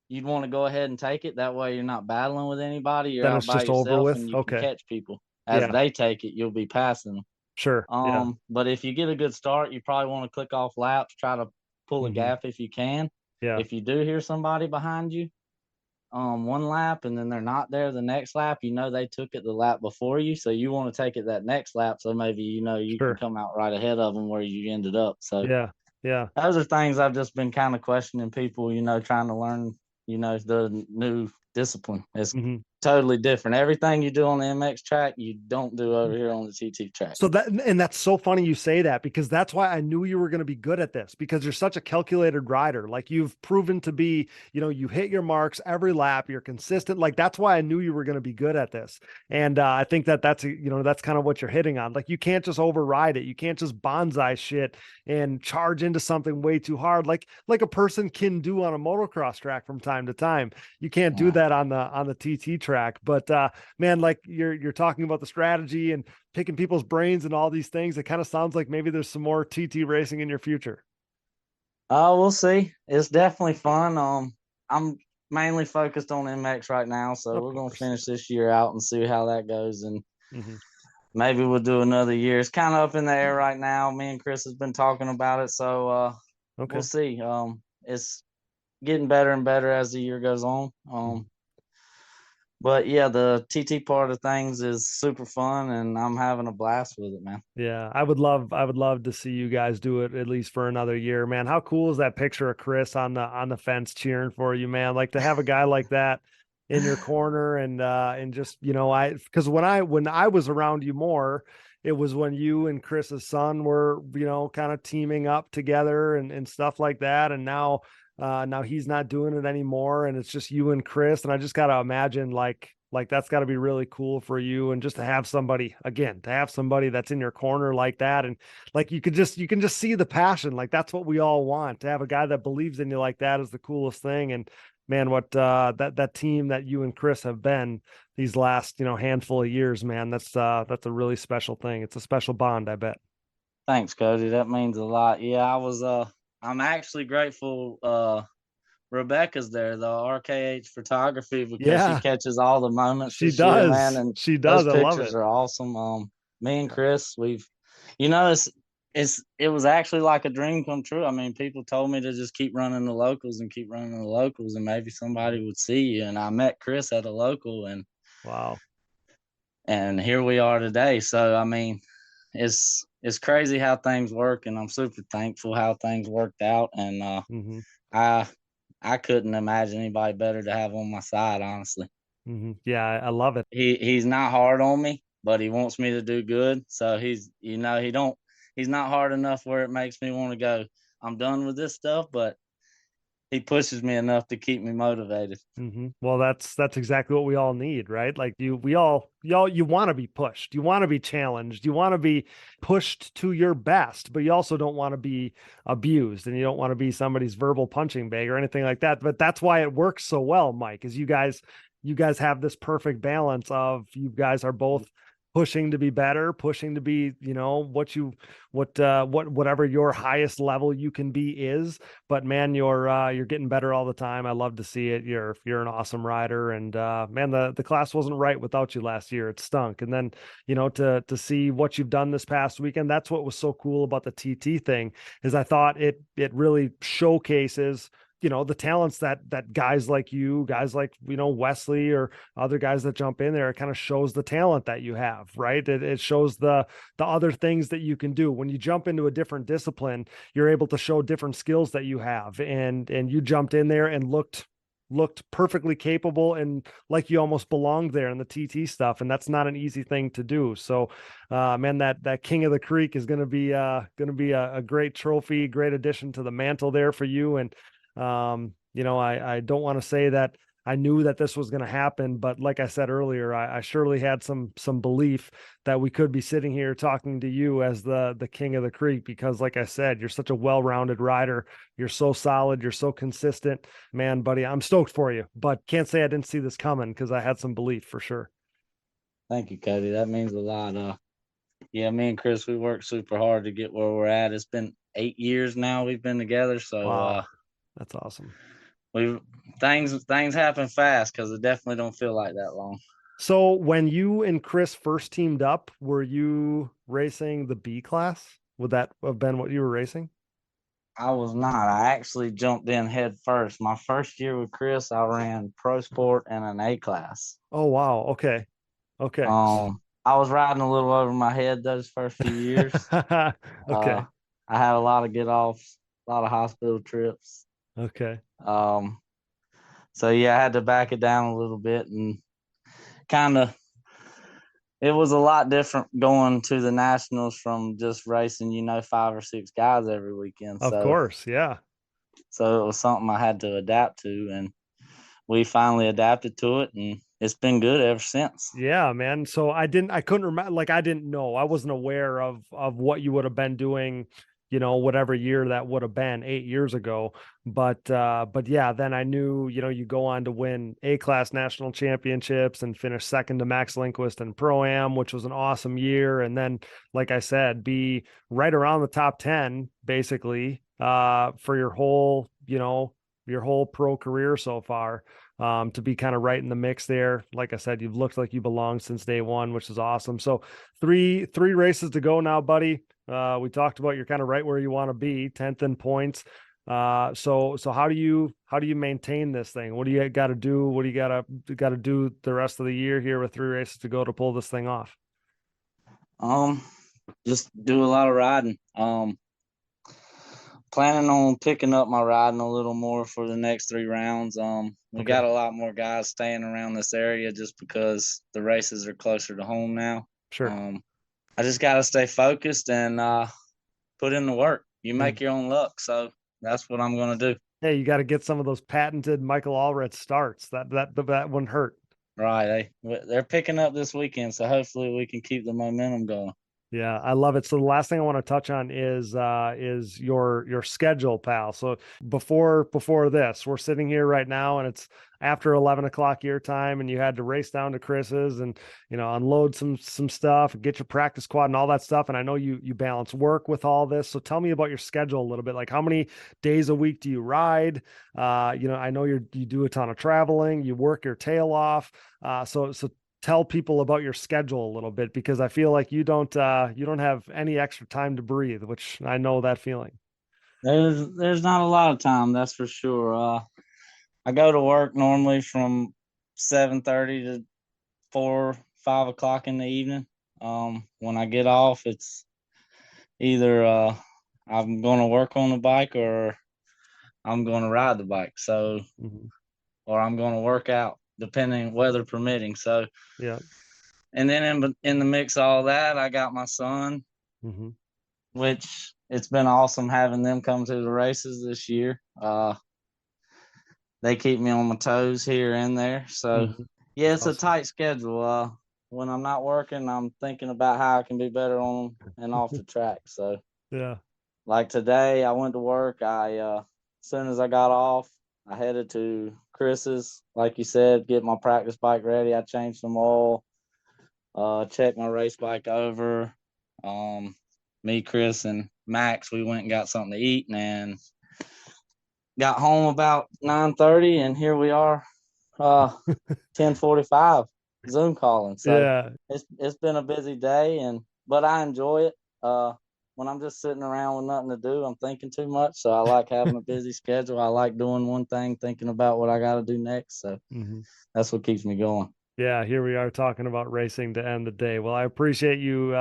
you'd want to go ahead and take it. That way you're not battling with anybody. You're Then out it's by just over yourself with. and you can Okay. catch people. As Yeah. they take it, you'll be passing them. Sure. Yeah. But if you get a good start, you probably want to click off laps, try to pull a gap if you can. Yeah. If you do hear somebody behind you, one lap and then they're not there the next lap, they took it the lap before you, so you want to take it that next lap, so maybe you Sure. can come out right ahead of them where you ended up. So Yeah. those are things I've just been kind of questioning people, trying to learn, the new discipline. It's totally different. Everything you do on the MX track, you don't do over here on the TT track. So that's so funny you say that, because that's why I knew you were going to be good at this, because you're such a calculated rider. Like, you've proven to be, you hit your marks every lap, you're consistent. Like, that's why I knew you were going to be good at this. And I think that's kind of what you're hitting on. Like, you can't just override it. You can't just bonsai shit and charge into something way too hard. Like a person can do on a motocross track from time to time. You can't do that on the TT track. But man, like you're talking about the strategy and picking people's brains and all these things. It kind of sounds like maybe there's some more TT racing in your future. We'll see. It's definitely fun. I'm mainly focused on MX right now, so we're gonna finish this year out and see how that goes, and maybe we'll do another year. It's kind of up in the air right now. Me and Chris has been talking about it, so we'll see. It's getting better and better as the year goes on. But yeah, the TT part of things is super fun, and I'm having a blast with it, man. Yeah, I would love to see you guys do it at least for another year, man. How cool is that picture of Chris on the fence cheering for you, man? Like, to have a guy like that in your corner, and just, because when I was around you more, it was when you and Chris's son were, kind of teaming up together and stuff like that. And now he's not doing it anymore, and it's just you and Chris. And I just got to imagine, like that's got to be really cool for you. And just to have somebody that's in your corner like that. And like, you can just see the passion. Like, that's what we all want. To have a guy that believes in you like that is the coolest thing. And man, what that team that you and Chris have been these last, handful of years, man, that's a really special thing. It's a special bond, I bet. Thanks, Cody. That means a lot. Yeah, I'm actually grateful Rebecca's there, the RKH photography, because she catches all the moments. She does, year, man, and she does. Those I love pictures it. are awesome. Me and Chris, it was actually like a dream come true. I mean, people told me to just keep running the locals, and maybe somebody would see you. And I met Chris at a local, and wow, and here we are today. So I mean, it's crazy how things work, and I'm super thankful how things worked out. And I couldn't imagine anybody better to have on my side, honestly. Yeah, I love it. He's not hard on me, but he wants me to do good. So he's not hard enough where it makes me want to go, I'm done with this stuff, but he pushes me enough to keep me motivated. Well, that's exactly what we all need, right? Like you want to be pushed, you want to be challenged, you want to be pushed to your best, but you also don't want to be abused, and you don't want to be somebody's verbal punching bag or anything like that. But that's why it works so well, Mike, is you guys have this perfect balance of, you guys are both pushing to be better, pushing to be, whatever your highest level you can be is. But man, you're getting better all the time. I love to see it. You're an awesome rider, and man, the class wasn't right without you last year. It stunk. And then, to see what you've done this past weekend, that's what was so cool about the TT thing, is I thought it really showcases the talents that guys like you, guys like, Wesley, or other guys that jump in there. It kind of shows the talent that you have, right? It shows the other things that you can do. When you jump into a different discipline, you're able to show different skills that you have. And you jumped in there and looked perfectly capable, and like you almost belonged there in the TT stuff. And that's not an easy thing to do. So, man, that King of the Creek is going to be a great trophy, great addition to the mantle there for you. And, I don't want to say that I knew that this was going to happen, but like I said earlier, I surely had some belief that we could be sitting here talking to you as the King of the Creek, because like I said, you're such a well-rounded rider. You're so solid. You're so consistent, man, buddy. I'm stoked for you, but can't say I didn't see this coming, because I had some belief for sure. Thank you, Cody. That means a lot. Yeah, me and Chris, we worked super hard to get where we're at. It's been 8 years now we've been together. So, wow. That's awesome. Things happen fast, because it definitely don't feel like that long. So when you and Chris first teamed up, were you racing the B class? Would that have been what you were racing? I was not. I actually jumped in head first. My first year with Chris, I ran Pro Sport and an A class. Oh, wow. Okay. I was riding a little over my head those first few years. Okay. I had a lot of get-offs, a lot of hospital trips. Okay. So yeah, I had to back it down a little bit, and it was a lot different going to the nationals from just racing, 5 or 6 guys every weekend. Of course. Yeah. So it was something I had to adapt to, and we finally adapted to it, and it's been good ever since. Yeah, man. So I couldn't remember, like, I didn't know, I wasn't aware of what you would have been doing, whatever year that would have been 8 years ago. But yeah, then I knew, you go on to win A class national championships and finish second to Max Lindquist and Pro-Am, which was an awesome year. And then, like I said, be right around the top 10, basically, for your whole pro career so far. To be kind of right in the mix there. Like I said, you've looked like you belong since day one, which is awesome. So three races to go now, buddy. We talked about you're kind of right where you want to be, 10th in points. So how do you maintain this thing? What do you got to do? What do you got to do the rest of the year here with 3 races to go to pull this thing off? Just do a lot of riding. Planning on picking up my riding a little more for the next 3 rounds. We got a lot more guys staying around this area just because the races are closer to home now. Sure. I just got to stay focused and put in the work. You make your own luck, so that's what I'm going to do. Hey, you got to get some of those patented Michael Allred starts. That wouldn't hurt. Right. They're picking up this weekend, so hopefully we can keep the momentum going. Yeah, I love it. So the last thing I want to touch on is your schedule, pal. So before this, we're sitting here right now, and it's after 11 o'clock your time, and you had to race down to Chris's and unload some stuff, get your practice quad and all that stuff. And I know you balance work with all this. So tell me about your schedule a little bit. Like, how many days a week do you ride? I know you do a ton of traveling. You work your tail off. So tell people about your schedule a little bit, because I feel like you don't have any extra time to breathe, which I know that feeling. There's not a lot of time, that's for sure. I go to work normally from 7:30 to 4-5 o'clock in the evening. When I get off, it's either I'm going to work on the bike or I'm going to ride the bike. So, or I'm going to work out, depending, weather permitting. So yeah. And then in the mix of all that, I got my son, which it's been awesome having them come to the races this year. they keep me on my toes here and there. So yeah, it's Awesome. a tight schedule. When I'm not working, I'm thinking about how I can be better on and off the track. So Yeah. like today, I went to work. As soon as I got off, I headed to Chris's, like you said, get my practice bike ready. I changed some oil, checked my race bike over. Me, Chris, and Max, we went and got something to eat, and got home about 9:30, and here we are, 10:45, Zoom calling. So Yeah. it's been a busy day, but I enjoy it. When I'm just sitting around with nothing to do, I'm thinking too much. So I like having a busy schedule. I like doing one thing, thinking about what I got to do next. So that's what keeps me going. Yeah, here we are talking about racing to end the day. Well, I appreciate you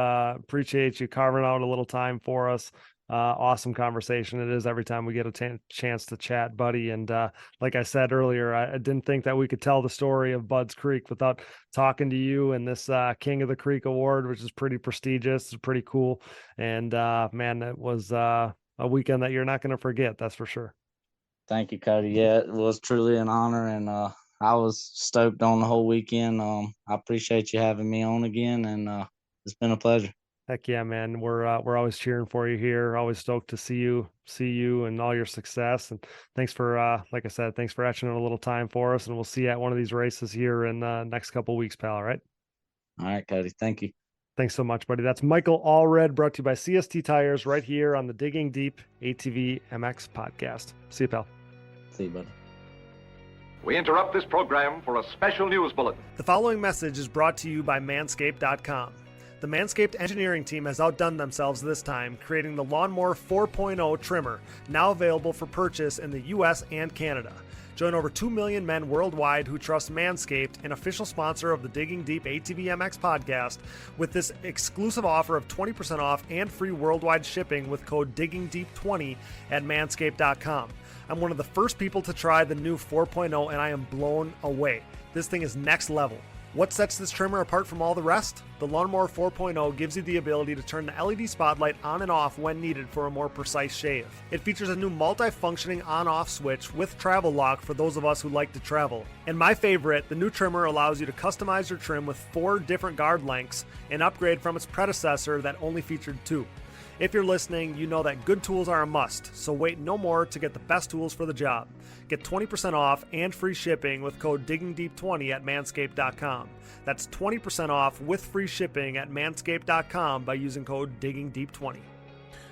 carving out a little time for us. Awesome conversation. It is every time we get a chance to chat, buddy. And like I said earlier, I didn't think that we could tell the story of Bud's Creek without talking to you and this King of the Creek award, which is pretty prestigious. It's pretty cool. And man, it was a weekend that you're not going to forget. That's for sure. Thank you, Cody. Yeah, it was truly an honor, and I was stoked on the whole weekend. I appreciate you having me on again, and it's been a pleasure. Heck yeah, man. We're always cheering for you here. Always stoked to see you and all your success. And thanks for, like I said, thanks for etching in a little time for us. And we'll see you at one of these races here in next couple of weeks, pal. All right. All right, Cody. Thank you. Thanks so much, buddy. That's Michael Allred, brought to you by CST Tires right here on the Digging Deep ATVMX podcast. See you, pal. See you, buddy. We interrupt this program for a special news bulletin. The following message is brought to you by Manscaped.com. The Manscaped engineering team has outdone themselves this time, creating the Lawnmower 4.0 trimmer, now available for purchase in the U.S. and Canada. Join over 2 million men worldwide who trust Manscaped, an official sponsor of the Digging Deep ATVMX podcast, with this exclusive offer of 20% off and free worldwide shipping with code DiggingDeep20 at Manscaped.com. I'm one of the first people to try the new 4.0, and I am blown away. This thing is next level. What sets this trimmer apart from all the rest? The Lawnmower 4.0 gives you the ability to turn the LED spotlight on and off when needed for a more precise shave. It features a new multi-functioning on-off switch with travel lock for those of us who like to travel. And my favorite, the new trimmer allows you to customize your trim with 4 different guard lengths, an upgrade from its predecessor that only featured 2. If you're listening, you know that good tools are a must, so wait no more to get the best tools for the job. Get 20% off and free shipping with code DiggingDeep20 at Manscaped.com. That's 20% off with free shipping at Manscaped.com by using code DiggingDeep20.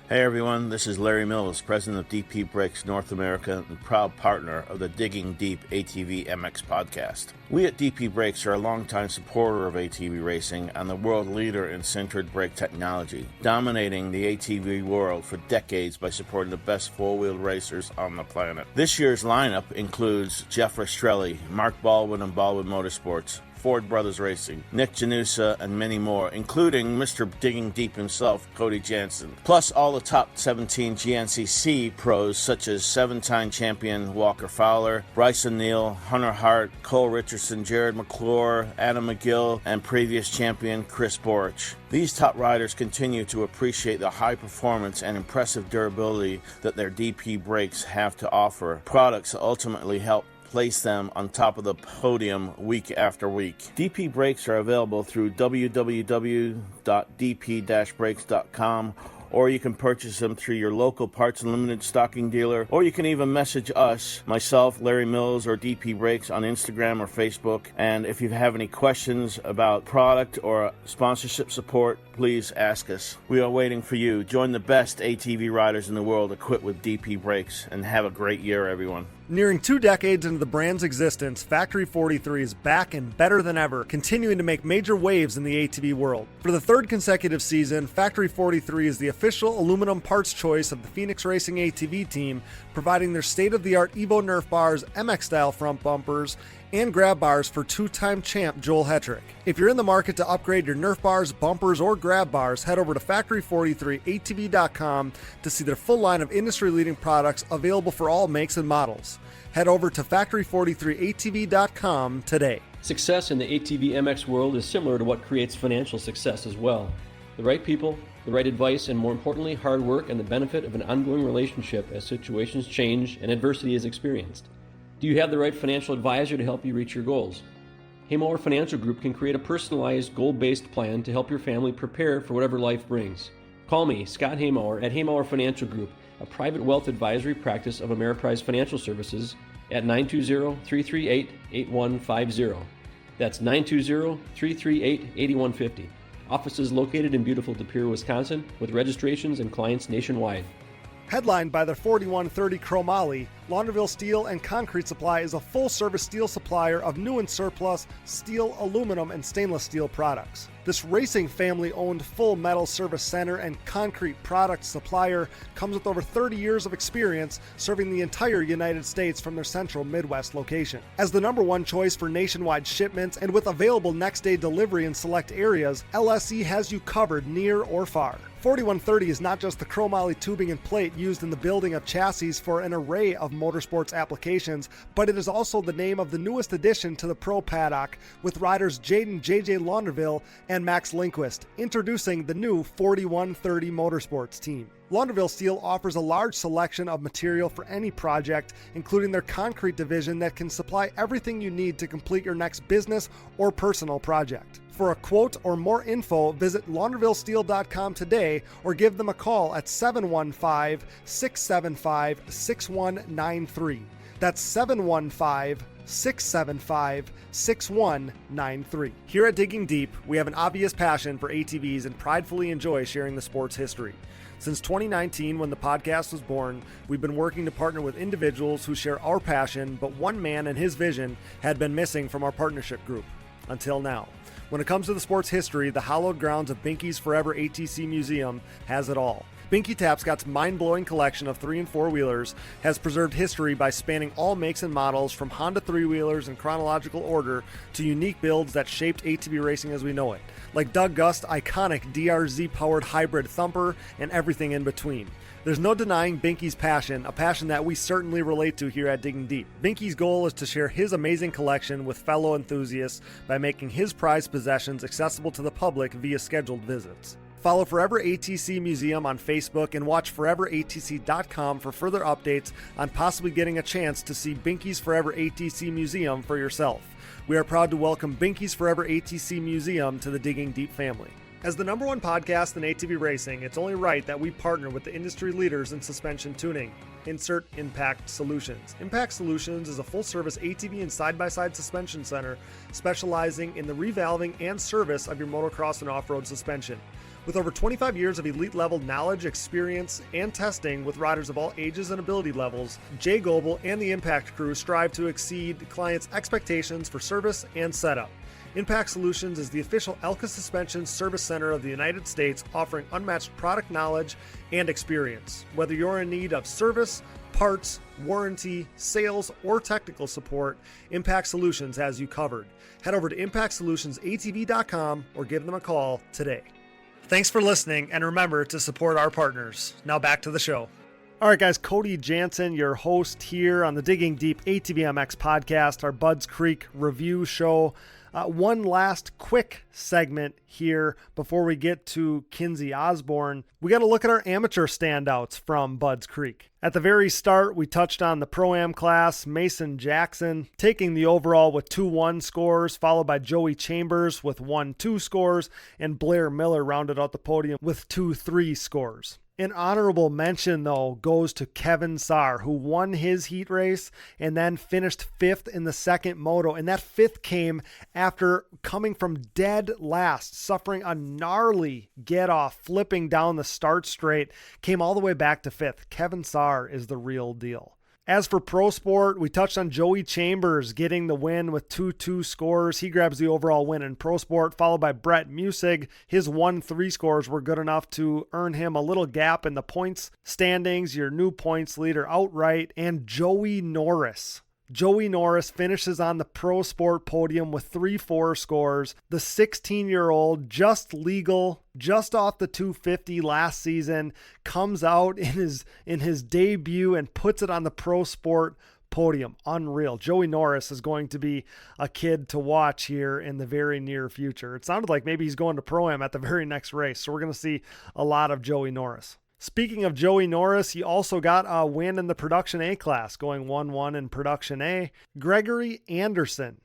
Hey everyone, this is Larry Mills, president of DP Brakes North America and proud partner of the Digging Deep ATVMX podcast. We at DP Brakes are a longtime supporter of ATV racing and the world leader in sintered brake technology, dominating the ATV world for decades by supporting the best four-wheeled racers on the planet. This year's lineup includes Jeff Rastrelli, Mark Baldwin and Baldwin Motorsports, Ford Brothers Racing, Nick Janusa, and many more, including Mr. Digging Deep himself, Cody Jansen. Plus all the top 17 GNCC pros such as 7-time champion Walker Fowler, Bryson Neal, Hunter Hart, Cole Richardson, Jared McClure, Adam McGill, and previous champion Chris Borich. These top riders continue to appreciate the high performance and impressive durability that their DP brakes have to offer. Products that ultimately help place them on top of the podium week after week. DP brakes are available through www.dp-brakes.com, or you can purchase them through your local Parts Unlimited stocking dealer, or you can even message us, myself, Larry Mills, or DP Brakes on Instagram or Facebook. And if you have any questions about product or sponsorship support, please ask us. We are waiting for you. Join the best ATV riders in the world equipped with DP Brakes, and have a great year, everyone. Nearing 2 decades into the brand's existence, Factory 43 is back and better than ever, continuing to make major waves in the ATV world. For the 3rd consecutive season, Factory 43 is the official aluminum parts choice of the Phoenix Racing ATV team, providing their state-of-the-art Evo Nerf bars, MX-style front bumpers, and grab bars for 2-time champ Joel Hetrick. If you're in the market to upgrade your Nerf bars, bumpers, or grab bars, head over to Factory43ATV.com to see their full line of industry-leading products available for all makes and models. Head over to Factory43ATV.com today. Success in the ATV MX world is similar to what creates financial success as well. The right people, the right advice, and more importantly, hard work and the benefit of an ongoing relationship as situations change and adversity is experienced. Do you have the right financial advisor to help you reach your goals? Haymower Financial Group can create a personalized, goal-based plan to help your family prepare for whatever life brings. Call me, Scott Haymower, at Haymower Financial Group, a private wealth advisory practice of Ameriprise Financial Services, at 920-338-8150. That's 920-338-8150. Offices located in beautiful De Pere, Wisconsin, with registrations and clients nationwide. Headlined by their 4130 Chromoly, Launderville Steel and Concrete Supply is a full-service steel supplier of new and surplus steel, aluminum, and stainless steel products. This racing family-owned full metal service center and concrete product supplier comes with over 30 years of experience serving the entire United States from their central Midwest location. As the number one choice for nationwide shipments and with available next-day delivery in select areas, LSE has you covered near or far. 4130 is not just the chromoly tubing and plate used in the building of chassis for an array of motorsports applications, but it is also the name of the newest addition to the Pro Paddock with riders Jaden JJ Launderville and Max Lindquist, introducing the new 4130 Motorsports team. Launderville Steel offers a large selection of material for any project, including their concrete division that can supply everything you need to complete your next business or personal project. For a quote or more info, visit laundervillesteel.com today or give them a call at 715-675-6193. That's 715-675-6193. Here at Digging Deep, we have an obvious passion for ATVs and pridefully enjoy sharing the sport's history. Since 2019, when the podcast was born, we've been working to partner with individuals who share our passion, but one man and his vision had been missing from our partnership group. Until now. When it comes to the sport's history, the hallowed grounds of Binky's Forever ATC Museum has it all. Binky Tapscott's mind-blowing collection of 3- and 4-wheelers has preserved history by spanning all makes and models from Honda 3-wheelers in chronological order to unique builds that shaped ATV racing as we know it, like Doug Gust's iconic DRZ-powered hybrid thumper and everything in between. There's no denying Binky's passion, a passion that we certainly relate to here at Digging Deep. Binky's goal is to share his amazing collection with fellow enthusiasts by making his prized possessions accessible to the public via scheduled visits. Follow Forever ATC Museum on Facebook and watch foreveratc.com for further updates on possibly getting a chance to see Binky's Forever ATC Museum for yourself. We are proud to welcome Binky's Forever ATC Museum to the Digging Deep family. As the number one podcast in ATV racing, it's only right that we partner with the industry leaders in suspension tuning. Insert Impact Solutions. Impact Solutions is a full-service ATV and side-by-side suspension center specializing in the revalving and service of your motocross and off-road suspension. With over 25 years of elite-level knowledge, experience, and testing with riders of all ages and ability levels, Jay Goebel and the Impact crew strive to exceed clients' expectations for service and setup. Impact Solutions is the official Elka Suspension Service Center of the United States, offering unmatched product knowledge and experience. Whether you're in need of service, parts, warranty, sales, or technical support, Impact Solutions has you covered. Head over to impactsolutionsatv.com or give them a call today. Thanks for listening, and remember to support our partners. Now back to the show. All right, guys, Cody Jansen, your host here on the Digging Deep ATVMX Podcast, our Budds Creek review show. One last quick segment here before we get to Kinsey Osborn. We got to look at our amateur standouts from Budds Creek. At the very start, we touched on the Pro-Am class, Mason Jackson taking the overall with 2-1 scores, followed by Joey Chambers with 1-2 scores, and Blair Miller rounded out the podium with 2-3 scores. An honorable mention, though, goes to Kevin Saar, who won his heat race and then finished 5th in the second moto. And that 5th came after coming from dead last, suffering a gnarly get-off, flipping down the start straight, came all the way back to 5th. Kevin Saar is the real deal. As for Pro Sport, we touched on Joey Chambers getting the win with 2-2 scores. He grabs the overall win in Pro Sport, followed by Brett Musig. His 1-3 scores were good enough to earn him a little gap in the points standings, your new points leader outright, and Joey Norris. Joey Norris finishes on the Pro Sport podium with 3-4 scores. The 16-year-old, just legal, just off the 250 last season, comes out in his debut and puts it on the Pro Sport podium. Unreal. Joey Norris is going to be a kid to watch here in the very near future. It sounded like maybe he's going to Pro-Am at the very next race, so we're going to see a lot of Joey Norris. Speaking of Joey Norris, he also got a win in the Production A class, going 1-1 in Production A. Gregory Anderson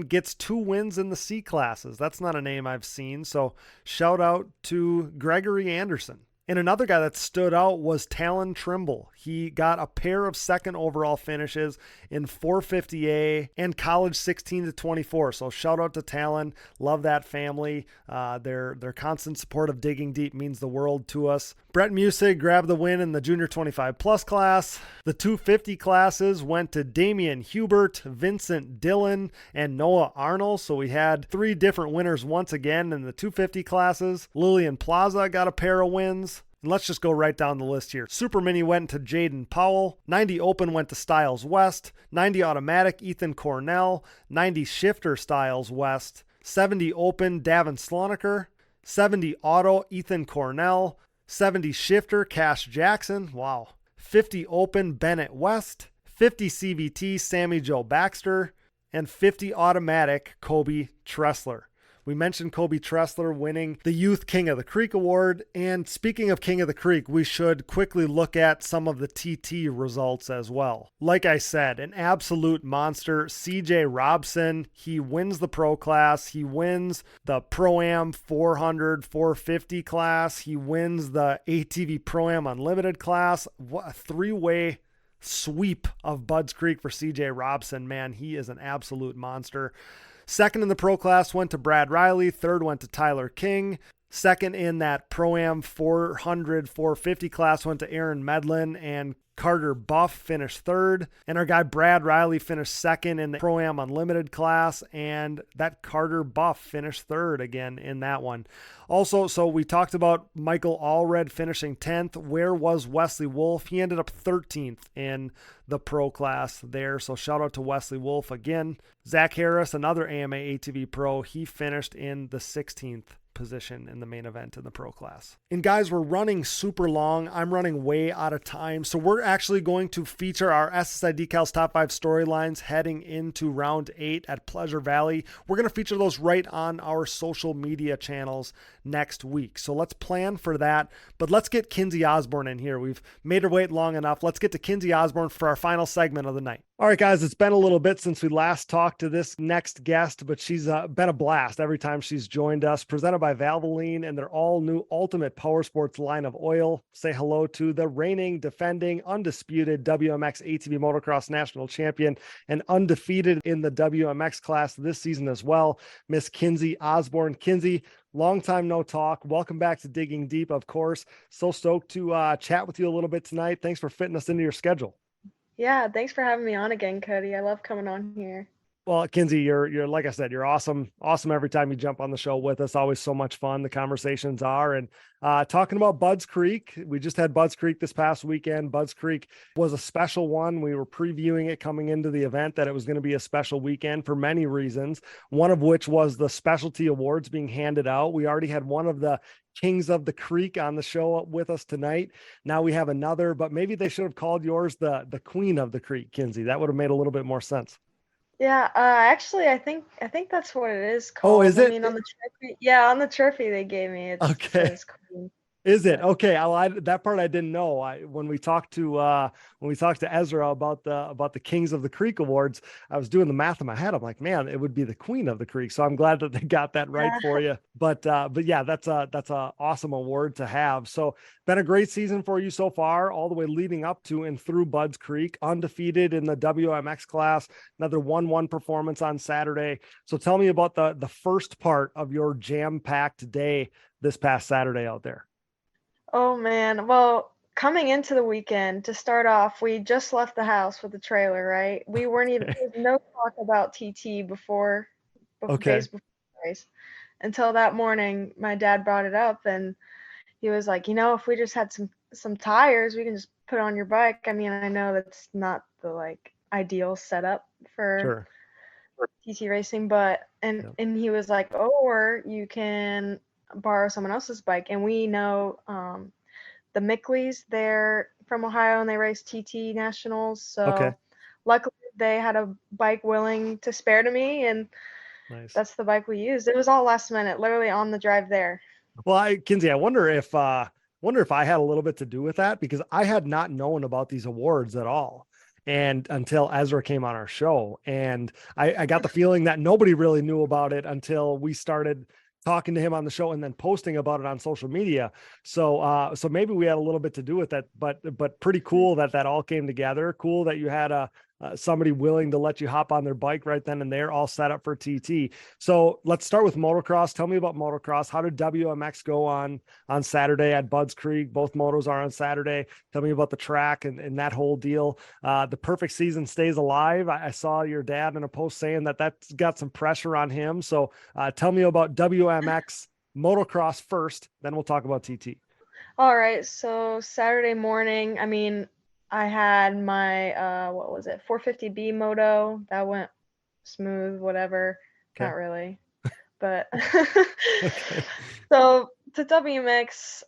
gets 2 wins in the C classes. That's not a name I've seen, so shout out to Gregory Anderson. And another guy that stood out was Talon Trimble. He got a pair of second overall finishes in 450A and college 16 to 24. So shout out to Talon. Love that family. Their constant support of Digging Deep means the world to us. Brett Musig grabbed the win in the junior 25 plus class. The 250 classes went to Damian Hubert, Vincent Dillon, and Noah Arnold. So we had 3 different winners once again in the 250 classes. Lillian Plaza got a pair of wins. And let's just go right down the list here. Super Mini went to Jaden Powell. 90 Open went to Styles West. 90 Automatic, Ethan Cornell. 90 Shifter, Styles West. 70 Open, Davin Slonaker. 70 Auto, Ethan Cornell. 70 Shifter, Cash Jackson. Wow. 50 Open, Bennett West. 50 CVT, Sammy Joe Baxter. And 50 Automatic, Kobe Tressler. We mentioned Kobe Tressler winning the Youth King of the Creek Award. And speaking of King of the Creek, we should quickly look at some of the TT results as well. Like I said, an absolute monster. CJ Robson, he wins the pro class. He wins the Pro-Am 400, 450 class. He wins the ATV Pro-Am Unlimited class. What a 3-way sweep of Budds Creek for CJ Robson. Man, he is an absolute monster. Second in the pro class went to Brad Riley. Third went to Tyler King. Second in that Pro-Am 400, 450 class went to Aaron Medlin, and Carter Buff finished third. And our guy Brad Riley finished second in the Pro-Am Unlimited class, and that Carter Buff finished third again in that one. Also, so we talked about Michael Allred finishing 10th. Where was Wesley Wolf? He ended up 13th in the pro class there. So shout out to Wesley Wolf again. Zach Harris, another AMA ATV pro, he finished in the 16th position in the main event in the pro class. And guys, we're running super long. I'm running way out of time. So we're actually going to feature our SSI Decals Top 5 storylines heading into round 8 at Pleasure Valley. We're going to feature those right on our social media channels next week. So let's plan for that. But let's get Kinsey Osborn in here. We've made her wait long enough. Let's get to Kinsey Osborn for our final segment of the night. All right, guys, it's been a little bit since we last talked to this next guest, but she's been a blast every time she's joined us. Presented by Valvoline and their all-new Ultimate Power Sports line of oil. Say hello to the reigning, defending, undisputed WMX ATV Motocross National Champion and undefeated in the WMX class this season as well, Miss Kinsey Osborn. Kinsey, long time no talk. Welcome back to Digging Deep, of course. So stoked to chat with you a little bit tonight. Thanks for fitting us into your schedule. Yeah, thanks for having me on again, Cody. I love coming on here. Well, Kinsey, you're like I said, you're awesome every time you jump on the show with us. Always so much fun. The conversations are. And talking about Budds Creek, we just had Budds Creek this past weekend. Budds Creek was a special one. We were previewing it coming into the event that it was going to be a special weekend for many reasons, one of which was the specialty awards being handed out. We already had one of the Kings of the Creek on the show with us tonight. Now we have another, but maybe they should have called yours the Queen of the Creek, Kinsey. That would have made a little bit more sense. Yeah, actually, I think that's what it is called. Oh, is it? I mean, on the trophy, yeah, on the trophy they gave me, it okay. says Queen. Is it okay? That part I didn't know. When we talked to Ezra about the Kings of the Creek awards, I was doing the math in my head. I'm like, man, it would be the Queen of the Creek. So I'm glad that they got that right for you. But yeah, that's a awesome award to have. So been a great season for you so far, all the way leading up to and through Budds Creek, undefeated in the WMX class. Another 1-1 performance on Saturday. So tell me about the first part of your jam-packed day this past Saturday out there. Oh man, well, coming into the weekend, to start off, we just left the house with the trailer, right? We weren't even, there was no talk about TT before days before the race. Until that morning, my dad brought it up and he was like, if we just had some tires, we can just put on your bike. I mean, I know that's not the ideal setup for TT racing, but and he was like, or you can borrow someone else's bike. And we know the Mickleys, they're from Ohio and they race TT nationals, so luckily they had a bike willing to spare to me, and that's the bike we used. It was all last minute, literally on the drive there. Well, Kinsey, I wonder if wonder if I had a little bit to do with that, because I had not known about these awards at all. And until Ezra came on our show, and I got the feeling that nobody really knew about it until we started talking to him on the show and then posting about it on social media. So, so maybe we had a little bit to do with that, but pretty cool that all came together. Cool that you had somebody willing to let you hop on their bike right then and there, all set up for TT. So let's start with motocross. Tell me about motocross. How did WMX go on Saturday at Budds Creek? Both motos are on Saturday. Tell me about the track and that whole deal. The perfect season stays alive. I saw your dad in a post saying that's got some pressure on him. So tell me about WMX motocross first, then we'll talk about TT. All right. So Saturday morning, I mean, I had my, what was it? 450B moto that went smooth, whatever. Okay. Not really, but Okay. so to WMX,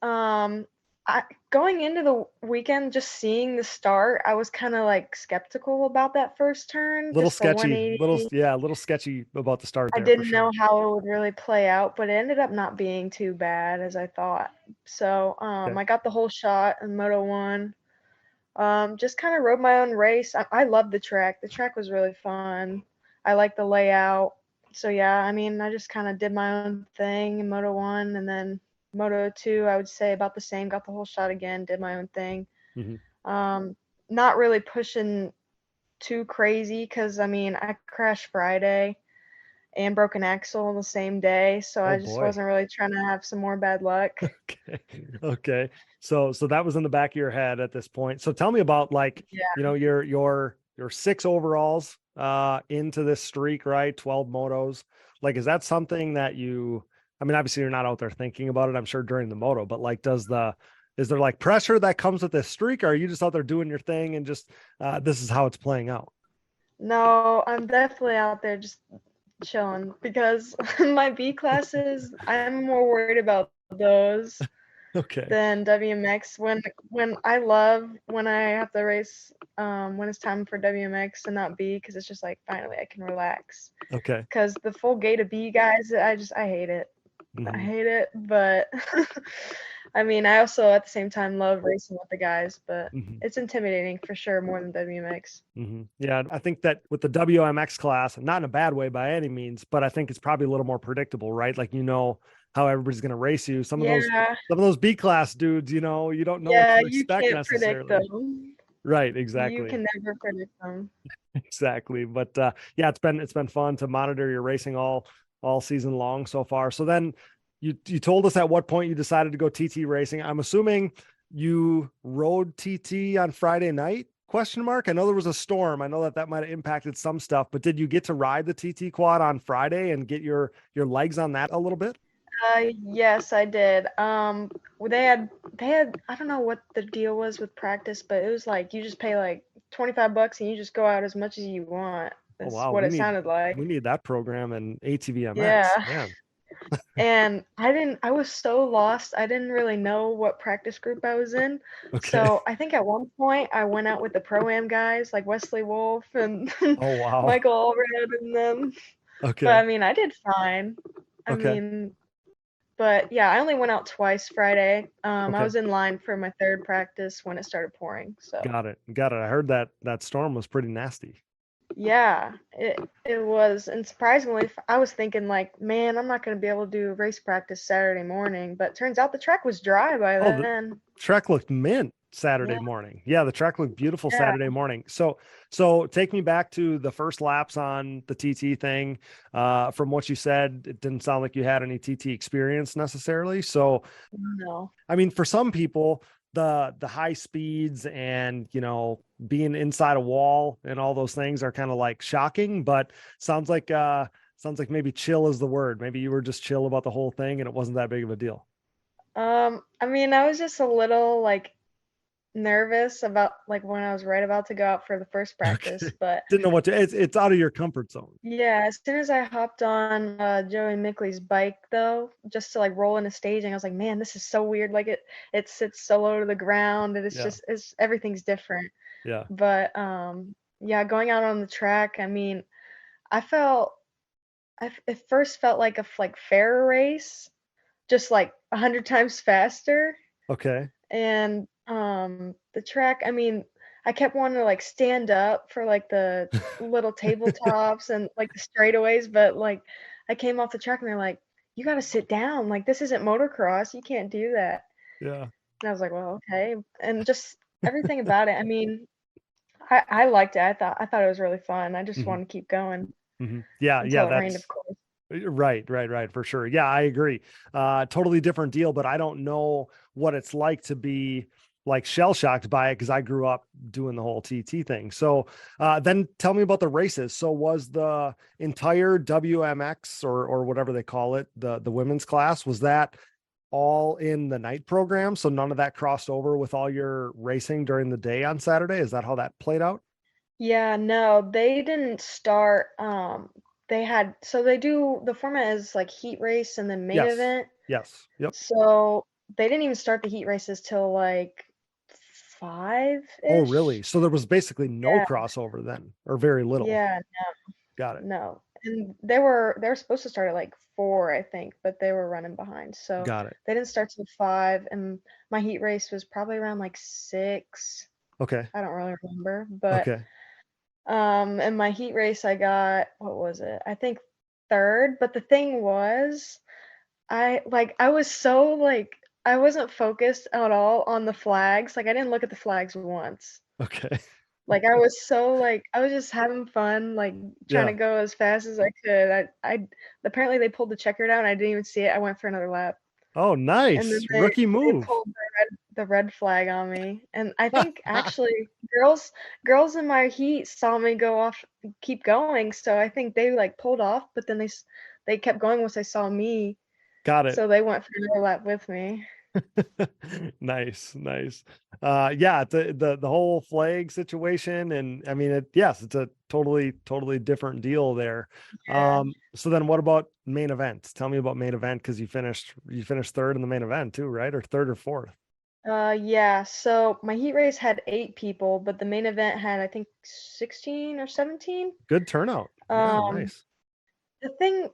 going into the weekend, just seeing the start, I was kind of like skeptical about that first turn. Little Just the sketchy, 180. little sketchy about the start I there for didn't sure. know how it would really play out, but it ended up not being too bad as I thought. So Okay. I got the whole shot in Moto 1. Just kind of rode my own race. I love the track. The track was really fun. I like the layout. So yeah, I mean, I just kind of did my own thing in Moto 1, and then Moto 2, I would say about the same. Got the whole shot again, did my own thing. Mm-hmm. Not really pushing too crazy because, I mean, I crashed Friday and broke an axle the same day, so I just wasn't really trying to have some more bad luck. Okay. So that was in the back of your head at this point. So tell me about, like, you know, your 6 overalls into this streak, right? 12 motos. Like, is that something that I mean, obviously you're not out there thinking about it, I'm sure, during the moto, but like, is there like pressure that comes with this streak, or are you just out there doing your thing and just this is how it's playing out? No, I'm definitely out there just chilling, because my B classes, I'm more worried about those than WMX. When I have to race, when it's time for WMX and not B, because it's just like finally I can relax. Okay. Because the full gate of B guys, I hate it. Mm-hmm. I hate it, but I mean, I also at the same time love racing with the guys, but it's intimidating for sure, more than WMX. Yeah, I think that with the WMX class, not in a bad way by any means, but I think it's probably a little more predictable, right? Like, you know how everybody's going to race you. Some of those B class dudes, you know, you don't know what to expect you can't necessarily. predict them. Right, exactly. You can never predict them. Exactly. But yeah, it's been fun to monitor your racing all season long so far. So then you told us at what point you decided to go TT racing. I'm assuming you rode TT on Friday night? Question mark. I know there was a storm. I know that might have impacted some stuff, but did you get to ride the TT quad on Friday and get your legs on that a little bit? Yes, I did. They had I don't know what the deal was with practice, but it was like you just pay like $25 and you just go out as much as you want. That's what it sounded like. We need that program in ATVMX. Yeah. Man. And I was so lost. I didn't really know what practice group I was in. Okay. So I think at one point I went out with the Pro-Am guys like Wesley Wolf and oh wow, Michael Allred and them. Okay. But I mean, I did fine. But yeah, I only went out twice Friday. I was in line for my third practice when it started pouring. So Got it. I heard that storm was pretty nasty. Yeah, it was. And surprisingly, I was thinking like, man, I'm not going to be able to do race practice Saturday morning. But turns out the track was dry by then. The track looked mint Saturday morning. Yeah, the track looked beautiful Saturday morning. So take me back to the first laps on the TT thing. From what you said, it didn't sound like you had any TT experience necessarily. So no. I mean, for some people, the high speeds and, you know, being inside a wall and all those things are kind of like shocking, but sounds like maybe chill is the word. Maybe you were just chill about the whole thing and it wasn't that big of a deal. I mean, I was just a little like nervous about like when I was about to go out for the first practice, but didn't know what to. It's out of your comfort zone. Yeah, as soon as I hopped on Joey Mickley's bike though, just to like roll into staging, I was like, man, this is so weird. Like it sits so low to the ground, and it's everything's different. Yeah. But yeah, going out on the track, I mean, it first felt like a fair race, just like 100 times faster. Okay. And the track, I mean, I kept wanting to like stand up for like the little tabletops and like the straightaways, but like I came off the track and they're like, you got to sit down. Like this isn't motocross. You can't do that. Yeah. And I was like, well, okay. And just everything about it. I mean, I liked it. I thought it was really fun. I just Mhm. wanted to keep going Yeah. until it rained, That's of course. right. For sure. Yeah, I agree. Totally different deal, but I don't know what it's like to be like shell shocked by it because I grew up doing the whole TT thing. So then tell me about the races. So was the entire WMX or whatever they call it, the women's class, was that all in the night program? So none of that crossed over with all your racing during the day on Saturday? Is that how that played out? Yeah, no, they didn't start. They do the format is like heat race and then main Yes. event. Yes. Yep. So they didn't even start the heat races till like Oh, really? 5-ish. So there was basically no Yeah, crossover then, or very little. yeah, Got it. no. And they were supposed to start at like 4, I think, but they were running behind. So Got it. they didn't start till 5, and my heat race was probably around like 6. Okay. I don't really remember, but Okay. in my heat race I got, what was it? I think 3rd, but the thing was I was so like I wasn't focused at all on the flags. Like I didn't look at the flags once. Okay. Like I was so like I was just having fun, like trying Yeah. to go as fast as I could. I apparently they pulled the checker down. I didn't even see it. I went for another lap. Oh, And then nice. Rookie they move. pulled the red flag on me. And I think actually girls in my heat saw me go off keep going, so I think they like pulled off, but then they kept going once they saw me. Got it. So they went for another lap with me. Nice. Yeah, the whole flag situation. And I mean, yes, it's a totally different deal there. Yeah. So then what about main event? Tell me about main event. Cause you finished 3rd in the main event too, right? Or 3rd or 4th? Yeah, so my heat race had 8 people, but the main event had I think 16 or 17. Good turnout. Yeah. Um, Nice.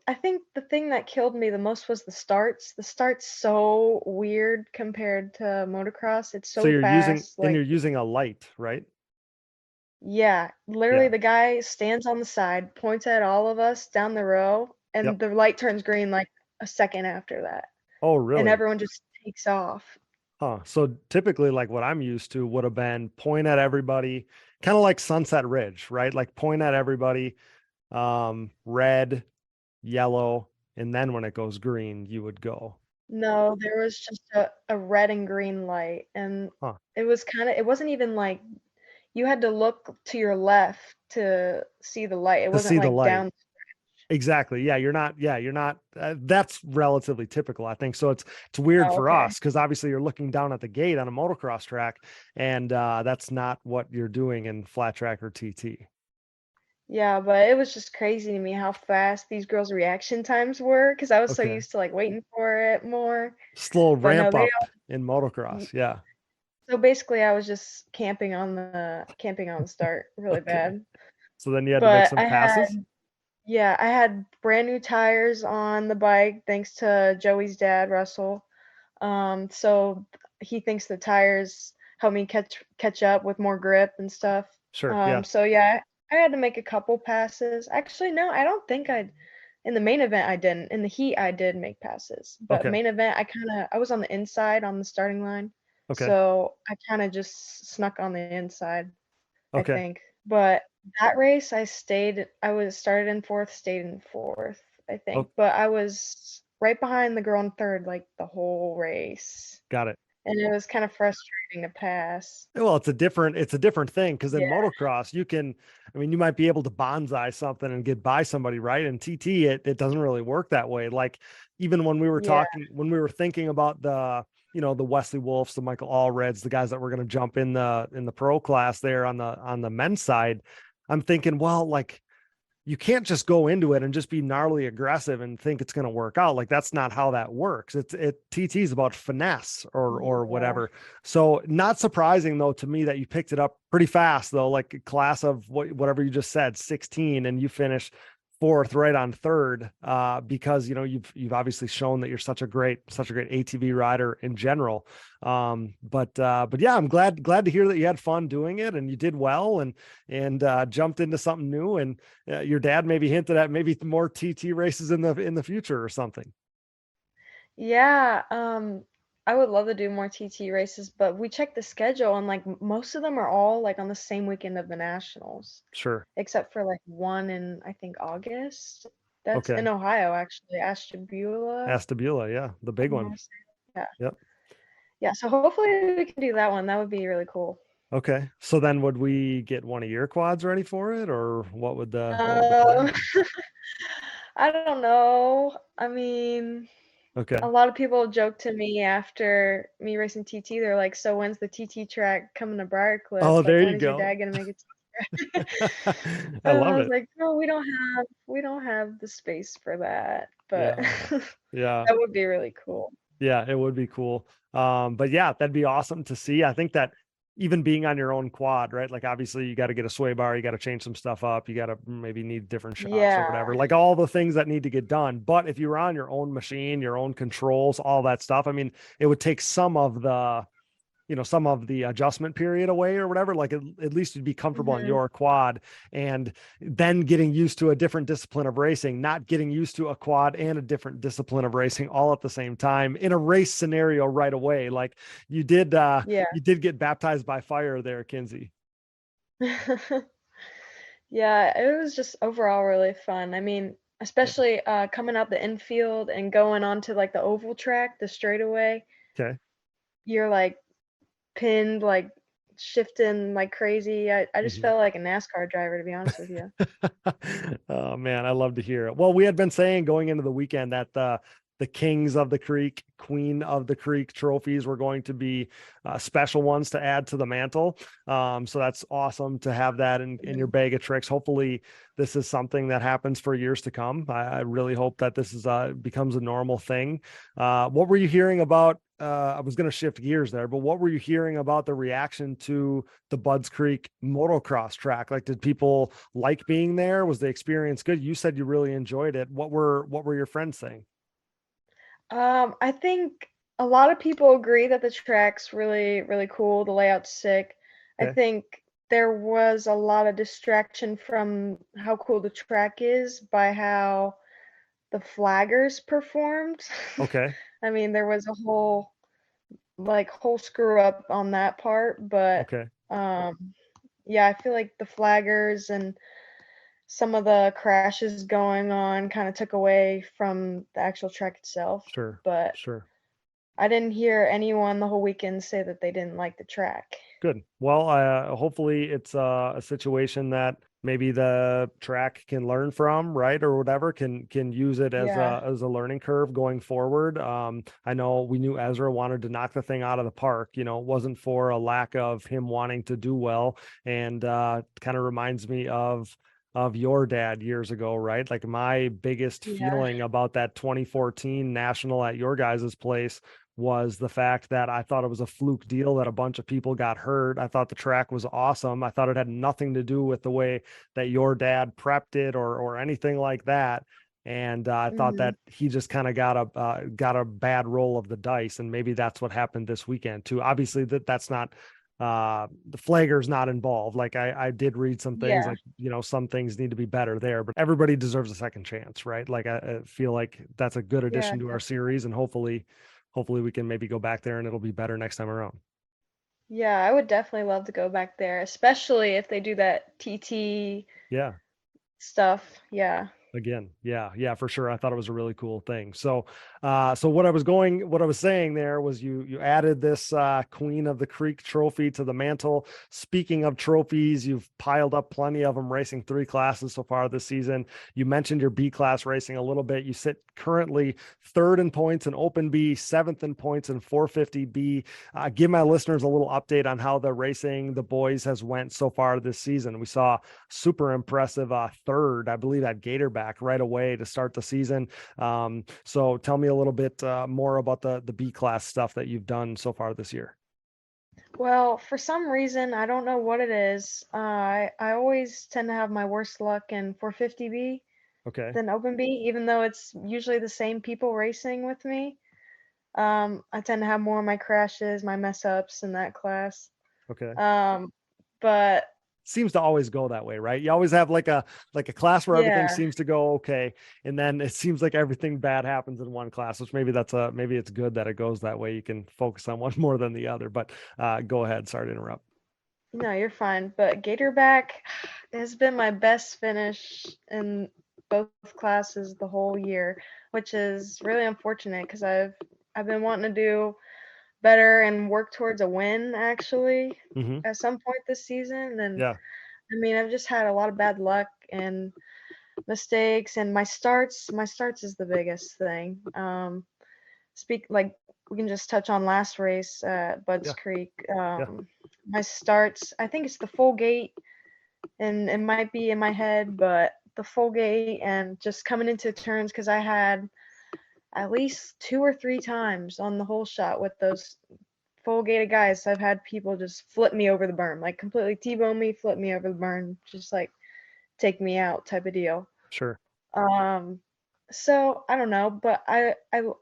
I think the thing that killed me the most was the starts. The start's so weird compared to motocross. It's So so fast. Like, you're using a light, right? yeah, literally Yeah. the guy stands on the side, points at all of us down the row, and Yep. the light turns green like a second after that. Oh, And really? everyone just takes off. Huh. So typically, like what I'm used to would have been point at everybody, kind of like Sunset Ridge, right? Like point at everybody, red, yellow, and then when it goes green, you would go. No, there was just a red and green light, and Huh. it wasn't even like you had to look to your left to see the light. It To wasn't see the like light. down. Exactly. Yeah, you're not. That's relatively typical, I think. So it's weird Oh, for okay. us because obviously you're looking down at the gate on a motocross track, and that's not what you're doing in flat track or TT. Yeah, but it was just crazy to me how fast these girls' reaction times were because I was so Okay. used to like waiting for it more. Slow But no, ramp up in motocross. Yeah. so basically I was just camping on the start really Okay. bad. So then you had to make But some passes. I had brand new tires on the bike thanks to Joey's dad, Russell. So he thinks the tires help me catch up with more grip and stuff. Sure. Yeah. So yeah, I had to make a couple passes. Actually, no, I don't think in the main event I didn't. In the heat I did make passes. But Okay. main event I was on the inside on the starting line. Okay. So I kind of just snuck on the inside, I Okay. think. But that race I started in 4th, stayed in 4th, I think. Oh, But I was right behind the girl in 3rd like the whole race. got it. And it was kind of frustrating to pass. Well, it's a different thing because in Yeah. motocross, you might be able to bonsai something and get by somebody, right? In TT, it doesn't really work that way. Like even when we were Yeah. when we were thinking about the Wesley Wolfs, the Michael Allreds, the guys that were going to jump in the pro class there on the men's side, I'm thinking, well, like you can't just go into it and just be gnarly aggressive and think it's going to work out. Like that's not how that works. TT is about finesse or Yeah. whatever. So not surprising though to me that you picked it up pretty fast though, like a class of whatever you just said, 16, and you finished fourth, right on third, because, you know, you've obviously shown that you're such a great ATV rider in general. But yeah, I'm glad to hear that you had fun doing it and you did well and jumped into something new. And your dad maybe hinted at maybe more TT races in the future or something. Yeah, I would love to do more TT races, but we checked the schedule and like most of them are all like on the same weekend of the nationals, Sure. except for like one in I think August. That's Okay. in Ohio actually, Ashtabula. Astabula, yeah, the big one. Yeah. Yep. Yeah, so hopefully we can do that one. That would be really cool. Okay. So then would we get one of your quads ready for it, or what would the Um, plan? I don't know. I mean, Okay. a lot of people joke to me after me racing TT. They're like, "So when's the TT track coming to Briarcliff? Oh, Like, there when you is your go. dad gonna make a TT track?" I And I love was it. like, "No, we don't have the space for that." But Yeah. Yeah. that would be really cool. Yeah, it would be cool. But yeah, that'd be awesome to see. I think that even being on your own quad, right? Like obviously you got to get a sway bar, you got to change some stuff up, you got to maybe need different shocks or Yeah. whatever, like all the things that need to get done. But if you were on your own machine, your own controls, all that stuff, I mean, it would take some of the adjustment period away or whatever. Like at least you'd be comfortable on Mhm. your quad, and then getting used to a different discipline of racing, not getting used to a quad and a different discipline of racing all at the same time in a race scenario right away. Like you did, Yeah. you did get baptized by fire there, Kinsey. Yeah, it was just overall really fun. I mean, especially coming out the infield and going onto like the oval track, the straightaway, Okay. you're like pinned, like shifting like crazy. I just Mhm. felt like a NASCAR driver, to be honest with you. Oh man, I love to hear it. Well, we had been saying going into the weekend that the Kings of the Creek, Queen of the Creek trophies were going to be special ones to add to the mantle. So that's awesome to have that in your bag of tricks. Hopefully, this is something that happens for years to come. I really hope that this is becomes a normal thing. What were you hearing about? I was going to shift gears there, but what were you hearing about the reaction to the Budds Creek motocross track? Like, did people like being there? Was the experience good? You said you really enjoyed it. What were your friends saying? I think a lot of people agree that the track's really, really cool. The layout's sick. I Okay. think there was a lot of distraction from how cool the track is by how the flaggers performed. Okay. I mean, there was a whole screw up on that part, but Okay. yeah, I feel like the flaggers and some of the crashes going on kind of took away from the actual track itself. Sure. But Sure. I didn't hear anyone the whole weekend say that they didn't like the track. Good. Well, hopefully it's a situation that maybe the track can learn from, right, or whatever, can use it as Yeah. a learning curve going forward. I know we knew Ezra wanted to knock the thing out of the park. You know, it wasn't for a lack of him wanting to do well, and kind of reminds me of your dad years ago, right? Like my biggest Yeah. feeling about that 2014 national at your guys' place was the fact that I thought it was a fluke deal that a bunch of people got hurt. I thought the track was awesome. I thought it had nothing to do with the way that your dad prepped it or anything like that. And I thought Mhm. that he just kind of got a bad roll of the dice, and maybe that's what happened this weekend too. Obviously, that's not the flagger's not involved. Like I did read some things, Yeah. like, you know, some things need to be better there, but everybody deserves a second chance, right? Like I feel like that's a good Yeah, addition to our definitely. series, and hopefully we can maybe go back there and it'll be better next time around. Yeah, I would definitely love to go back there, especially if they do that TT Yeah. stuff. Yeah. Again, yeah, for sure. I thought it was a really cool thing. So what I was saying there was you added this Queen of the Creek trophy to the mantle. Speaking of trophies, you've piled up plenty of them, racing 3 classes so far this season. You mentioned your B class racing a little bit. You sit currently 3rd in points in Open B, 7th in points in 450B. Give my listeners a little update on how the racing the boys has went so far this season. We saw super impressive 3rd, I believe, at Gatorback right away to start the season. So tell me a little bit more about the B class stuff that you've done so far this year. Well, for some reason, I don't know what it is. I always tend to have my worst luck in 450B. Okay. than open B, even though it's usually the same people racing with me. I tend to have more of my crashes, my mess ups in that class. Okay. But Seems to always go that way, right? You always have like a class where everything yeah, seems to go okay, and then it seems like everything bad happens in one class, which maybe maybe it's good that it goes that way. You can focus on one more than the other. But go ahead. Sorry to interrupt. no, you're fine. But Gatorback has been my best finish in both classes the whole year, which is really unfortunate because I've been wanting to do better and work towards a win actually Mm-hmm. at some point this season. And Yeah. I mean, I've just had a lot of bad luck and mistakes, and my starts is the biggest thing. Like we can just touch on last race at Budds Yeah. Creek. Yeah. My starts, I think it's the full gate, and it might be in my head, but the full gate and just coming into turns, because I had at least 2 or 3 times on the whole shot with those full gated guys. I've had people just flip me over the berm, like completely T-bone me, flip me over the berm, just like take me out type of deal. Sure. So I don't know, but I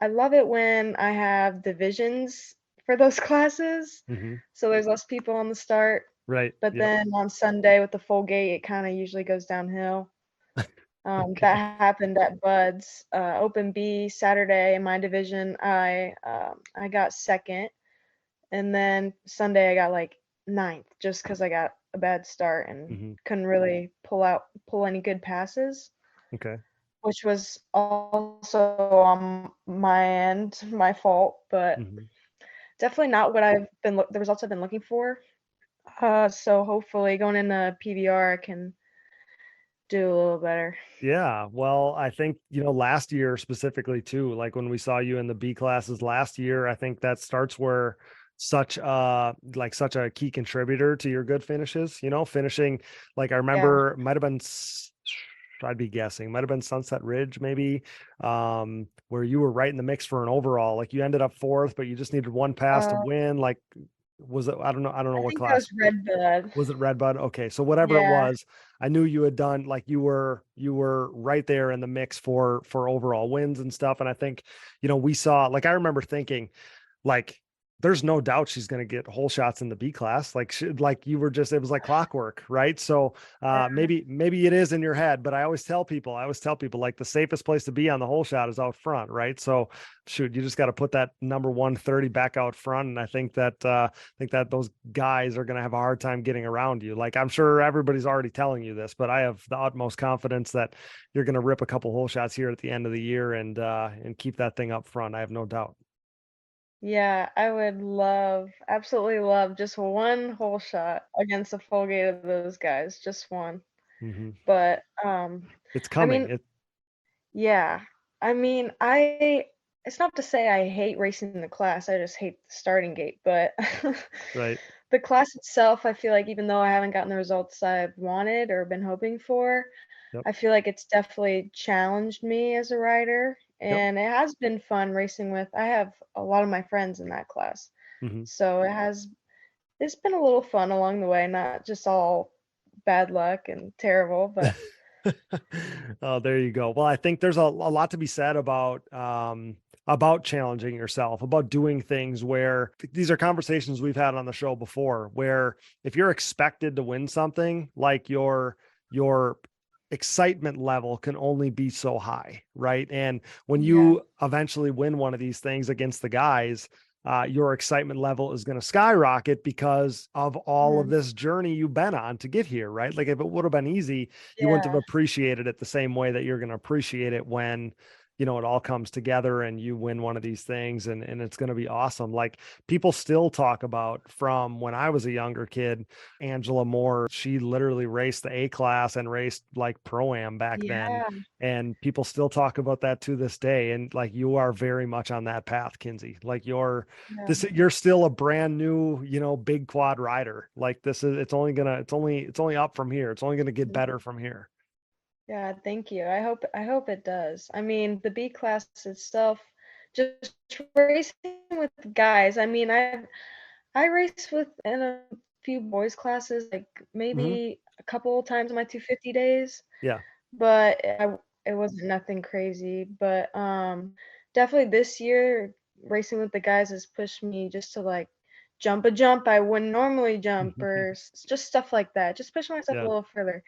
love it when I have divisions for those classes. Mm-hmm. So there's less people on the start. Right. But Yep. then on Sunday with the full gate, it kind of usually goes downhill. Okay. That happened at Bud's Open B Saturday in my division. I got second, and then Sunday I got like ninth, just because I got a bad start and Mm-hmm. couldn't really pull any good passes, Okay. which was also on my end, my fault, but Mm-hmm. definitely not what the results I've been looking for. So hopefully going into PBR, I can do a little better. Yeah. Well, I think, last year specifically too, like when we saw you in the B classes last year, I think that starts where such a key contributor to your good finishes, finishing, like I Yeah. remember might have been I'd be guessing might have been Sunset Ridge, maybe, where you were right in the mix for an overall, like you ended up fourth, but you just needed one pass to Uh, win. Like, was it, I don't know I what think that class. was Red Bud. Was it Redbud? Okay. So whatever it Yeah. was, I knew you had done, like you were right there in the mix for overall wins and stuff. And I think, we saw, like, I remember thinking, like, there's no doubt she's going to get whole shots in the B class. Like, like you were just, it was like clockwork. Right. So maybe it is in your head, but I always tell people like the safest place to be on the whole shot is out front. Right. So shoot, you just got to put that number 130 back out front. And I think that those guys are going to have a hard time getting around you. Like, I'm sure everybody's already telling you this, but I have the utmost confidence that you're going to rip a couple hole shots here at the end of the year and keep that thing up front. I have no doubt. Yeah, I would absolutely love just one whole shot against a full gate of those guys, just one. Mm-hmm. But It's I coming. mean, yeah. I mean, it's not to say I hate racing the class, I just hate the starting gate, but Right. the class itself, I feel like even though I haven't gotten the results I've wanted or been hoping for, Yep. I feel like it's definitely challenged me as a rider, Yep. and it has been fun racing with. I have a lot of my friends in that class. Mm-hmm. So it's been a little fun along the way, not just all bad luck and terrible, but Oh, there you go. Well, I think there's a lot to be said about challenging yourself, about doing things where these are conversations we've had on the show before, where if you're expected to win something, like your excitement level can only be so high, right? And when you eventually win one of these things against the guys, your excitement level is going to skyrocket because of all of this journey you've been on to get here, right? Like if it would have been easy, you wouldn't have appreciated it the same way that you're going to appreciate it when, it all comes together and you win one of these things, and it's going to be awesome. Like people still talk about, from when I was a younger kid, Angela Moore, she literally raced the A class and raced like Pro-Am back then. And people still talk about that to this day. And like, you are very much on that path, Kinsey. Like you're still a brand new, big quad rider. Like it's only up from here. It's only going to get better from here. Yeah, thank you. I hope it does. I mean, the B class itself, just racing with guys. I mean, I raced in a few boys classes, like maybe a couple times in my 250 days. Yeah. But it wasn't nothing crazy, but definitely this year racing with the guys has pushed me just to like jump a jump I wouldn't normally jump, or just stuff like that. Just pushing myself a Yeah. little further,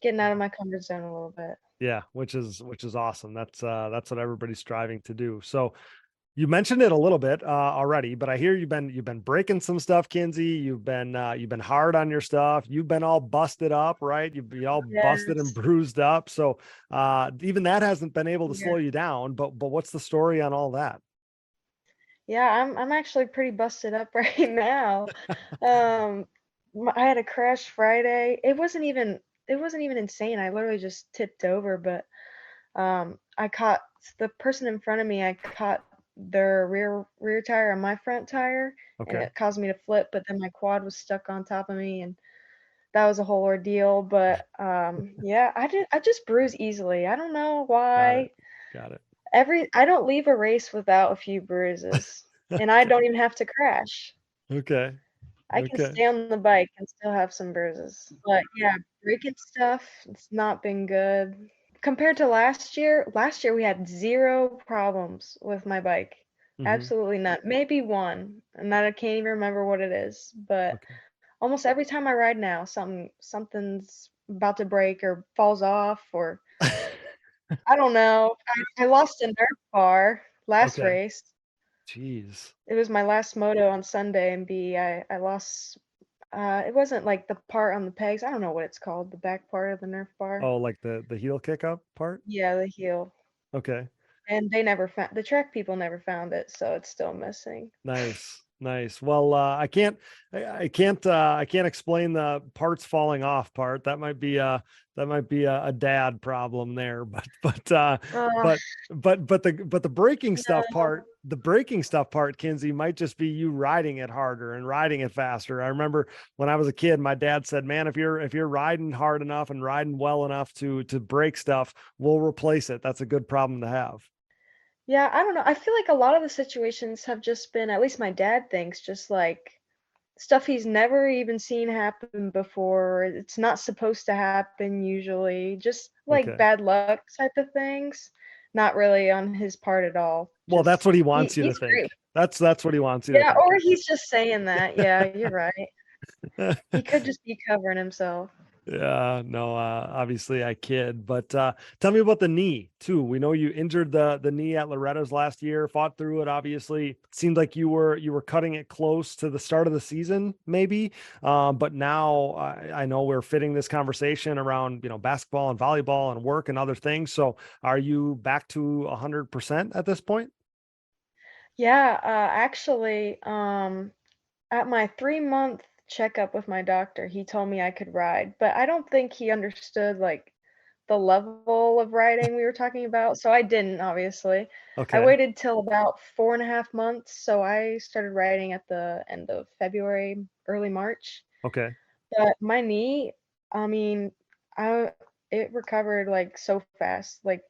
getting out of my comfort zone a little bit. Yeah, which is awesome. That's what everybody's striving to do. So you mentioned it a little bit already, but I hear you've been breaking some stuff, Kinsey. You've been hard on your stuff. You've been all busted up, right? You've been all busted and Yes. bruised up. So even that hasn't been able to Yeah. slow you down. But what's the story on all that? Yeah, I'm actually pretty busted up right now. I had a crash Friday. It wasn't even insane. I literally just tipped over, but I caught the person in front of me. I caught their rear tire on my front tire, and Okay. it caused me to flip. But then my quad was stuck on top of me, and that was a whole ordeal. But yeah, I just bruise easily. I don't know why. Got it. I don't leave a race without a few bruises, and I don't even have to crash. Okay. I can stay on the bike and still have some bruises. But yeah, breaking stuff, it's not been good. Compared to last year we had zero problems with my bike. Absolutely none. Maybe one, and that I can't even remember what it is. But Okay. almost every time I ride now, something's about to break or falls off, or I don't know. I lost a Nerf bar last Okay. race. Jeez. It was my last moto on Sunday, and I lost. It wasn't like the part on the pegs. I don't know what it's called, the back part of the Nerf bar. Oh, like the heel kick up part? Yeah, the heel. Okay. And the track people never found it, so it's still missing. Nice. Well, I can't explain the parts falling off part. That might be a dad problem there, but the braking stuff part, Kinsey, might just be you riding it harder and riding it faster. I remember when I was a kid, my dad said, man, if you're riding hard enough and riding well enough to break stuff, we'll replace it. That's a good problem to have. Yeah, I don't know. I feel like a lot of the situations have just been, at least my dad thinks, just like stuff he's never even seen happen before. It's not supposed to happen usually. Just like Okay. bad luck type of things. Not really on his part at all. Well, that's Just what he wants you to he's think. great. That's what he wants you to Yeah, think. or he's just saying that. Yeah, you're right. He could just be covering himself. Yeah, no, obviously I kid, but tell me about the knee too. We know you injured the knee at Loretta's last year, fought through it. Obviously, seemed like you were cutting it close to the start of the season, maybe. But now I know we're fitting this conversation around basketball and volleyball and work and other things. So, are you back to 100% at this point? Yeah, actually, at my 3-month checkup with my doctor, he told me I could ride, but I don't think he understood like the level of riding we were talking about. So I didn't, obviously. I Okay. waited till about 4.5 months. So I started riding at the end of February, early March. Okay. But my knee, I mean, it recovered like so fast. Like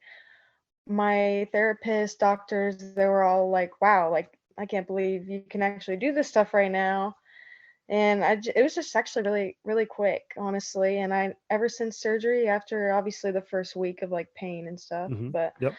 my therapist, doctors, they were all like, wow, like I can't believe you can actually do this stuff right now. And it was just actually really, really quick, honestly. And ever since surgery, after obviously the first week of like pain and stuff, but Yep.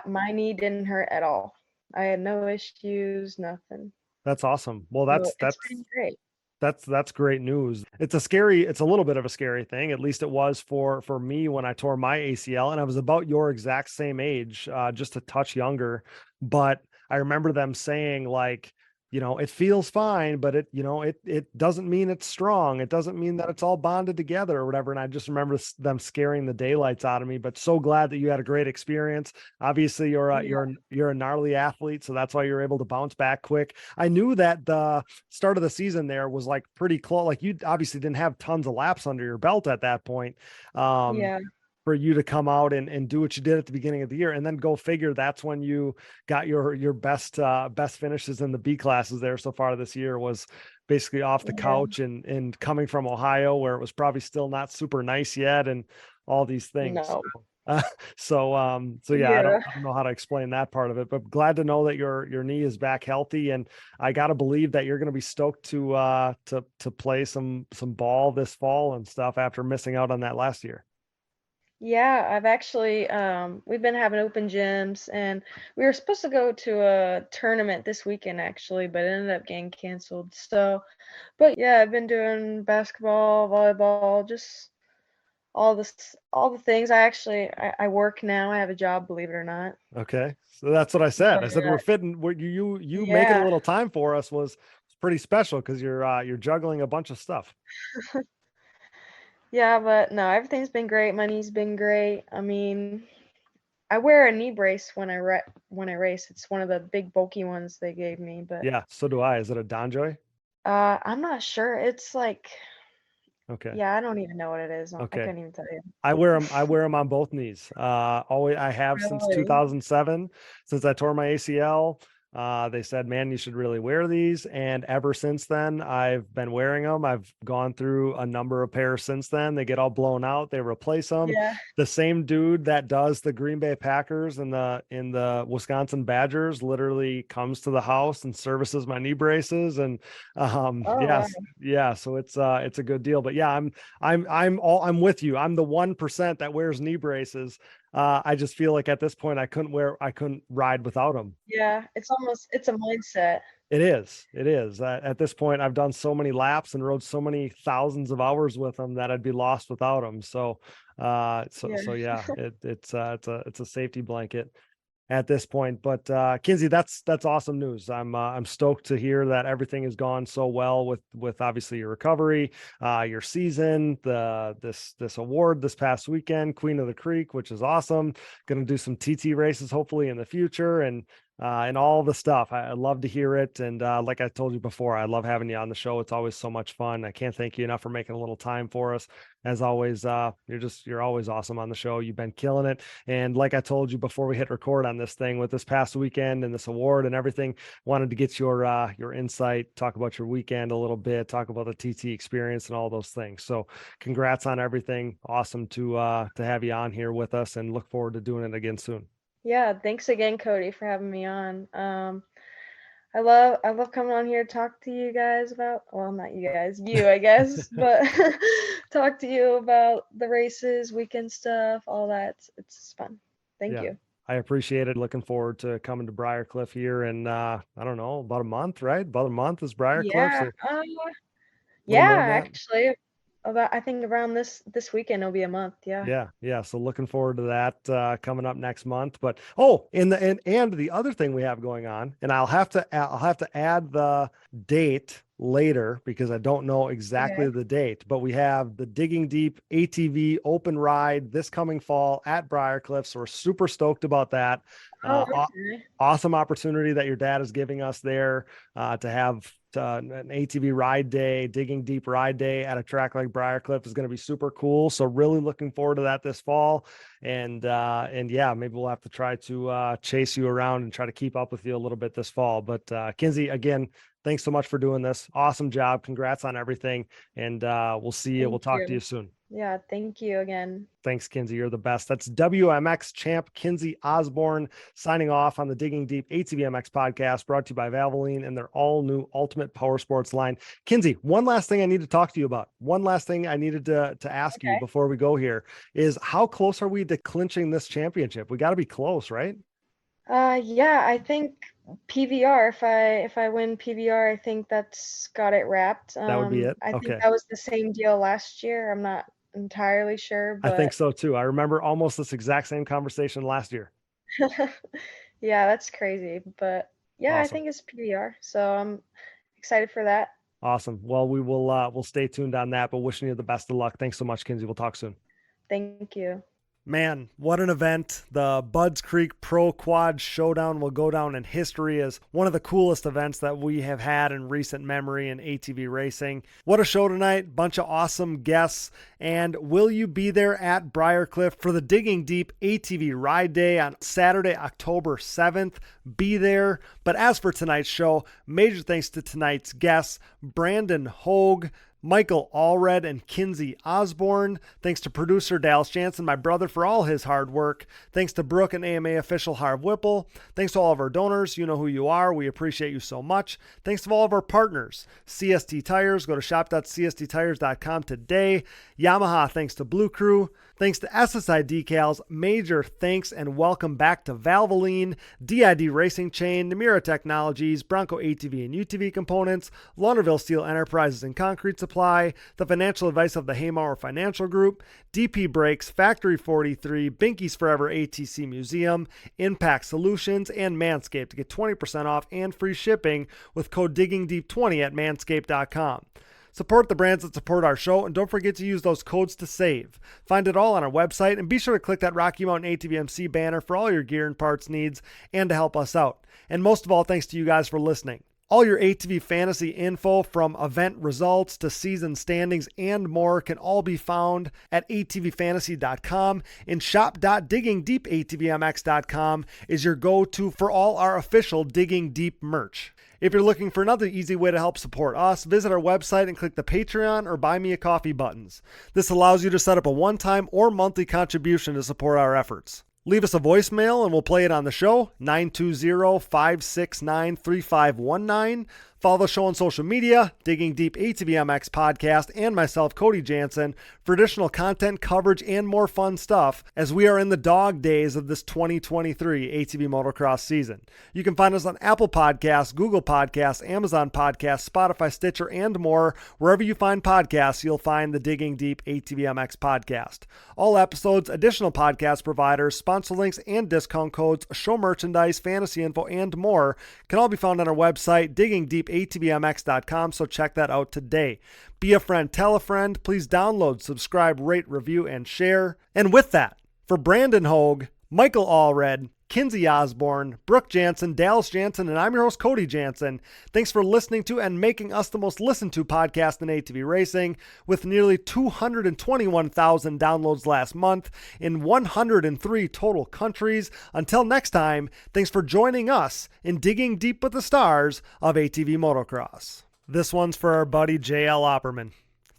my knee didn't hurt at all. I had no issues, nothing. That's awesome. Well, So it's been great. that's great news. It's a little bit of a scary thing. At least it was for me when I tore my ACL, and I was about your exact same age, just a touch younger. But I remember them saying like, it feels fine, but it doesn't mean it's strong. It doesn't mean that it's all bonded together or whatever. And I just remember them scaring the daylights out of me, but so glad that you had a great experience. Obviously you're a gnarly athlete. So that's why you're able to bounce back quick. I knew that the start of the season there was like pretty close. Like you obviously didn't have tons of laps under your belt at that point. Yeah. For you to come out and do what you did at the beginning of the year, and then go figure, that's when you got your best finishes in the B classes there so far this year, was basically off the couch and coming from Ohio, where it was probably still not super nice yet, and all these things. No. So yeah, I don't know how to explain that part of it, but glad to know that your knee is back healthy, and I got to believe that you're going to be stoked to play some ball this fall and stuff after missing out on that last year. Yeah, I've actually we've been having open gyms, and we were supposed to go to a tournament this weekend actually, but it ended up getting canceled. So, but yeah, I've been doing basketball, volleyball, just all the things. I work now. I have a job, believe it or not. Okay. So that's what I said. But I said we're fitting what you making a yeah. little time for us was pretty special because you're juggling a bunch of stuff. Yeah, but no, everything's been great. My knee's been great. I mean, I wear a knee brace when I race. It's one of the big bulky ones they gave me, but Yeah, so do I. Is it a Donjoy? I'm not sure. It's like, Okay. yeah, I don't even know what it is. I Okay. couldn't even tell you. I wear them. I wear them on both knees. Always. I have since Really? 2007, since I tore my ACL. They said, man, you should really wear these. And ever since then, I've been wearing them. I've gone through a number of pairs since then. They get all blown out. They replace them. Yeah. The same dude that does the Green Bay Packers and the Wisconsin Badgers literally comes to the house and services my knee braces. And Oh, wow. yes, yeah. So it's a good deal. But yeah, I'm with you. I'm the 1% that wears knee braces. I just feel like at this point I couldn't ride without them. Yeah, it's a mindset. It is. It is. At this point, I've done so many laps and rode so many thousands of hours with them that I'd be lost without them. So, Yeah. yeah, it's a safety blanket at this point. But Kinsey, that's awesome news. I'm stoked to hear that everything has gone so well with obviously your recovery, your season, this award this past weekend, Queen of the Creek, which is awesome. Going to do some TT races hopefully in the future and all the stuff. I love to hear it. And like I told you before, I love having you on the show. It's always so much fun. I can't thank you enough for making a little time for us. As always, you're always awesome on the show. You've been killing it. And like I told you before we hit record on this thing with this past weekend and this award and everything, wanted to get your insight, talk about your weekend a little bit, talk about the TT experience and all those things. So congrats on everything. Awesome to have you on here with us and look forward to doing it again soon. Yeah, thanks again, Cody, for having me on. I love coming on here to talk to you guys about, well, not you guys, you, I guess, but talk to you about the races, weekend stuff, all that. It's fun. Thank you. I appreciate it. Looking forward to coming to Briarcliff here in I don't know, about a month, right? About a month is Briarcliff. Yeah, So yeah, actually, I think around this weekend it'll be a month. Yeah. Yeah. So looking forward to that coming up next month. But and the other thing we have going on, and I'll have to add the date later because I don't know exactly the date, but we have the Digging Deep ATV open ride this coming fall at Briarcliff. So we're super stoked about that. Awesome opportunity that your dad is giving us there to have an ATV ride day, Digging Deep ride day at a track like Briarcliff is going to be super cool. So really looking forward to that this fall. And yeah, maybe we'll have to try to chase you around and try to keep up with you a little bit this fall. But Kinsey, again, thanks so much for doing this. Awesome job. Congrats on everything. And we'll see you. We'll talk to you soon. Yeah, thank you again. Thanks, Kinsey. You're the best. That's WMX champ Kinsey Osborn signing off on the Digging Deep ATVMX podcast, brought to you by Valvoline and their all new Ultimate Power Sports line. Kinsey, one last thing I need to talk to you about. One last thing I needed to ask you before we go here is how close are we to clinching this championship? We got to be close, right? Yeah, I think PVR. If I win PVR, I think that's got it wrapped. That would be it. I think that was the same deal last year. I'm not entirely sure, but I think so too. I remember almost this exact same conversation last year. Yeah, that's crazy. But yeah, awesome. I think it's PVR. So I'm excited for that. Awesome. Well, we'll stay tuned on that, but wishing you the best of luck. Thanks so much, Kinsey. We'll talk soon. Thank you. Man, what an event. The Budds Creek Pro Quad Showdown will go down in history as one of the coolest events that we have had in recent memory in ATV racing. What a show tonight. Bunch of awesome guests. And will you be there at Briarcliff for the Digging Deep ATV Ride Day on Saturday, October 7th? Be there. But as for tonight's show, major thanks to tonight's guests, Brandon Hoag, Michael Allred and Kinsey Osborn. Thanks to producer Dallas Jansen, my brother, for all his hard work. Thanks to Brooke and AMA official Harv Whipple. Thanks to all of our donors. You know who you are. We appreciate you so much. Thanks to all of our partners. CST Tires. Go to shop.csttires.com today. Yamaha, thanks to Blue Crew. Thanks to SSI Decals. Major thanks and welcome back to Valvoline, DID Racing Chain, Namura Technologies, Bronco ATV and UTV Components, Launderville Steel Enterprises and Concrete Supply, the financial advice of the Haymauer Financial Group, DP Brakes, Factory 43, Binky's Forever ATC Museum, Impact Solutions, and Manscaped to get 20% off and free shipping with code DIGGINGDEEP20 at manscaped.com. Support the brands that support our show, and don't forget to use those codes to save. Find it all on our website, and be sure to click that Rocky Mountain ATVMC banner for all your gear and parts needs and to help us out. And most of all, thanks to you guys for listening. All your ATV fantasy info, from event results to season standings and more, can all be found at atvfantasy.com, and shop.diggingdeepatvmx.com is your go-to for all our official Digging Deep merch. If you're looking for another easy way to help support us, visit our website and click the Patreon or Buy Me a Coffee buttons. This allows you to set up a one-time or monthly contribution to support our efforts. Leave us a voicemail and we'll play it on the show, 920-569-3519. Follow the show on social media, Digging Deep ATVMX Podcast, and myself, Cody Jansen, for additional content, coverage, and more fun stuff as we are in the dog days of this 2023 ATV motocross season. You can find us on Apple Podcasts, Google Podcasts, Amazon Podcasts, Spotify, Stitcher, and more. Wherever you find podcasts, you'll find the Digging Deep ATVMX Podcast. All episodes, additional podcast providers, sponsor links, and discount codes, show merchandise, fantasy info, and more can all be found on our website, diggingdeepatvmx.com, so check that out today. Be a friend, tell a friend, please download, subscribe, rate, review, and share. And with that, for Brandon Hoag, Michael Allred, Kinsey Osborn, Brooke Jansen, Dallas Jansen, and I'm your host, Cody Jansen. Thanks for listening to and making us the most listened to podcast in ATV racing, with nearly 221,000 downloads last month in 103 total countries. Until next time, thanks for joining us in Digging Deep with the Stars of ATV Motocross. This one's for our buddy JL Opperman.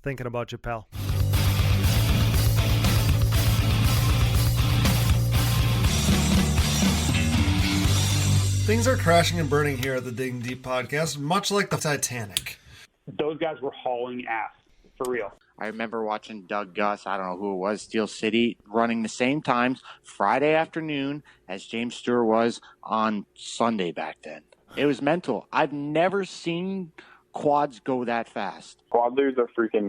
Thinking about you, pal. Things are crashing and burning here at the Digging Deep podcast, much like the Titanic. Those guys were hauling ass, for real. I remember watching Doug Gus, I don't know who it was, Steel City, running the same times Friday afternoon as James Stewart was on Sunday back then. It was mental. I've never seen quads go that fast. Quad leaders are freaking